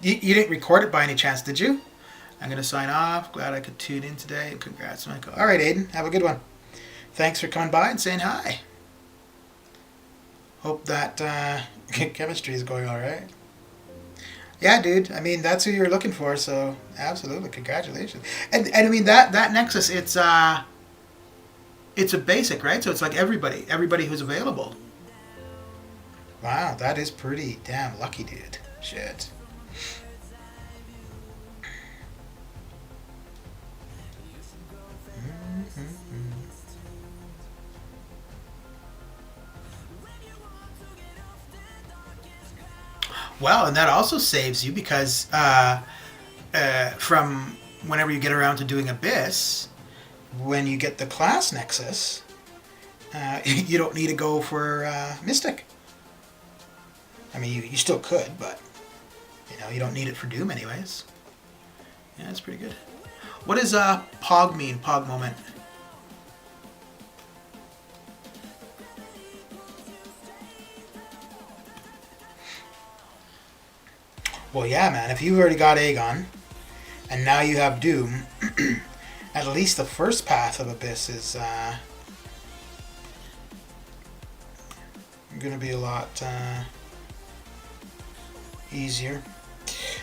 S1: You didn't record it by any chance, did you? I'm going to sign off. Glad I could tune in today. And congrats, Michael. All right, Aiden. Have a good one. Thanks for coming by and saying hi. Hope that chemistry is going all right. Yeah, dude. I mean, that's who you're looking for, so absolutely, congratulations. And I mean that Nexus, it's a basic, right? So it's like everybody who's available. Wow, that is pretty damn lucky, dude. Shit. Well, and that also saves you because from whenever you get around to doing Abyss, when you get the class Nexus, you don't need to go for Mystic. I mean, you still could, but you don't need it for Doom anyways. Yeah, that's pretty good. What does Pog mean, Pog moment? Well, yeah, man, if you've already got Aegon, and now you have Doom, at least the first path of Abyss is going to be a lot easier.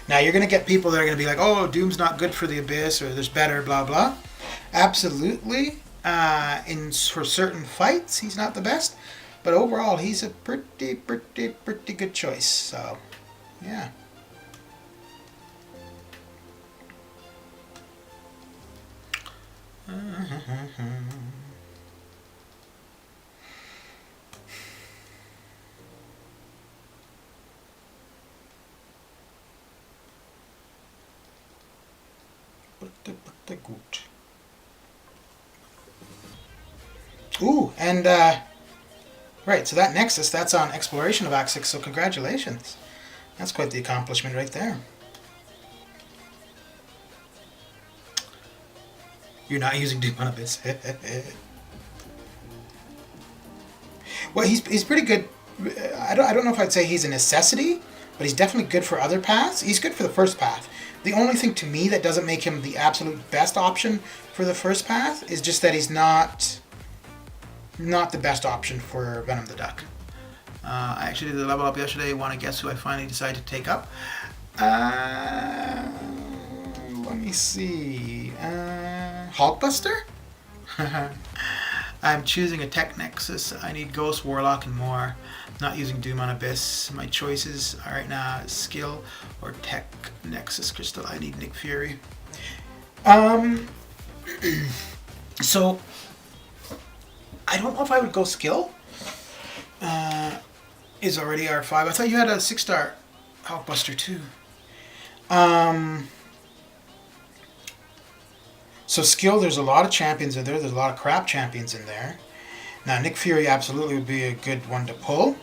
S1: Now, you're going to get people that are going to be like, oh, Doom's not good for the Abyss, or there's better, blah, blah. Absolutely. For certain fights, he's not the best. But overall, he's a pretty good choice. So, yeah. Gut. Ooh, and right, so that Nexus, that's on Exploration of Act 6, so congratulations. That's quite the accomplishment right there. You're not using Doom on Abyss. Well, he's pretty good. I don't know if I'd say he's a necessity, but he's definitely good for other paths. He's good for the first path. The only thing to me that doesn't make him the absolute best option for the first path is just that he's not the best option for Venom the Duck. I actually did the level up yesterday. Want to guess who I finally decided to take up? Let me see. Hulkbuster? I'm choosing a Tech Nexus. I need Ghost, Warlock, and more. Not using Doom on Abyss. My choices are right now Skill or Tech Nexus Crystal. I need Nick Fury. So I don't know if I would go Skill. Is already R5. I thought you had a 6-star Hulkbuster too. So Skill, there's a lot of champions in there. There's a lot of crap champions in there. Now, Nick Fury absolutely would be a good one to pull.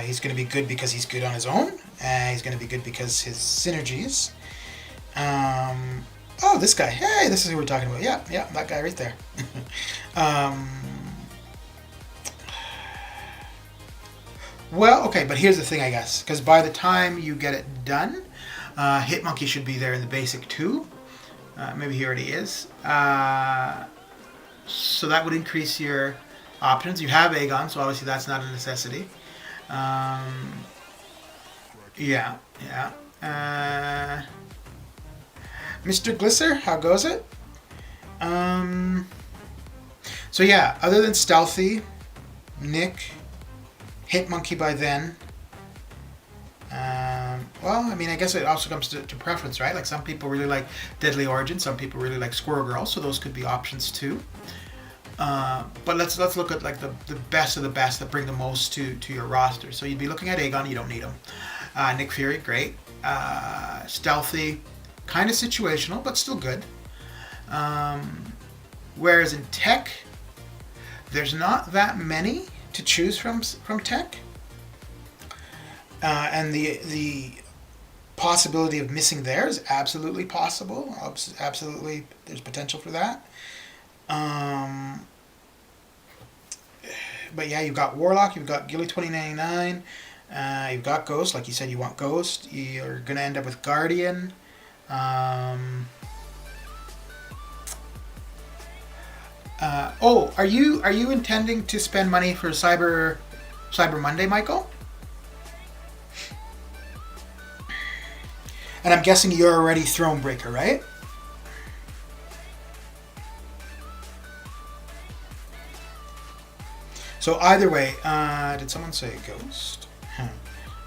S1: He's going to be good because he's good on his own. He's going to be good because his synergies. Oh, this guy. Hey, this is who we're talking about. Yeah, yeah, that guy right there. Well, okay, but here's the thing, I guess, because by the time you get it done, Hitmonkey should be there in the basic too. Maybe he already is. So that would increase your options. You have Aegon, so obviously that's not a necessity. Yeah, yeah. Mr. Glisser, how goes it? So yeah, other than Stealthy, Nick, Hitmonkey by then. Well, I mean, I guess it also comes to preference, right? Like some people really like Deadly Origin, some people really like Squirrel Girl, so those could be options too. But let's look at like the best of the best that bring the most to your roster. So you'd be looking at Aegon, you don't need him. Nick Fury, great. Stealthy, kind of situational, but still good. Whereas in tech, there's not that many to choose from tech. And the possibility of missing there is absolutely possible. Absolutely, there's potential for that. But yeah, you've got Warlock, you've got Gilly 2099, you've got Ghost, like you said, you want Ghost. You're gonna end up with Guardian. Are you intending to spend money for Cyber Monday, Michael? And I'm guessing you're already Thronebreaker, right? So either way, did someone say Ghost?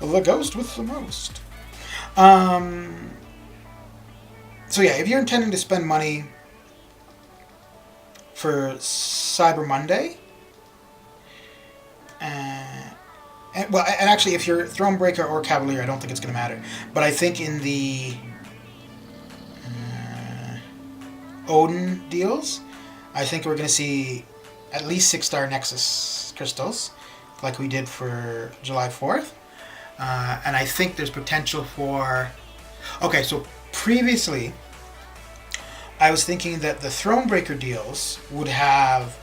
S1: The Ghost with the most. So yeah, if you're intending to spend money for Cyber Monday, and actually, if you're Thronebreaker or Cavalier, I don't think it's going to matter. But I think in the Odin deals, I think we're going to see at least 6-star Nexus crystals, like we did for July 4th. And I think there's potential for... Okay, so previously, I was thinking that the Thronebreaker deals would have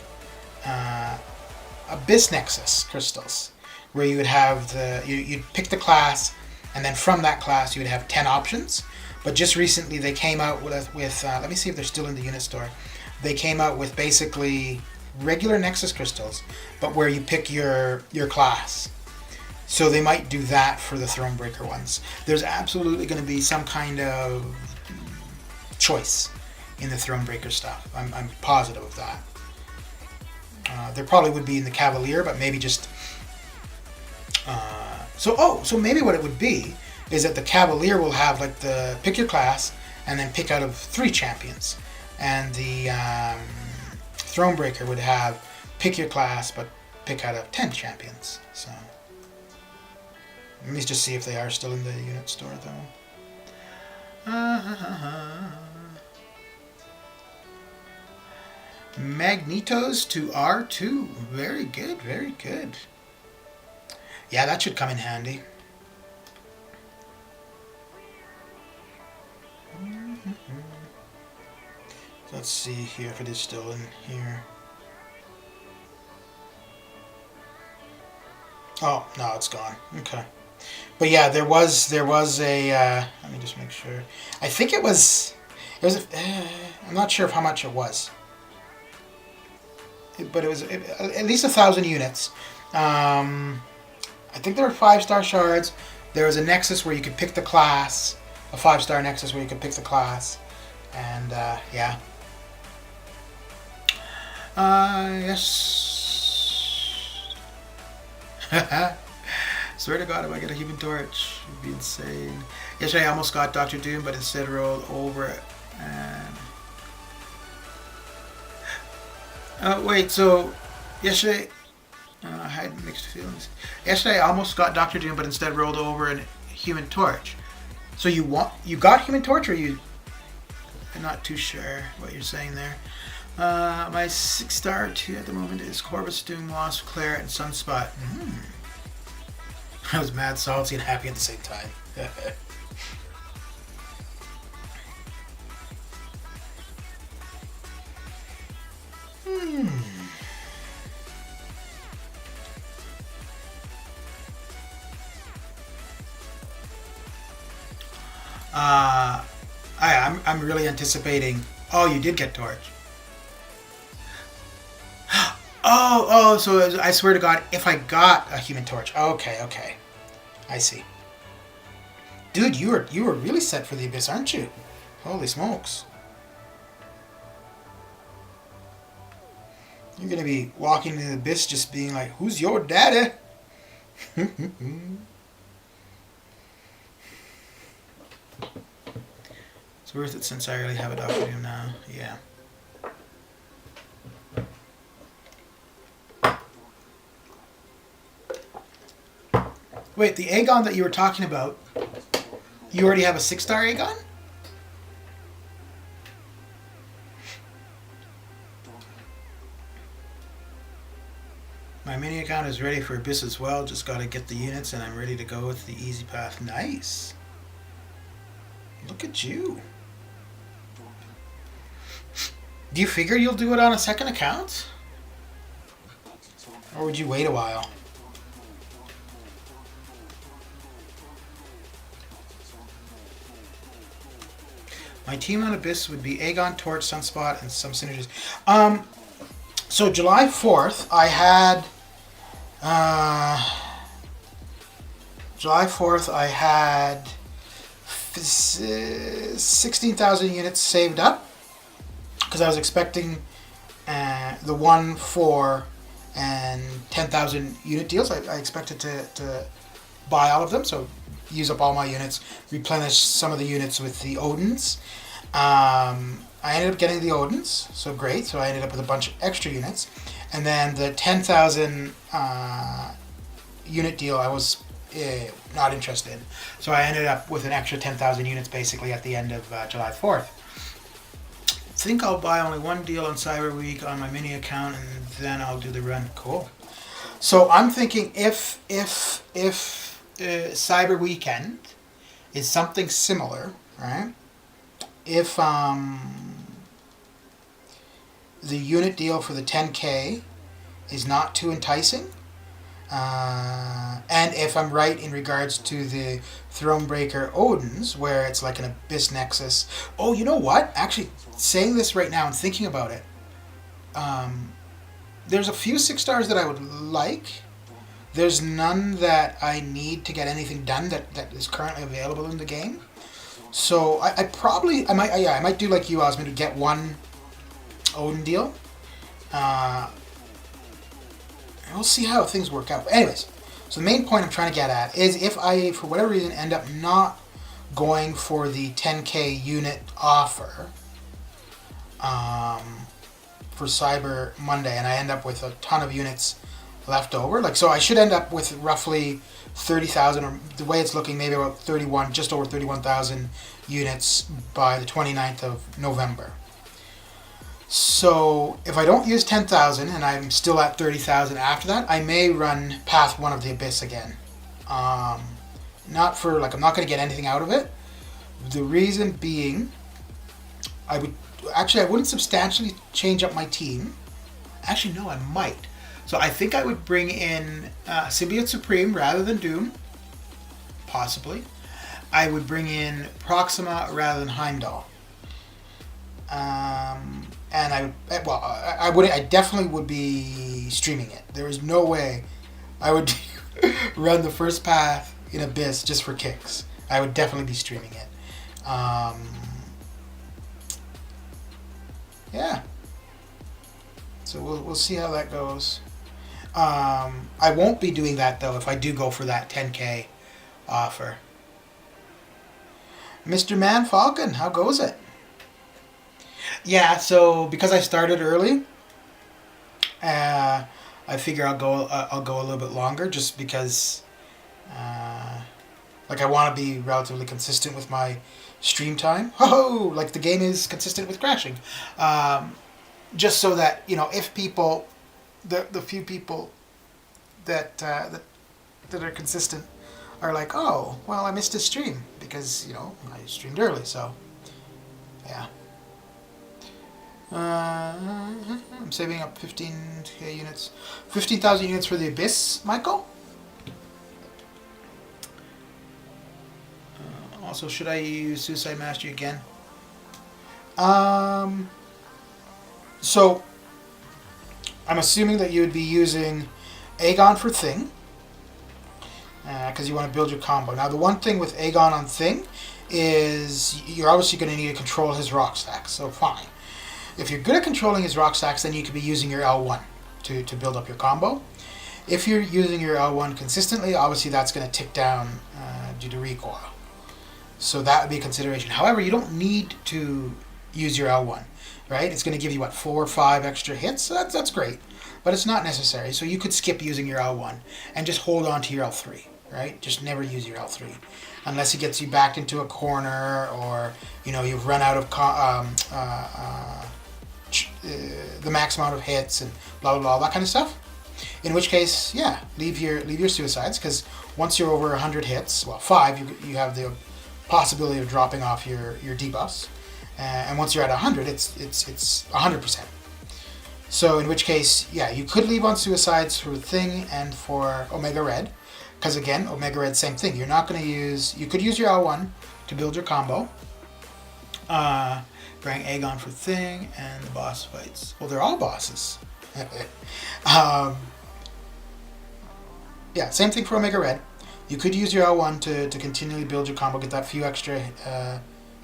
S1: Abyss Nexus crystals, where you would have you'd pick the class, and then from that class you would have 10 options. But just recently they came out with let me see if they're still in the unit store. They came out with basically regular Nexus crystals, but where you pick your class. So they might do that for the Thronebreaker ones. There's absolutely going to be some kind of choice in the Thronebreaker stuff. I'm positive of that. There probably would be in the Cavalier, but maybe just... So maybe what it would be is that the Cavalier will have like the pick your class and then pick out of 3 champions. And the Thronebreaker would have pick your class but pick out of 10 champions. So let me just see if they are still in the unit store though. Magnetos to R2. Very good, very good. Yeah, that should come in handy. Let's see here if it is still in here. Oh, no, it's gone. Okay. But yeah, there was a, let me just make sure. I think it was I'm not sure of how much it was. But it was at least 1,000 units. I think there were 5-star shards. There was a Nexus where you could pick the class. A 5-star Nexus where you could pick the class. And, yeah. Yes. Swear to God, if I get a Human Torch, it would be insane. Yesterday I almost got Dr. Doom, but instead rolled over it. And... wait, so yesterday I had mixed feelings. Yesterday I almost got Dr. Doom, but instead rolled over a Human Torch. So you got Human Torch, or you? I'm not too sure what you're saying there. My 6-star 2 at the moment is Corvus, Doom, Lost, Claire, and Sunspot. I was mad, salty, and happy at the same time. I'm really anticipating. Oh, you did get torch. Oh, so I swear to God, if I got a human torch. Okay. I see. Dude, you were really set for the abyss, aren't you? Holy smokes. You're gonna be walking into the abyss just being like, who's your daddy? It's worth it since I already have it up with him now. Yeah. Wait, the Aegon that you were talking about, you already have a 6-star Aegon? My mini account is ready for Abyss as well. Just gotta get the units and I'm ready to go with the easy path. Nice. Look at you. Do you figure you'll do it on a second account? Or would you wait a while? My team on Abyss would be Aegon, Torch, Sunspot, and some synergies. So July 4th, I had... July 4th, I had 16,000 units saved up. Because I was expecting the 1, 4, and 10,000 unit deals. I expected to buy all of them, so use up all my units, replenish some of the units with the Odins. I ended up getting the Odins, so great. So I ended up with a bunch of extra units. And then the 10,000 unit deal I was not interested in. So I ended up with an extra 10,000 units basically at the end of July 4th. I think I'll buy only one deal on Cyber Week on my mini account and then I'll do the run. Cool. So I'm thinking if Cyber Weekend is something similar, right? If the unit deal for the 10K is not too enticing, and if I'm right in regards to the Thronebreaker Odins, where it's like an Abyss Nexus. Oh, you know what? Actually, saying this right now and thinking about it, there's a few 6-stars that I would like. There's none that I need to get anything done that is currently available in the game. So I might do like you, Osmond, to get one Odin deal. And we'll see how things work out. But anyways, so the main point I'm trying to get at is if I, for whatever reason, end up not going for the 10K unit offer for Cyber Monday, and I end up with a ton of units left over, so I should end up with roughly 30,000, or the way it's looking, maybe about 31, just over 31,000 units by the 29th of November. So if I don't use 10,000 and I'm still at 30,000 after that, I may run Path 1 of the Abyss again. Not for, I'm not going to get anything out of it. The reason being, I wouldn't substantially change up my team. Actually, no, I might. So I think I would bring in Symbiote Supreme rather than Doom. Possibly. I would bring in Proxima rather than Heimdall. And I definitely would be streaming it. There is no way I would run the first path in Abyss just for kicks. I would definitely be streaming it. Yeah. So we'll see how that goes. I won't be doing that though if I do go for that 10K offer. Mr. Man Falcon, how goes it? Yeah, so because I started early, I figure I'll go a little bit longer just because I want to be relatively consistent with my stream time. The game is consistent with crashing. Just so that, if people, the few people that are consistent are like, oh, well, I missed his stream because, I streamed early, so, yeah. I'm saving up 15K units. 15,000 units for the Abyss, Michael? Also, should I use Suicide Mastery again? So, I'm assuming that you would be using Aegon for Thing, because you want to build your combo. Now, the one thing with Aegon on Thing is you're obviously going to need to control his rock stacks, so fine. If you're good at controlling his rock stacks, then you could be using your L1 to build up your combo. If you're using your L1 consistently, obviously that's going to tick down due to recoil. So that would be a consideration. However, you don't need to use your L1, right? It's going to give you, 4 or 5 extra hits, so that's great. But it's not necessary, so you could skip using your L1 and just hold on to your L3, right? Just never use your L3. Unless it gets you backed into a corner, or, you've run out of the max amount of hits and blah, blah, blah, that kind of stuff. In which case, yeah, leave your suicides, because once you're over 100 hits, 5, you have the possibility of dropping off your debuffs, and once you're at 100, it's 100%. So in which case, yeah, you could leave on suicides for Thing and for Omega Red, because again, Omega Red, same thing. You're not going to use. You could use your L1 to build your combo. Bring Aegon for Thing and the boss fights. Well, they're all bosses. Yeah, same thing for Omega Red. You could use your L1 to continually build your combo, get that few extra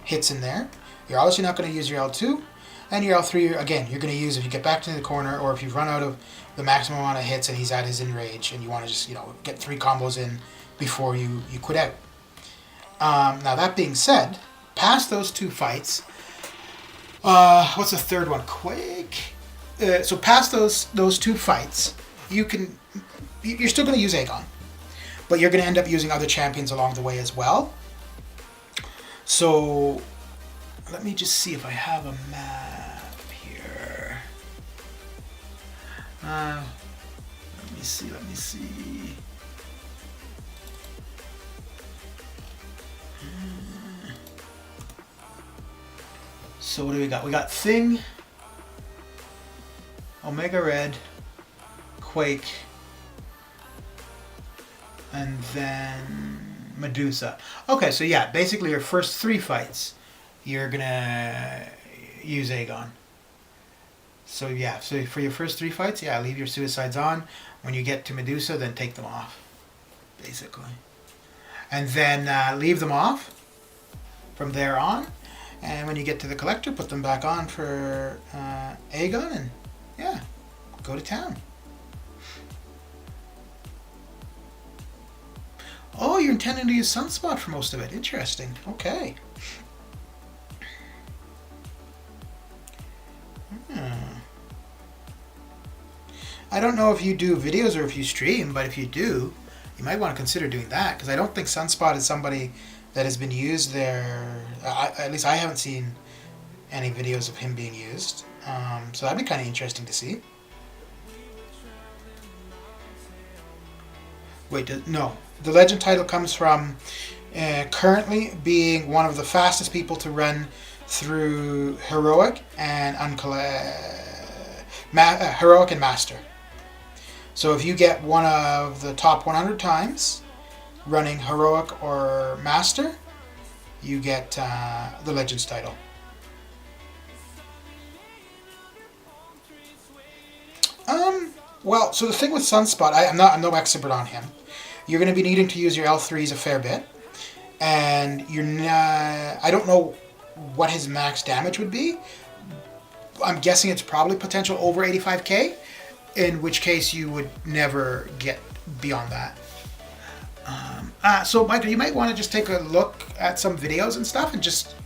S1: hits in there. You're obviously not going to use your L2. And your L3, again, you're going to use if you get back to the corner, or if you've run out of the maximum amount of hits and he's at his enrage, and you want to just, get 3 combos in before you quit out. Now, that being said, past those 2 fights, what's the third one? Quake? So past those 2 fights, you're still going to use Aegon, but you're going to end up using other champions along the way as well. So let me just see if I have a map here. Let me see. So what do we got? We got Thing, Omega Red, Quake, and then Medusa. Okay, so yeah, basically your first 3 fights, you're gonna use Aegon. So yeah, so for your first 3 fights, yeah, leave your suicides on. When you get to Medusa, then take them off, basically. And then leave them off from there on. And when you get to the Collector, put them back on for Aegon, and yeah, go to town. Oh, you're intending to use Sunspot for most of it. Interesting. Okay. I don't know if you do videos or if you stream, but if you do, you might want to consider doing that, because I don't think Sunspot is somebody that has been used there. At least I haven't seen any videos of him being used. So that'd be kind of interesting to see. Wait, no. The legend title comes from currently being one of the fastest people to run through Heroic and Heroic and Master. So if you get one of the top 100 times running Heroic or Master, you get the Legends title. Well, so the thing with Sunspot, I'm no expert on him. You're going to be needing to use your L3s a fair bit, and I don't know what his max damage would be. I'm guessing it's probably potential over 85k, in which case you would never get beyond that. So Michael, you might want to just take a look at some videos and stuff, and just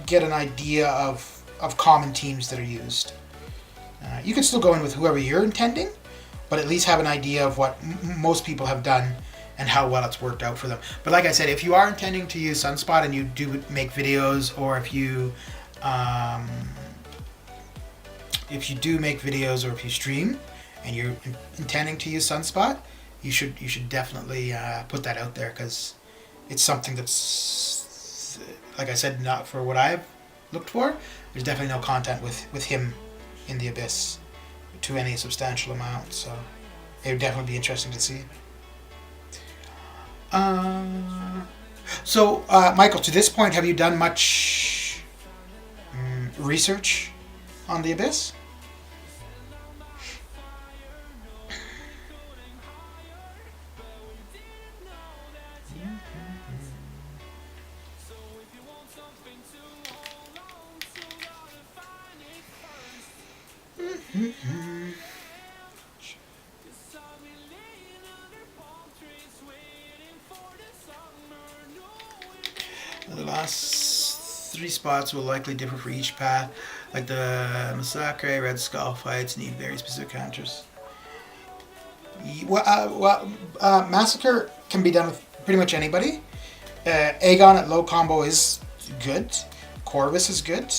S1: get an idea of common teams that are used. You can still go in with whoever you're intending, but at least have an idea of what most people have done and how well it's worked out for them. But like I said, if you are intending to use Sunspot and you do make videos, or if you do make videos, or if you stream and you're intending to use Sunspot, you should definitely put that out there, because it's something that's, like I said, not for what I've looked for. There's definitely no content with him in the Abyss to any substantial amount. So
S3: it would definitely be interesting to see. So, Michael, to this point, have you done much research on the Abyss?
S1: The last 3 spots will likely differ for each path, like the Massacre, Red Skull fights need very specific counters.
S3: Massacre can be done with pretty much anybody. Aegon at low combo is good. Corvus is good.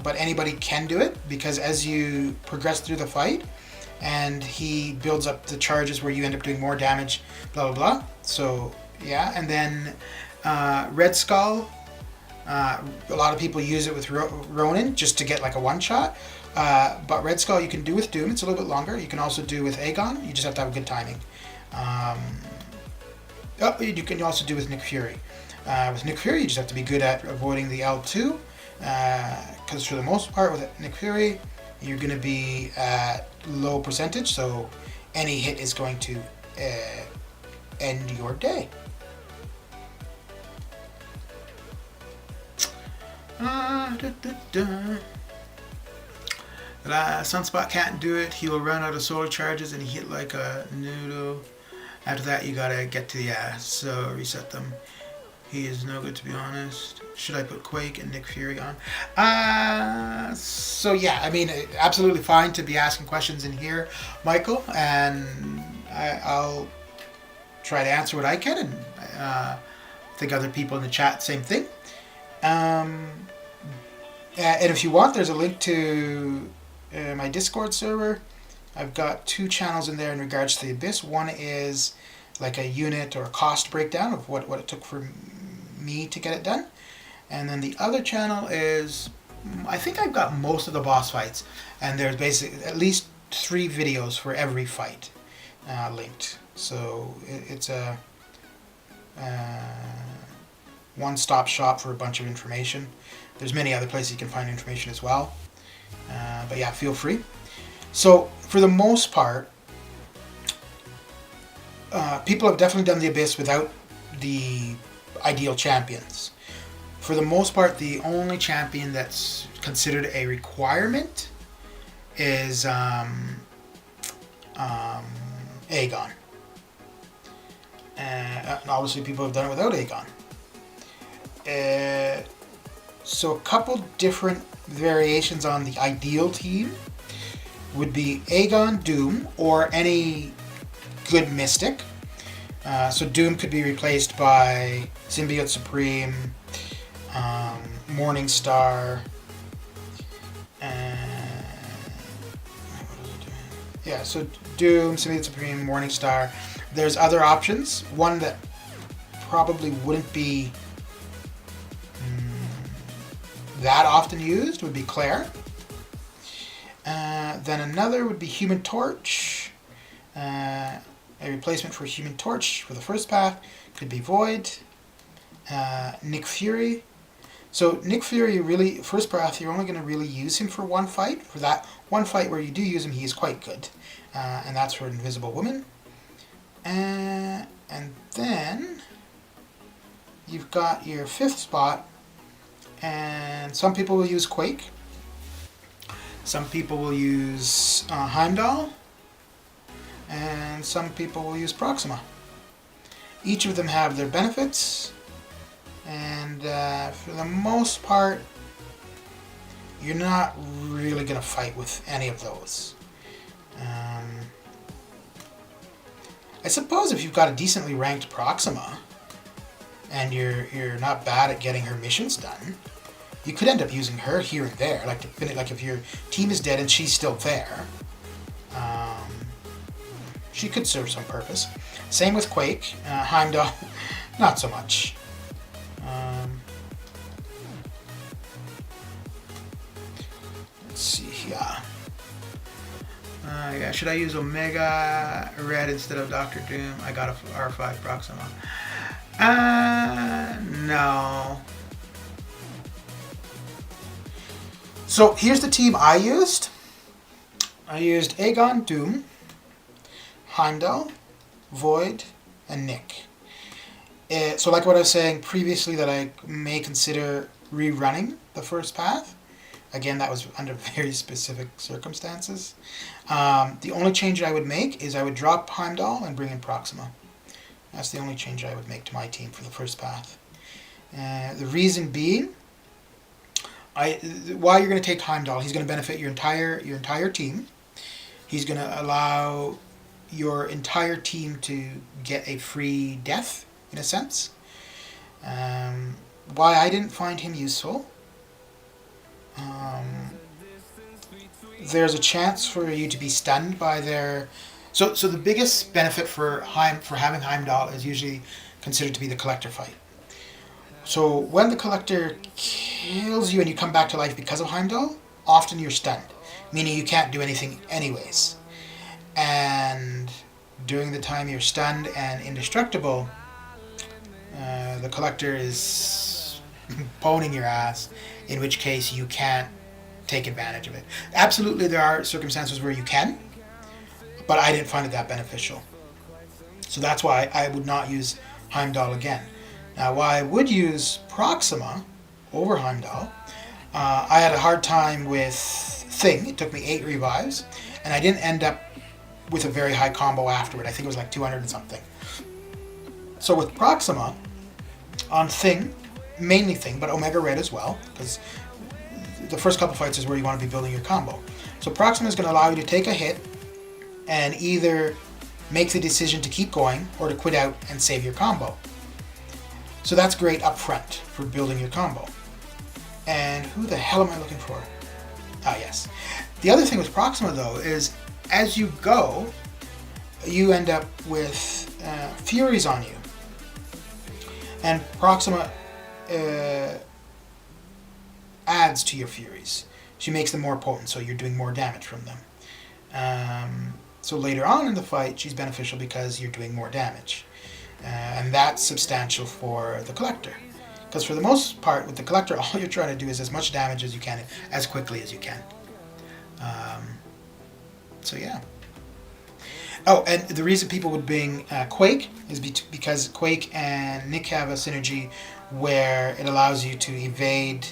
S3: But anybody can do it, because as you progress through the fight and he builds up the charges where you end up doing more damage, blah blah blah. So yeah, and then Red Skull, a lot of people use it with Ronin just to get like a one shot. But Red Skull you can do with Doom, it's a little bit longer. You can also do with Aegon, you just have to have good timing. You can also do with Nick Fury. With Nick Fury you just have to be good at avoiding the L2, because for the most part with Nick Fury you're going to be at low percentage, so any hit is going to end your day.
S1: Sunspot can't do it. He will run out of solar charges and he hit like a noodle. After that, you gotta get to the ass, so reset them. He is no good, to be honest. Should I put Quake and Nick Fury on?
S3: So yeah, I mean, absolutely fine to be asking questions in here, Michael, and I'll try to answer what I can, and I think other people in the chat, same thing. And if you want, there's a link to my Discord server. I've got 2 channels in there in regards to the Abyss. One is like a unit or a cost breakdown of what it took for me to get it done. And then the other channel is, I think I've got most of the boss fights. And there's basically at least 3 videos for every fight linked. So it's a one-stop shop for a bunch of information. There's many other places you can find information as well. But yeah, feel free. So for the most part, people have definitely done the Abyss without the ideal champions. For the most part, the only champion that's considered a requirement is Aegon. And obviously people have done it without Aegon. So a couple different variations on the ideal team would be Aegon, Doom, or any good Mystic. So Doom could be replaced by Symbiote Supreme, Morningstar, yeah, so Doom, Symbiote Supreme, Morningstar. There's other options. One that probably wouldn't be that often used would be Claire. Then another would be Human Torch. A replacement for Human Torch for the first path could be Void. Nick Fury. So Nick Fury, really, first path, you're only going to really use him for one fight. For that one fight where you do use him, he is quite good. And that's for Invisible Woman. And then you've got your 5th spot. And some people will use Quake. Some people will use Heimdall. And some people will use Proxima. Each of them have their benefits. And for the most part, you're not really going to fight with any of those. I suppose if you've got a decently ranked Proxima, and you're not bad at getting her missions done, you could end up using her here and there, like if your team is dead and she's still there. She could serve some purpose. Same with Quake. Heimdall, not so much. Let's see here.
S1: Yeah, should I use Omega Red instead of Doctor Doom? I got a R5 Proxima. No.
S3: So here's the team I used. I used Aegon, Doom, Heimdall, Void, and Nick. So like what I was saying previously, that I may consider rerunning the first path. Again, that was under very specific circumstances. The only change I would make is I would drop Heimdall and bring in Proxima. That's the only change I would make to my team for the first path. The reason being, why you're going to take Heimdall, he's going to benefit your entire team. He's going to allow your entire team to get a free death, in a sense. Why I didn't find him useful. There's a chance for you to be stunned by their... So the biggest benefit for having Heimdall is usually considered to be the Collector fight. So when the Collector kills you and you come back to life because of Heimdall, often you're stunned, meaning you can't do anything anyways. And during the time you're stunned and indestructible, the Collector is boning your ass, in which case you can't take advantage of it. Absolutely, there are circumstances where you can, but I didn't find it that beneficial. So that's why I would not use Heimdall again. Now, why I would use Proxima over Heimdall, I had a hard time with Thing. It took me 8 revives, and I didn't end up with a very high combo afterward. I think it was like 200 and something. So with Proxima, on Thing, mainly Thing, but Omega Red as well, because the first couple fights is where you want to be building your combo. So Proxima is going to allow you to take a hit and either make the decision to keep going or to quit out and save your combo. So that's great up front for building your combo. And who the hell am I looking for? Ah, yes. The other thing with Proxima, though, is as you go, you end up with Furies on you. And Proxima adds to your Furies. She makes them more potent, so you're doing more damage from them. So later on in the fight, she's beneficial because you're doing more damage. And that's substantial for the Collector. Because for the most part, with the Collector, all you're trying to do is as much damage as you can, as quickly as you can. So yeah. Oh, and the reason people would bring Quake is because Quake and Nick have a synergy where it allows you to evade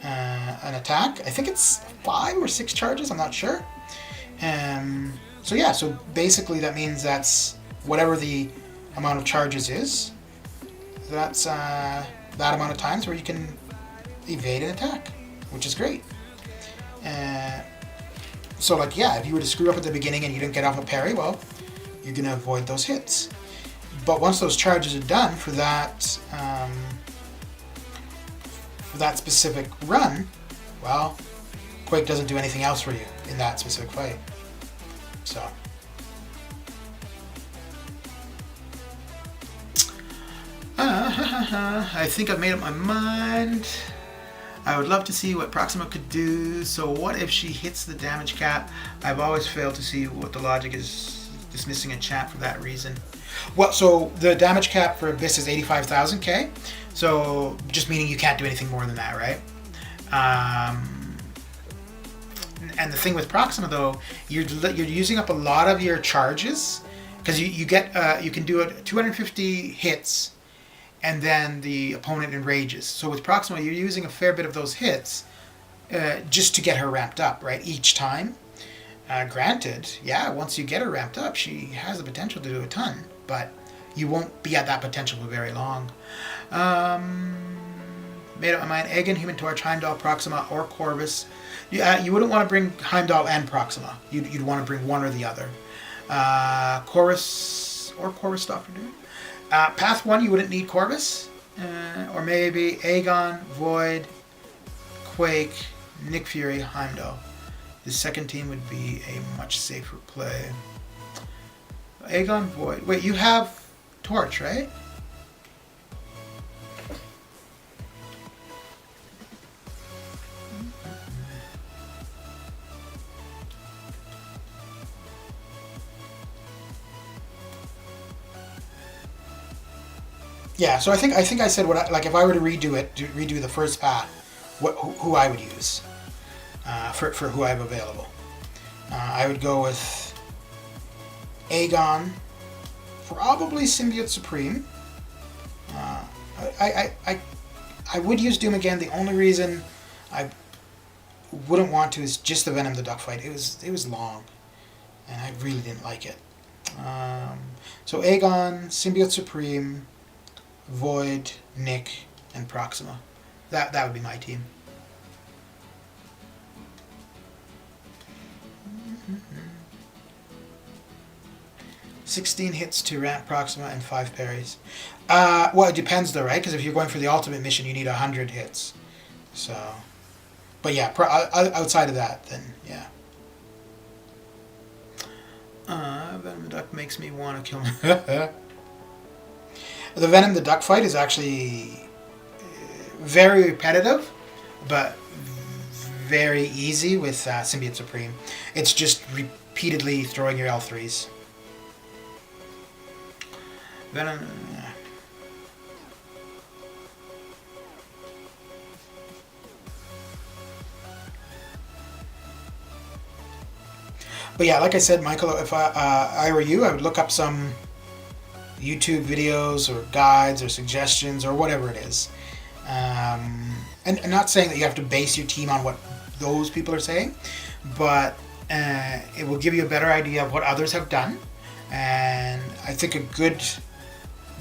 S3: an attack. I think it's 5 or 6 charges, I'm not sure. So yeah, so basically that means that's whatever the amount of charges is, that's that amount of times where you can evade an attack, which is great. So like, yeah, if you were to screw up at the beginning and you didn't get off a parry, well, you're going to avoid those hits. But once those charges are done for that specific run, well, Quake doesn't do anything else for you in that specific fight. So I think I've made up my mind. I would love to see what Proxima could do. So what if she hits the damage cap? I've always failed to see what the logic is dismissing a chat for that reason. Well, so the damage cap for Abyss is 85,000 K. So just meaning you can't do anything more than that, right? And the thing with Proxima, though, you're using up a lot of your charges because you can do it 250 hits. And then the opponent enrages. So with Proxima, you're using a fair bit of those hits just to get her ramped up, right? Each time. Granted, yeah, once you get her ramped up, she has the potential to do a ton, but you won't be at that potential for very long. Made up my mind. Aegon, Human Torch, Heimdall, Proxima, or Corvus. You wouldn't want to bring Heimdall and Proxima. You'd want to bring one or the other. Corvus or Corvus Doctor Doom. Path 1, you wouldn't need Corvus, or maybe Aegon, Void, Quake, Nick Fury, Heimdall. The second team would be a much safer play. Aegon, Void. Wait, you have Torch, right? Yeah, so I think I said what like if I were to redo the first path, who I would use for who I have available. I would go with Aegon, probably Symbiote Supreme. I would use Doom again. The only reason I wouldn't want to is just the Venom the Duck fight. It was long, and I really didn't like it. So Aegon, Symbiote Supreme, Void, Nick, and Proxima. That would be my team. Mm-hmm. 16 hits to ramp Proxima and 5 parries. Well, it depends though, right? Because if you're going for the ultimate mission, you need 100 hits. So, but yeah, outside of that, then yeah. Venom the Duck makes me want to kill him. The Venom the Duck fight is actually very repetitive, but very easy with Symbiote Supreme. It's just repeatedly throwing your L3s. Venom. But yeah, like I said, Michael, if I were you, I would look up some YouTube videos or guides or suggestions or whatever it is. And not saying that you have to base your team on what those people are saying, but it will give you a better idea of what others have done. And I think a good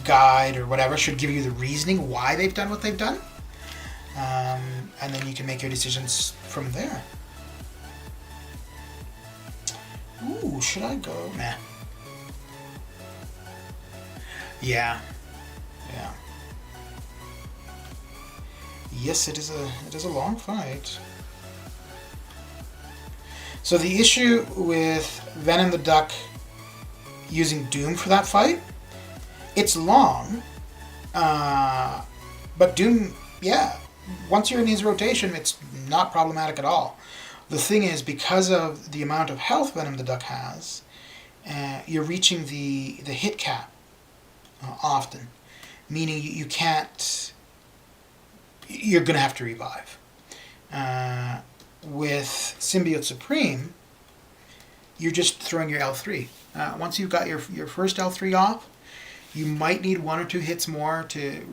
S3: guide or whatever should give you the reasoning why they've done what they've done. And then you can make your decisions from there. Ooh, should I go? Nah. Yeah. Yes, it is a long fight. So the issue with Venom the Duck using Doom for that fight, it's long, but Doom, yeah, once you're in his rotation, it's not problematic at all. The thing is, because of the amount of health Venom the Duck has, you're reaching the hit cap often, meaning you can't. You're gonna have to revive. With Symbiote Supreme, you're just throwing your L3. Once you've got your first L3 off, you might need 1 or 2 hits more to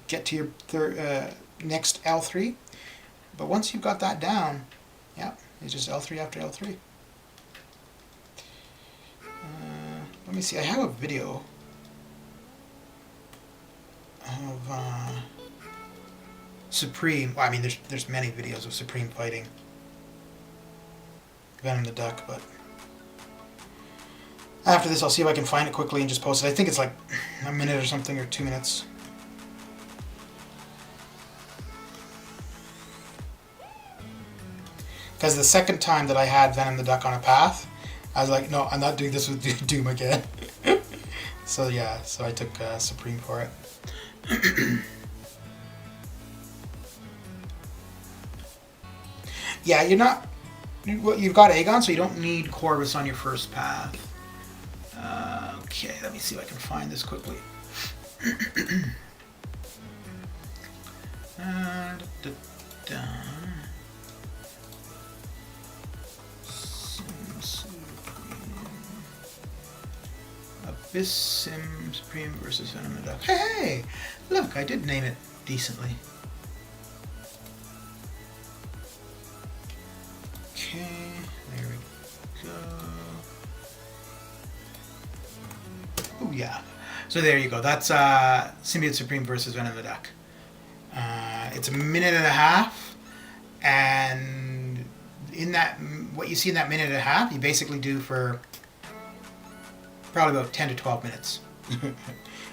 S3: get to your next L3. But once you've got that down, yeah, it's just L3 after L3. Let me see. I have a video of Supreme. Well, I mean, there's many videos of Supreme fighting Venom the Duck, but after this, I'll see if I can find it quickly and just post it. I think it's like a minute or something, or 2 minutes. Because the second time that I had Venom the Duck on a path, I was like, no, I'm not doing this with Doom again. So yeah, so I took Supreme for it. Yeah, you're not. Well, you've got Aegon, so you don't need Corvus on your first path. Okay, let me see if I can find this quickly. Abyss Sim Supreme versus Venom the Duck. Hey, look, I did name it decently. Okay, there we go. Oh yeah. So there you go. That's Symbiote Supreme versus Venom the Duck. It's a minute and a half, and in that, what you see in that minute and a half, you basically do for probably about 10 to 12 minutes.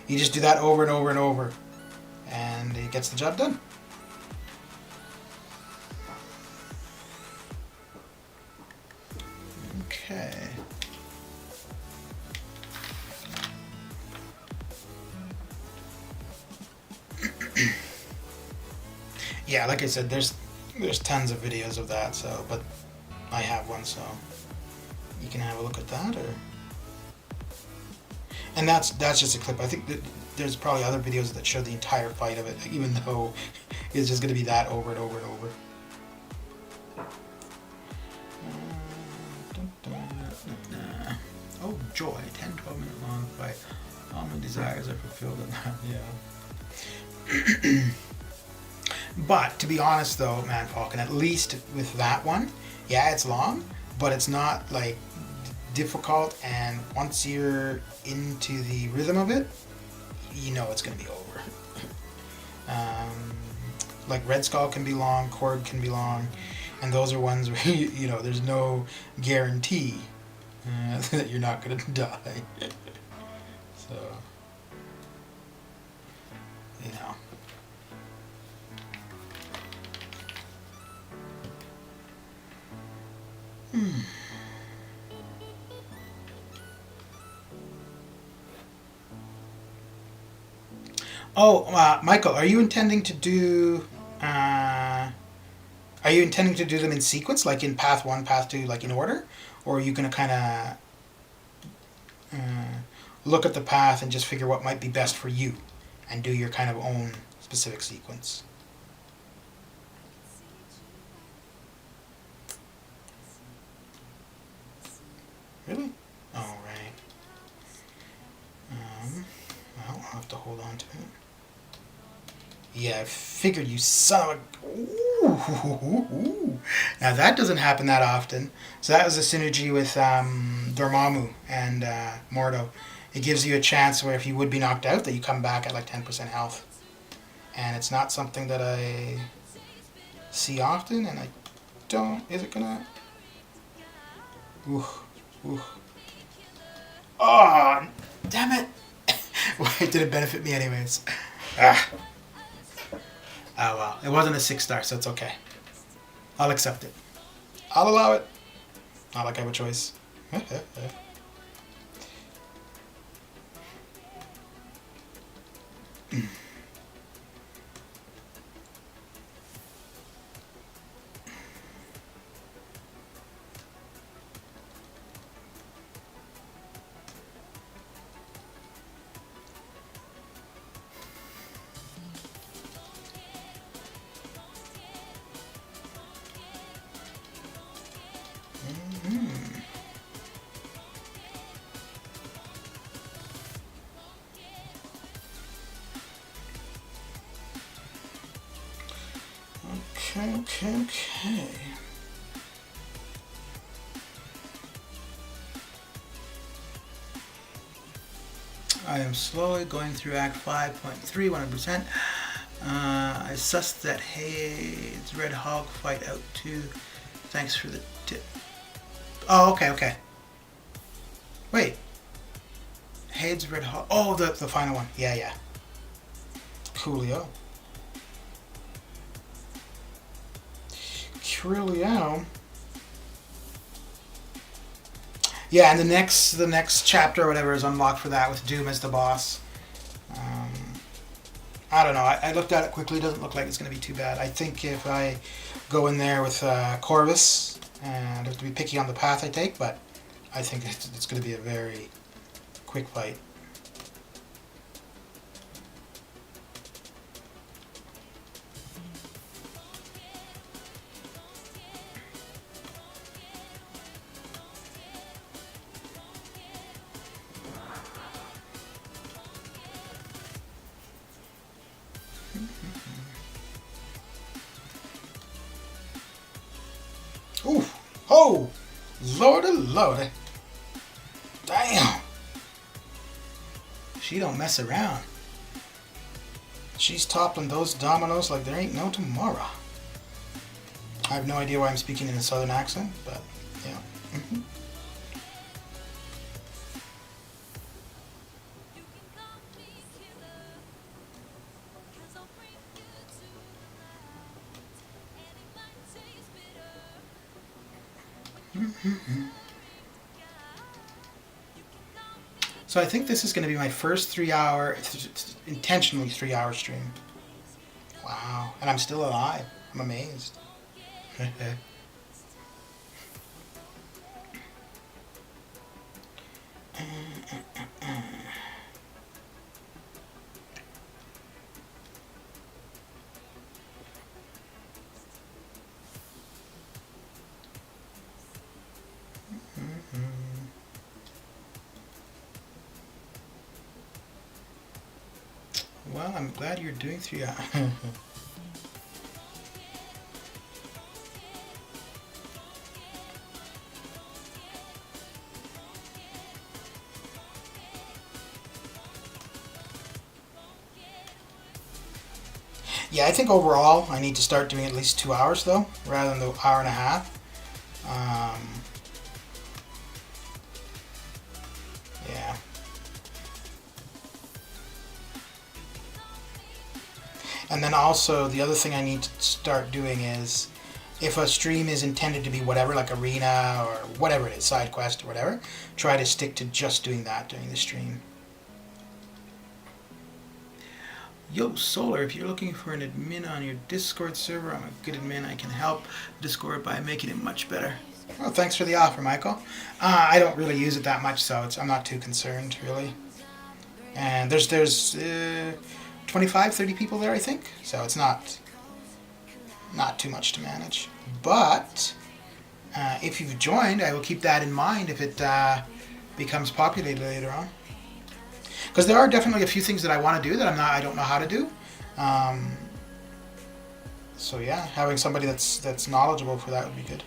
S3: You just do that over and over and over, and it gets the job done. Okay. Yeah, like I said, there's tons of videos of that, so, but I have one, so you can have a look at that, or, and that's just a clip. I think that there's probably other videos that show the entire fight of it, even though it's just going to be that over and over and over.
S1: Oh joy, 10-12 minute long fight. All my desires are fulfilled in that. Yeah. But to be honest though, Man Falcon, at least with that one, yeah, it's long, but it's not like difficult, and once you're into the rhythm of it, you know it's going to be over. Like Red Skull can be long, Cord can be long, and those are ones where you know there's no guarantee that you're not going to die. So, you know. Oh, Michael, are you intending to do? Are you intending to do them in sequence, like in path 1, path 2, like in order, or are you going to kind of look at the path and just figure what might be best for you, and do your kind of own specific sequence? Really? Oh, right. Well, I'll have to hold on to it. Yeah, I figured, you son of a... Ooh. Now that doesn't happen that often. So that was a synergy with Dormammu and Mordo. It gives you a chance where if you would be knocked out, that you come back at like 10% health. And it's not something that I see often, and I don't... Is it gonna... Ooh. Oh, damn it! Well, it didn't benefit me anyways. Ah. Oh well, it wasn't a 6-star, so it's okay. I'll accept it. I'll allow it. Not like I have a choice. Okay. I am slowly going through Act 5.3, 100%. I sussed that Hade's Red Hog fight out too. Thanks for the tip. Oh, okay. Wait. Hade's Red Hog. Oh, the final one. Yeah. Coolio. Yeah, and the next chapter or whatever is unlocked for that with Doom as the boss. I don't know. I looked at it quickly. It doesn't look like it's going to be too bad. I think if I go in there with Corvus, and I have to be picky on the path I take, but I think it's going to be a very quick fight. Ooh! Oh! Lordy. Damn! She don't mess around. She's toppling those dominoes like there ain't no tomorrow. I have no idea why I'm speaking in a southern accent, but yeah. So I think this is going to be my first intentionally 3-hour stream. Wow. And I'm still alive. I'm amazed. Well, I'm glad you're doing 3 hours.
S3: Yeah, I think overall I need to start doing at least 2 hours though, rather than the hour and a half. Yeah. And then also the other thing I need to start doing is, if a stream is intended to be whatever, like arena or whatever it is, side quest or whatever, try to stick to just doing that during the stream.
S1: Yo, Solar, if you're looking for an admin on your Discord server, I'm a good admin. I can help Discord by making it much better.
S3: Well, thanks for the offer, Michael. I don't really use it that much, so I'm not too concerned, really. And there's 25, 30 people there, I think. So it's not too much to manage. But if you've joined, I will keep that in mind if it becomes populated later on. Because there are definitely a few things that I want to do that I don't know how to do. So yeah, having somebody that's knowledgeable for that would be good.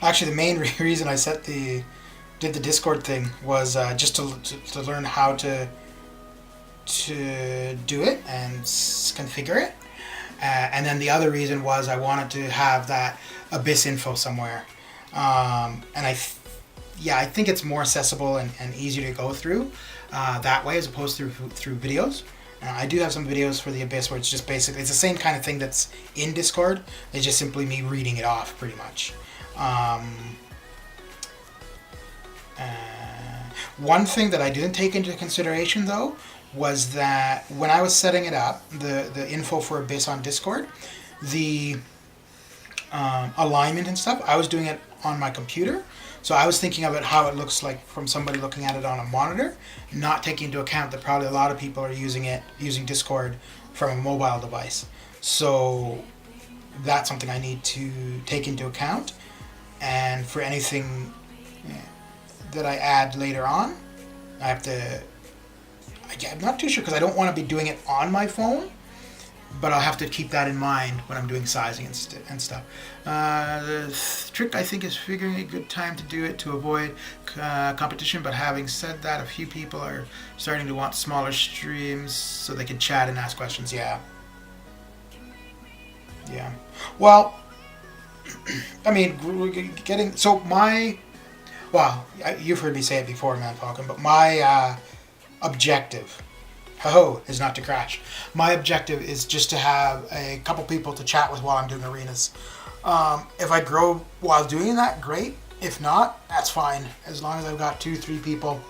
S3: Actually, the main reason I did the Discord thing was just to learn how to do it and configure it. And then the other reason was I wanted to have that Abyss info somewhere. And I think it's more accessible and easier to go through that way as opposed to through videos. I do have some videos for the Abyss where it's just basically, it's the same kind of thing that's in Discord. It's just simply me reading it off pretty much. One thing that I didn't take into consideration though was that when I was setting it up, the info for Abyss on Discord, the alignment and stuff, I was doing it on my computer. So I was thinking of it how it looks like from somebody looking at it on a monitor, not taking into account that probably a lot of people are using Discord from a mobile device. So that's something I need to take into account. And for anything that I add later on, I'm not too sure because I don't want to be doing it on my phone, but I'll have to keep that in mind when I'm doing sizing and stuff. The trick, I think, is figuring a good time to do it to avoid competition, but having said that, a few people are starting to want smaller streams so they can chat and ask questions. Yeah. Well, I mean, we're getting... So you've heard me say it before, Man Falcon, but my objective, is not to crash. My objective is just to have a couple people to chat with while I'm doing arenas. If I grow while doing that, great. If not, that's fine. As long as I've got 2-3 people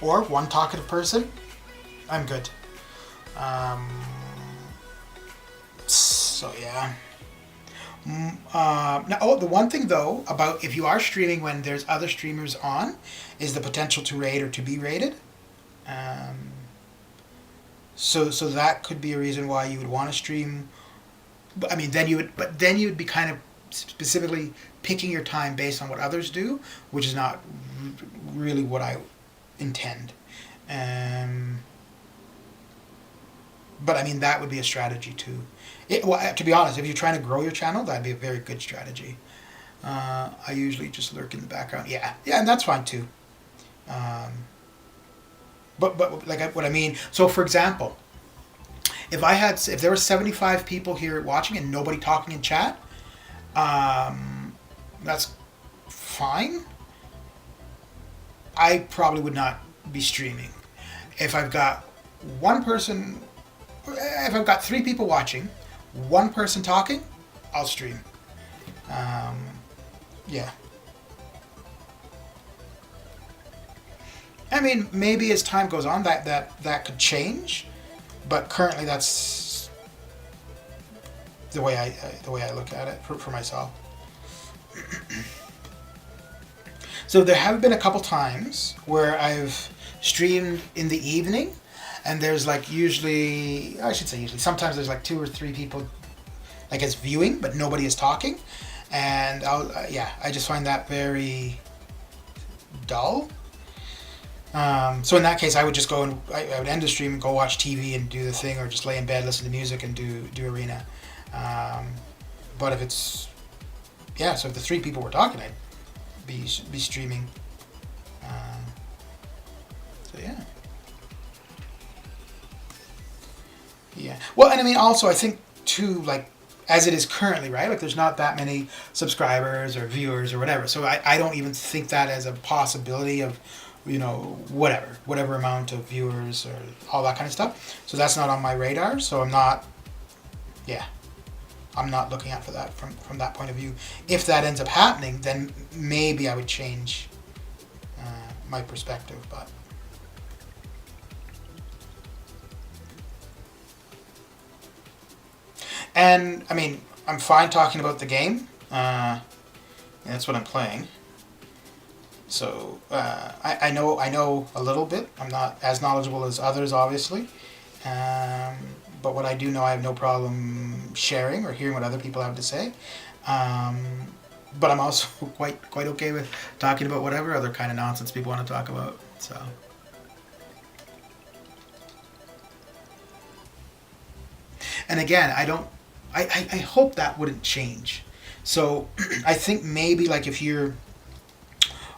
S3: or one talkative person, I'm good. So yeah. The one thing though about if you are streaming when there's other streamers on is the potential to raid or to be raided. So that could be a reason why you would want to stream. I mean, then you would be kind of specifically picking your time based on what others do, which is not really what I intend. But I mean, that would be a strategy too. To be honest, if you're trying to grow your channel, that'd be a very good strategy. I usually just lurk in the background. Yeah, and that's fine too. But like what I mean. So for example, if there were 75 people here watching and nobody talking in chat, that's fine. I probably would not be streaming. If I've got 3 people watching, 1 person talking, I'll stream. Yeah. I mean, maybe as time goes on, that could change, but currently that's the way I look at it for myself. So there have been a couple times where I've streamed in the evening, and there's sometimes there's like 2 or 3 people like as viewing, but nobody is talking, and I just find that very dull. So in that case, I would just go and I would end the stream and go watch TV and do the thing, or just lay in bed, listen to music, and do arena. But if it's so if the 3 people were talking, I'd be streaming. So yeah. Yeah. Well, and I mean, also, I think too, like, as it is currently, right? Like, there's not that many subscribers or viewers or whatever. So I don't even think that as a possibility of, whatever amount of viewers or all that kind of stuff. So that's not on my radar. So I'm not looking out for that from that point of view. If that ends up happening, then maybe I would change my perspective, but. And I mean, I'm fine talking about the game. That's what I'm playing. So I know a little bit. I'm not as knowledgeable as others, obviously. But what I do know, I have no problem sharing or hearing what other people have to say. But I'm also quite okay with talking about whatever other kind of nonsense people want to talk about. So. And again, I hope that wouldn't change. So I think maybe like if you're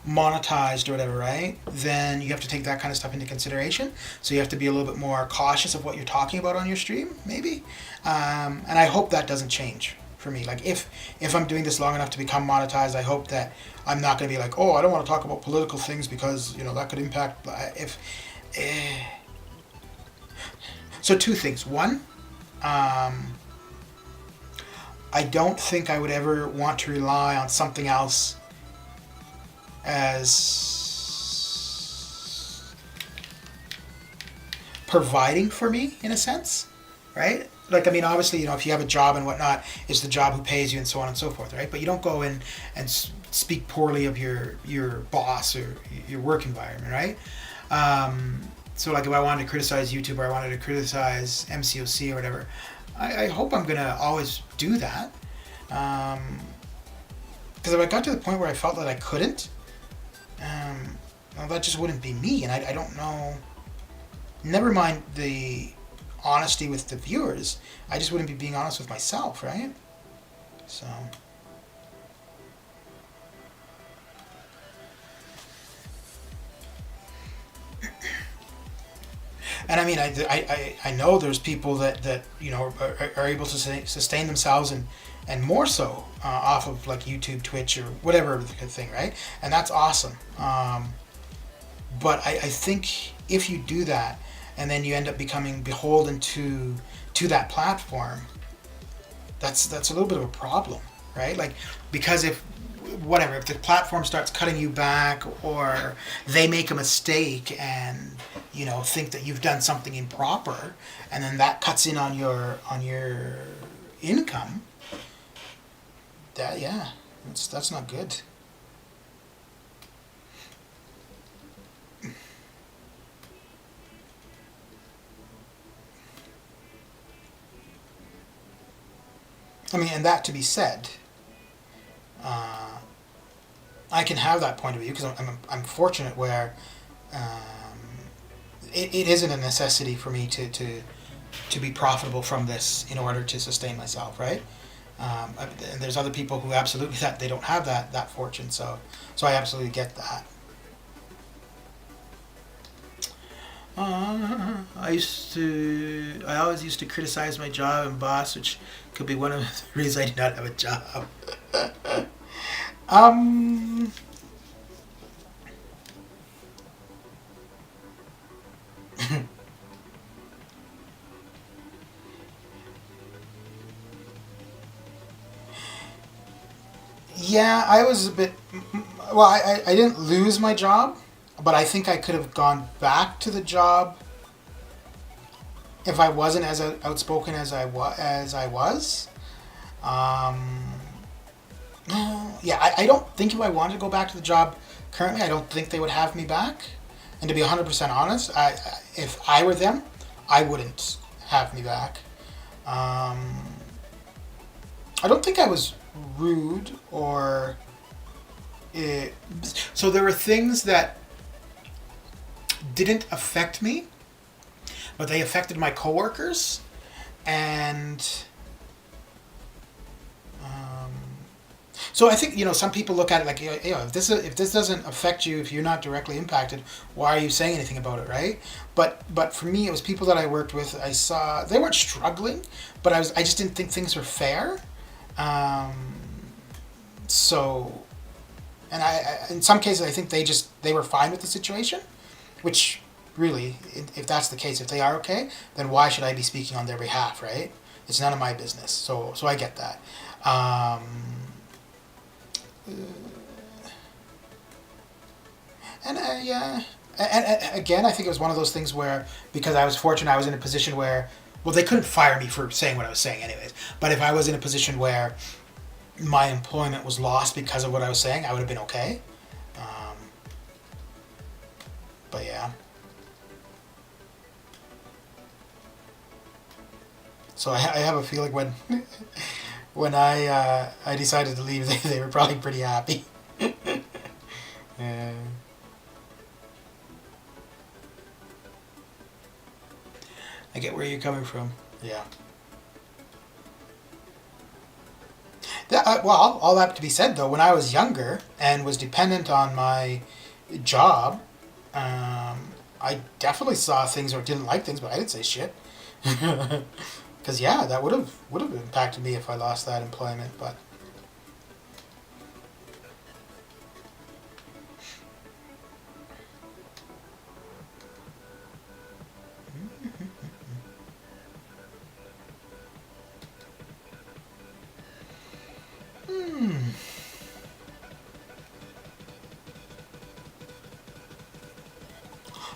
S3: monetized or whatever, right, then you have to take that kind of stuff into consideration. So you have to be a little bit more cautious of what you're talking about on your stream, maybe. And I hope that doesn't change for me. Like if I'm doing this long enough to become monetized, I hope that I'm not going to be like, oh, I don't want to talk about political things because that could impact. So 2 things. One. I don't think I would ever want to rely on something else as providing for me, in a sense, right? Like, I mean, obviously, if you have a job and whatnot, it's the job who pays you and so on and so forth, right? But you don't go in and speak poorly of your boss or your work environment, right? So, like, if I wanted to criticize YouTube or I wanted to criticize MCOC or whatever, I hope I'm going to always do that. Because if I got to the point where I felt that I couldn't, well, that just wouldn't be me. And I don't know. Never mind the honesty with the viewers. I just wouldn't be being honest with myself, right? So. And I mean, I know there's people that are able to sustain themselves and more so off of like YouTube, Twitch, or whatever thing, right? And that's awesome. But I think if you do that and then you end up becoming beholden to that platform, that's a little bit of a problem, right? Like, because if the platform starts cutting you back, or they make a mistake and think that you've done something improper, and then that cuts in on your income, that's not good. I mean, and that to be said, I can have that point of view because I'm fortunate where it isn't a necessity for me to be profitable from this in order to sustain myself, right? And there's other people who absolutely they don't have that fortune, so I absolutely get that. I always used to criticize my job and boss, which could be one of the reasons I did not have a job. Yeah, I was a bit. Well, I didn't lose my job, but I think I could have gone back to the job if I wasn't as outspoken as I was. I don't think if I wanted to go back to the job currently, I don't think they would have me back. And to be 100% honest, if I were them, I wouldn't have me back. I don't think I was rude or. So there were things that didn't affect me, but they affected my coworkers, and so I think some people look at it like if this doesn't affect you, if you're not directly impacted, why are you saying anything about it, right? But for me, it was people that I worked with. I saw they weren't struggling, but I just didn't think things were fair. So, and I in some cases I think they were fine with the situation, which really, if that's the case, if they are okay, then why should I be speaking on their behalf, right? It's none of my business. So I get that. And yeah, and again, I think it was one of those things where, because I was fortunate, I was in a position where, well, they couldn't fire me for saying what I was saying anyways, but if I was in a position where my employment was lost because of what I was saying, I would have been okay. But yeah. So I have a feeling when when I decided to leave, they were probably pretty happy. I get where you're coming from. Yeah. Well, all that to be said, though, when I was younger and was dependent on my job, I definitely saw things or didn't like things, but I didn't say shit. Because yeah, that would have impacted me if I lost that employment. But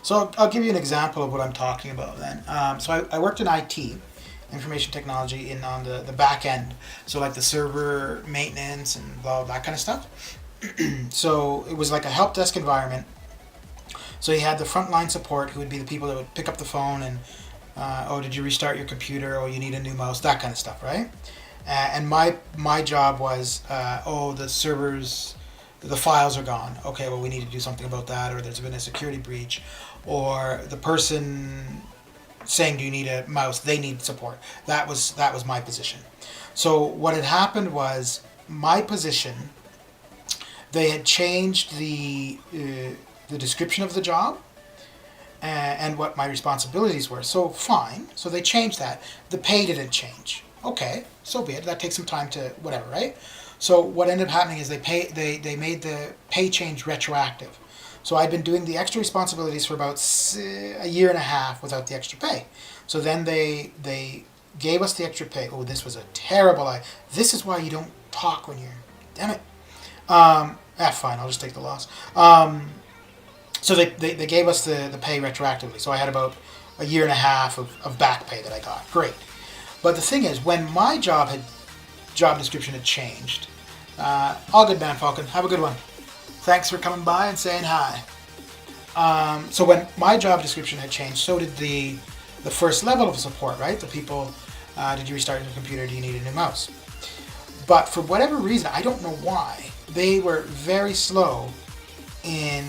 S3: so I'll give you an example of what I'm talking about then. So I worked in IT, information technology, on the back end. So like the server maintenance and blah, blah, that kind of stuff. So it was like a help desk environment. So you had the frontline support, who would be the people that would pick up the phone and, oh, did you restart your computer? Oh, you need a new mouse, that kind of stuff, right? And my job was, oh, the servers, the files are gone. Okay, well, we need to do something about that, or there's been a security breach, or the person saying, do you need a mouse? They need support. That was my position. So what had happened was my position, they had changed the description of the job and what my responsibilities were. So fine. So they changed that. The pay didn't change. Okay, so be it. That takes some time to whatever, right? So what ended up happening is they made the pay change retroactive. So I'd been doing the extra responsibilities for about a year and a half without the extra pay. So then they gave us the extra pay. Oh, this was a terrible idea. This is why you don't talk when you're... Damn it. Fine, I'll just take the loss. So they gave us the pay retroactively. So I had about a year and a half of back pay that I got. Great. But the thing is, when my job description had changed, all good, man, Falcon. Have a good one. Thanks for coming by and saying hi. So when my job description had changed, so did the first level of support, right? The people, did you restart your computer? Do you need a new mouse? But for whatever reason, I don't know why, they were very slow in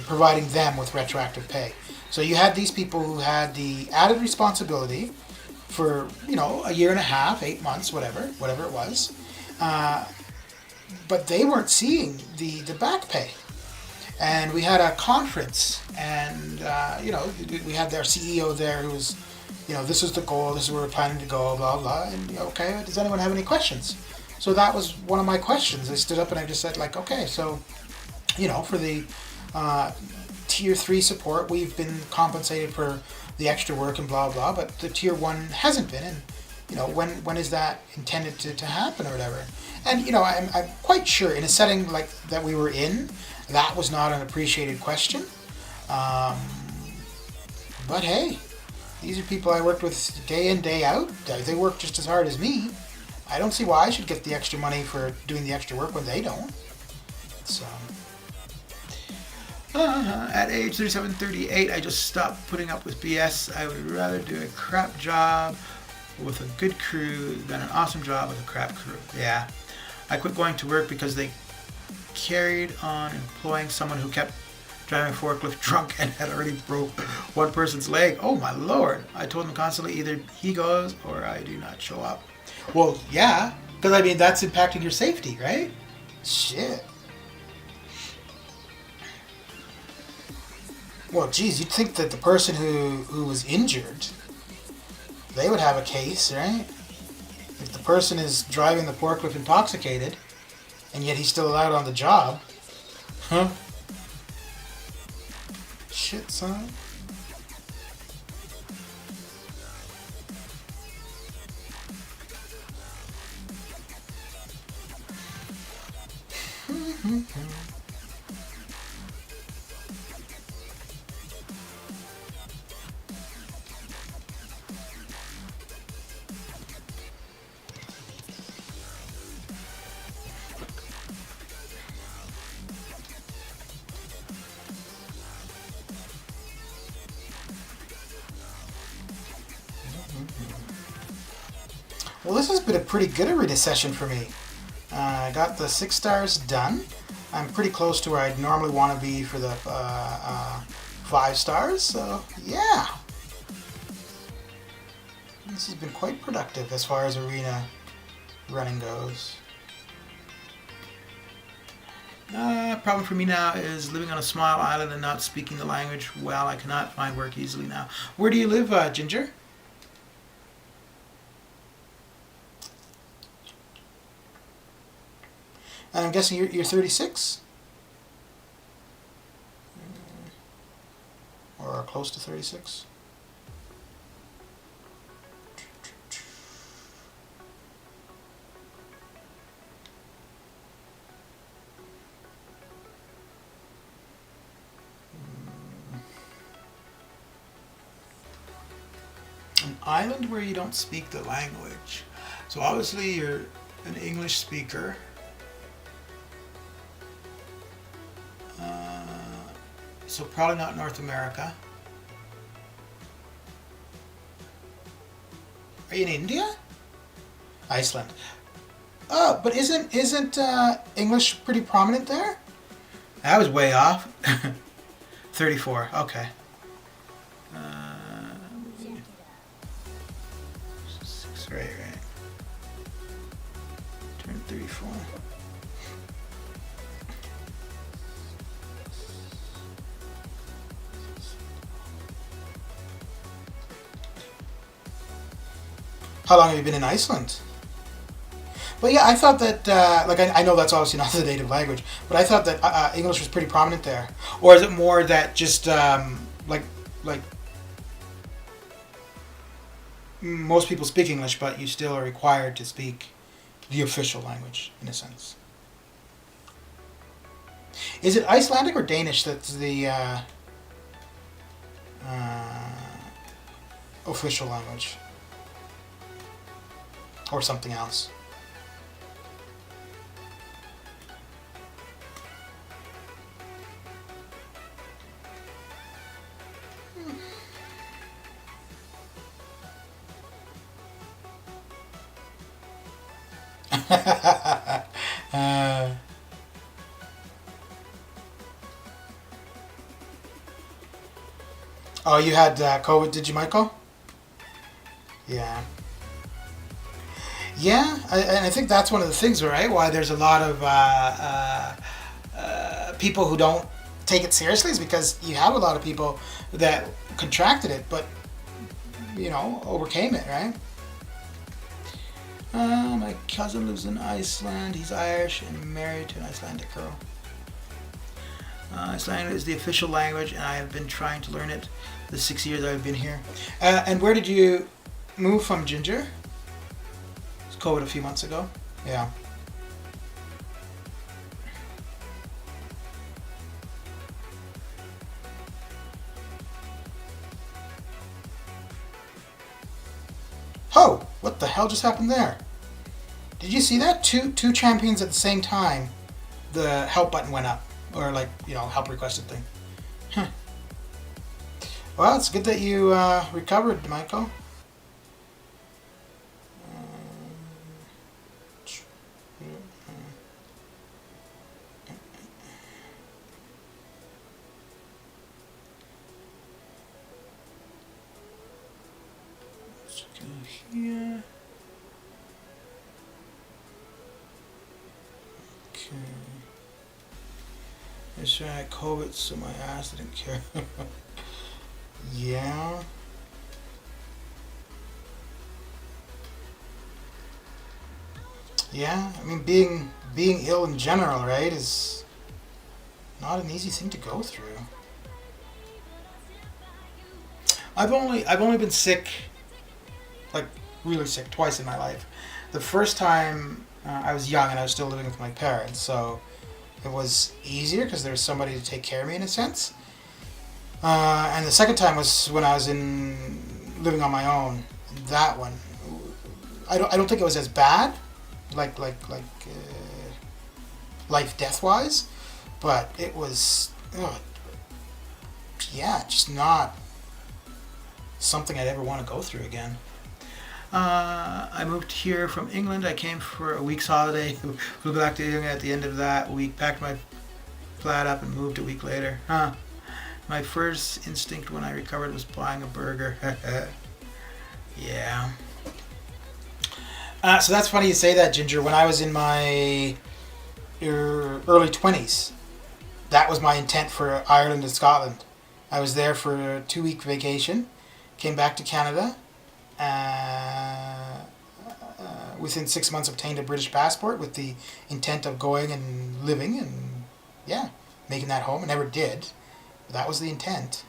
S3: providing them with retroactive pay. So you had these people who had the added responsibility for, a year and a half, 8 months, whatever it was. But they weren't seeing the back pay. And we had a conference, and, we had their CEO there who was, this is the goal, this is where we're planning to go, blah, blah. And, okay, does anyone have any questions? So that was one of my questions. I stood up and I just said, like, okay, so, for the Tier 3 support, we've been compensated for the extra work and blah, blah, but the Tier 1 hasn't been. And, when is that intended to happen or whatever? And, I'm quite sure in a setting like that we were in, that was not an appreciated question. But hey, these are people I worked with day in, day out. They work just as hard as me. I don't see why I should get the extra money for doing the extra work when they don't. So... At age 37, 38, I just stopped putting up with BS. I would rather do a crap job
S1: with a good crew than an awesome job with a crap crew. Yeah. I quit going to work because they carried on employing someone who kept driving a forklift drunk and had already broke one person's leg. Oh my lord. I told him constantly either he goes or I do not show up. Well, yeah, because I mean that's impacting your safety, right? Shit.
S3: Well, geez, you'd think that the person who was injured, they would have a case, right? If the person is driving the forklift intoxicated, and yet he's still allowed on the job, huh? Shit, son. Well, this has been a pretty good arena session for me. I got the 6 stars done. I'm pretty close to where I'd normally want to be for the 5 stars, so yeah. This has been quite productive as far as arena running goes.
S1: Problem for me now is living on a small island and not speaking the language well. I cannot find work easily now. Where do you live, Ginger?
S3: And I'm guessing you're 36? Or close to 36?
S1: An island where you don't speak the language. So obviously you're an English speaker. So probably not North America. Are you in India?
S3: Iceland. Oh, but isn't English pretty prominent there?
S1: I was way off. 34. Okay. 6 right. Turn 34.
S3: How long have you been in Iceland? Well, yeah, I thought that, I know that's obviously not the native language, but I thought that English was pretty prominent there.
S1: Or is it more that just, like
S3: most people speak English, but you still are required to speak the official language, in a sense. Is it Icelandic or Danish that's the official language? Or something else? Oh, you had COVID, did you, Michael? Yeah. Yeah, and I think that's one of the things, right? Why there's a lot of people who don't take it seriously is because you have a lot of people that contracted it, but overcame it, right? My cousin lives in Iceland. He's Irish and married to an Icelandic girl. Icelandic is the official language, and I have been trying to learn it the 6 years I've been here. And where did you move from, Ginger? It's COVID a few months ago. Yeah. Oh, what the hell just happened there? Did you see that? Two champions at the same time. The help button went up, or help requested thing. Huh. Well, it's good that you recovered, Michael.
S1: Go here. Okay. That's right, COVID, so my ass didn't care. Yeah. Yeah, I mean being ill in general, right, is not an easy thing to go through. I've only been sick, like really sick, twice in my life. The first time I was young and I was still living with my parents, so it was easier because there was somebody to take care of me in a sense. And the second time was when I was living on my own. That one, I don't think it was as bad, like life death wise, but it was, yeah, just not something I'd ever want to go through again. I moved here from England. I came for a week's holiday. Flew back to England at the end of that week. Packed my flat up and moved a week later. My first instinct when I recovered was buying a burger. Yeah. So that's funny you say that, Ginger. When I was in my early 20s, that was my intent for Ireland and Scotland. I was there for a 2-week vacation, came back to Canada, within 6 months obtained a British passport with the intent of going and living and, yeah, making that home. I never did. But that was the intent.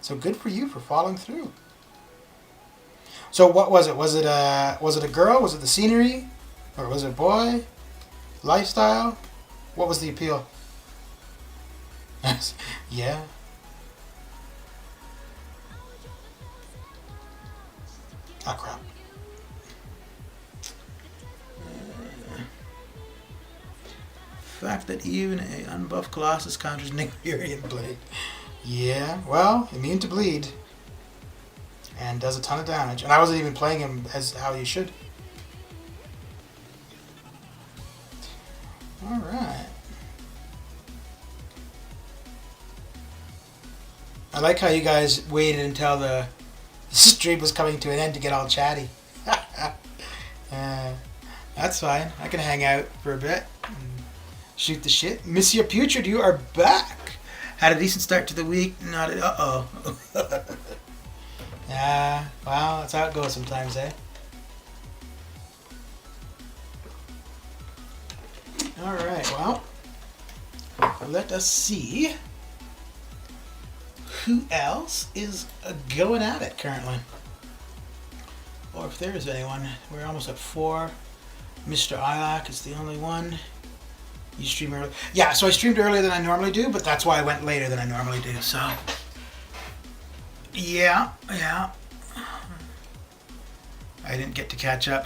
S1: So good for you for following through. So what was it? Was it a girl? Was it the scenery? Or was it a boy? Lifestyle? What was the appeal? Yeah. Oh crap. Fact that even a unbuffed Colossus counters Nick Fury in Blade. Yeah, well, immune to bleed. And does a ton of damage. And I wasn't even playing him as how you should. Alright. I like how you guys waited until the stream was coming to an end to get all chatty. That's fine. I can hang out for a bit. Shoot the shit. Monsieur Putrid, you are back. Had a decent start to the week. Not. Uh-oh. Well, that's how it goes sometimes, eh? Alright, well. Let us see who else is going at it currently. Or if there is anyone. We're almost at 4. Mr. Ilac is the only one. You stream early? Yeah, so I streamed earlier than I normally do, but that's why I went later than I normally do, so. Yeah. I didn't get to catch up.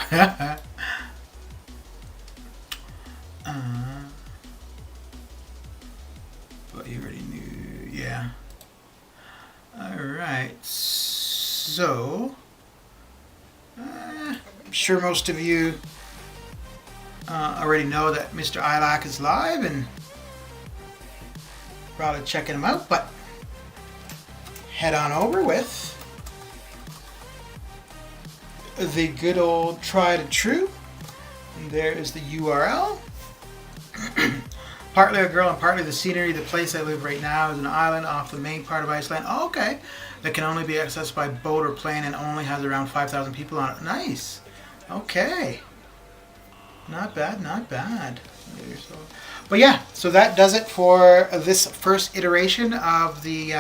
S1: But you already knew, yeah. Alright, so. I'm sure most of you already know that Mr. Ilac is live and probably checking him out, but head on over with the good old tried and true. And there is the URL. Partly a girl and partly the scenery. The place I live right now is an island off the main part of Iceland. Oh, okay. That can only be accessed by boat or plane and only has around 5,000 people on it. Nice. Okay. Not bad, not bad. But yeah, so that does it for this first iteration of the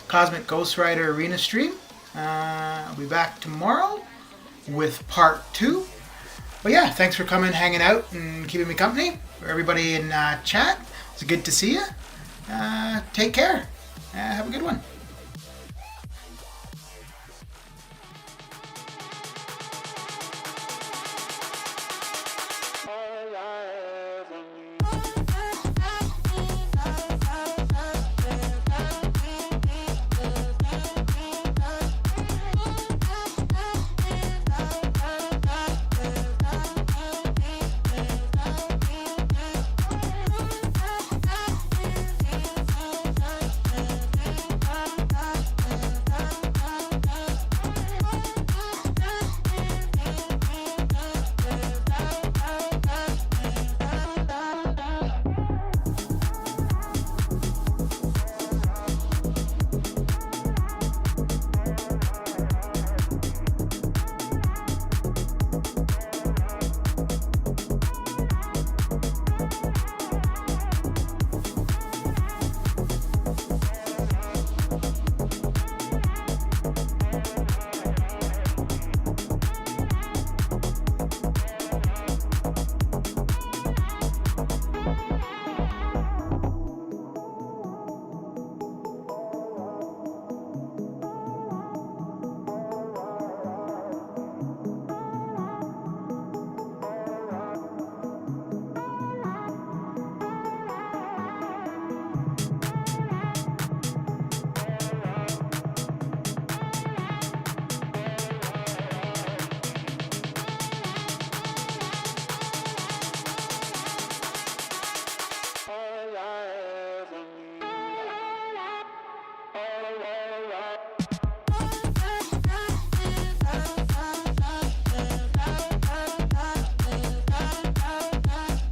S1: Cosmic Ghost Rider Arena stream. I'll be back tomorrow with part 2. But yeah, thanks for coming, hanging out, and keeping me company. For everybody in chat, it's good to see you. Take care. Have a good one.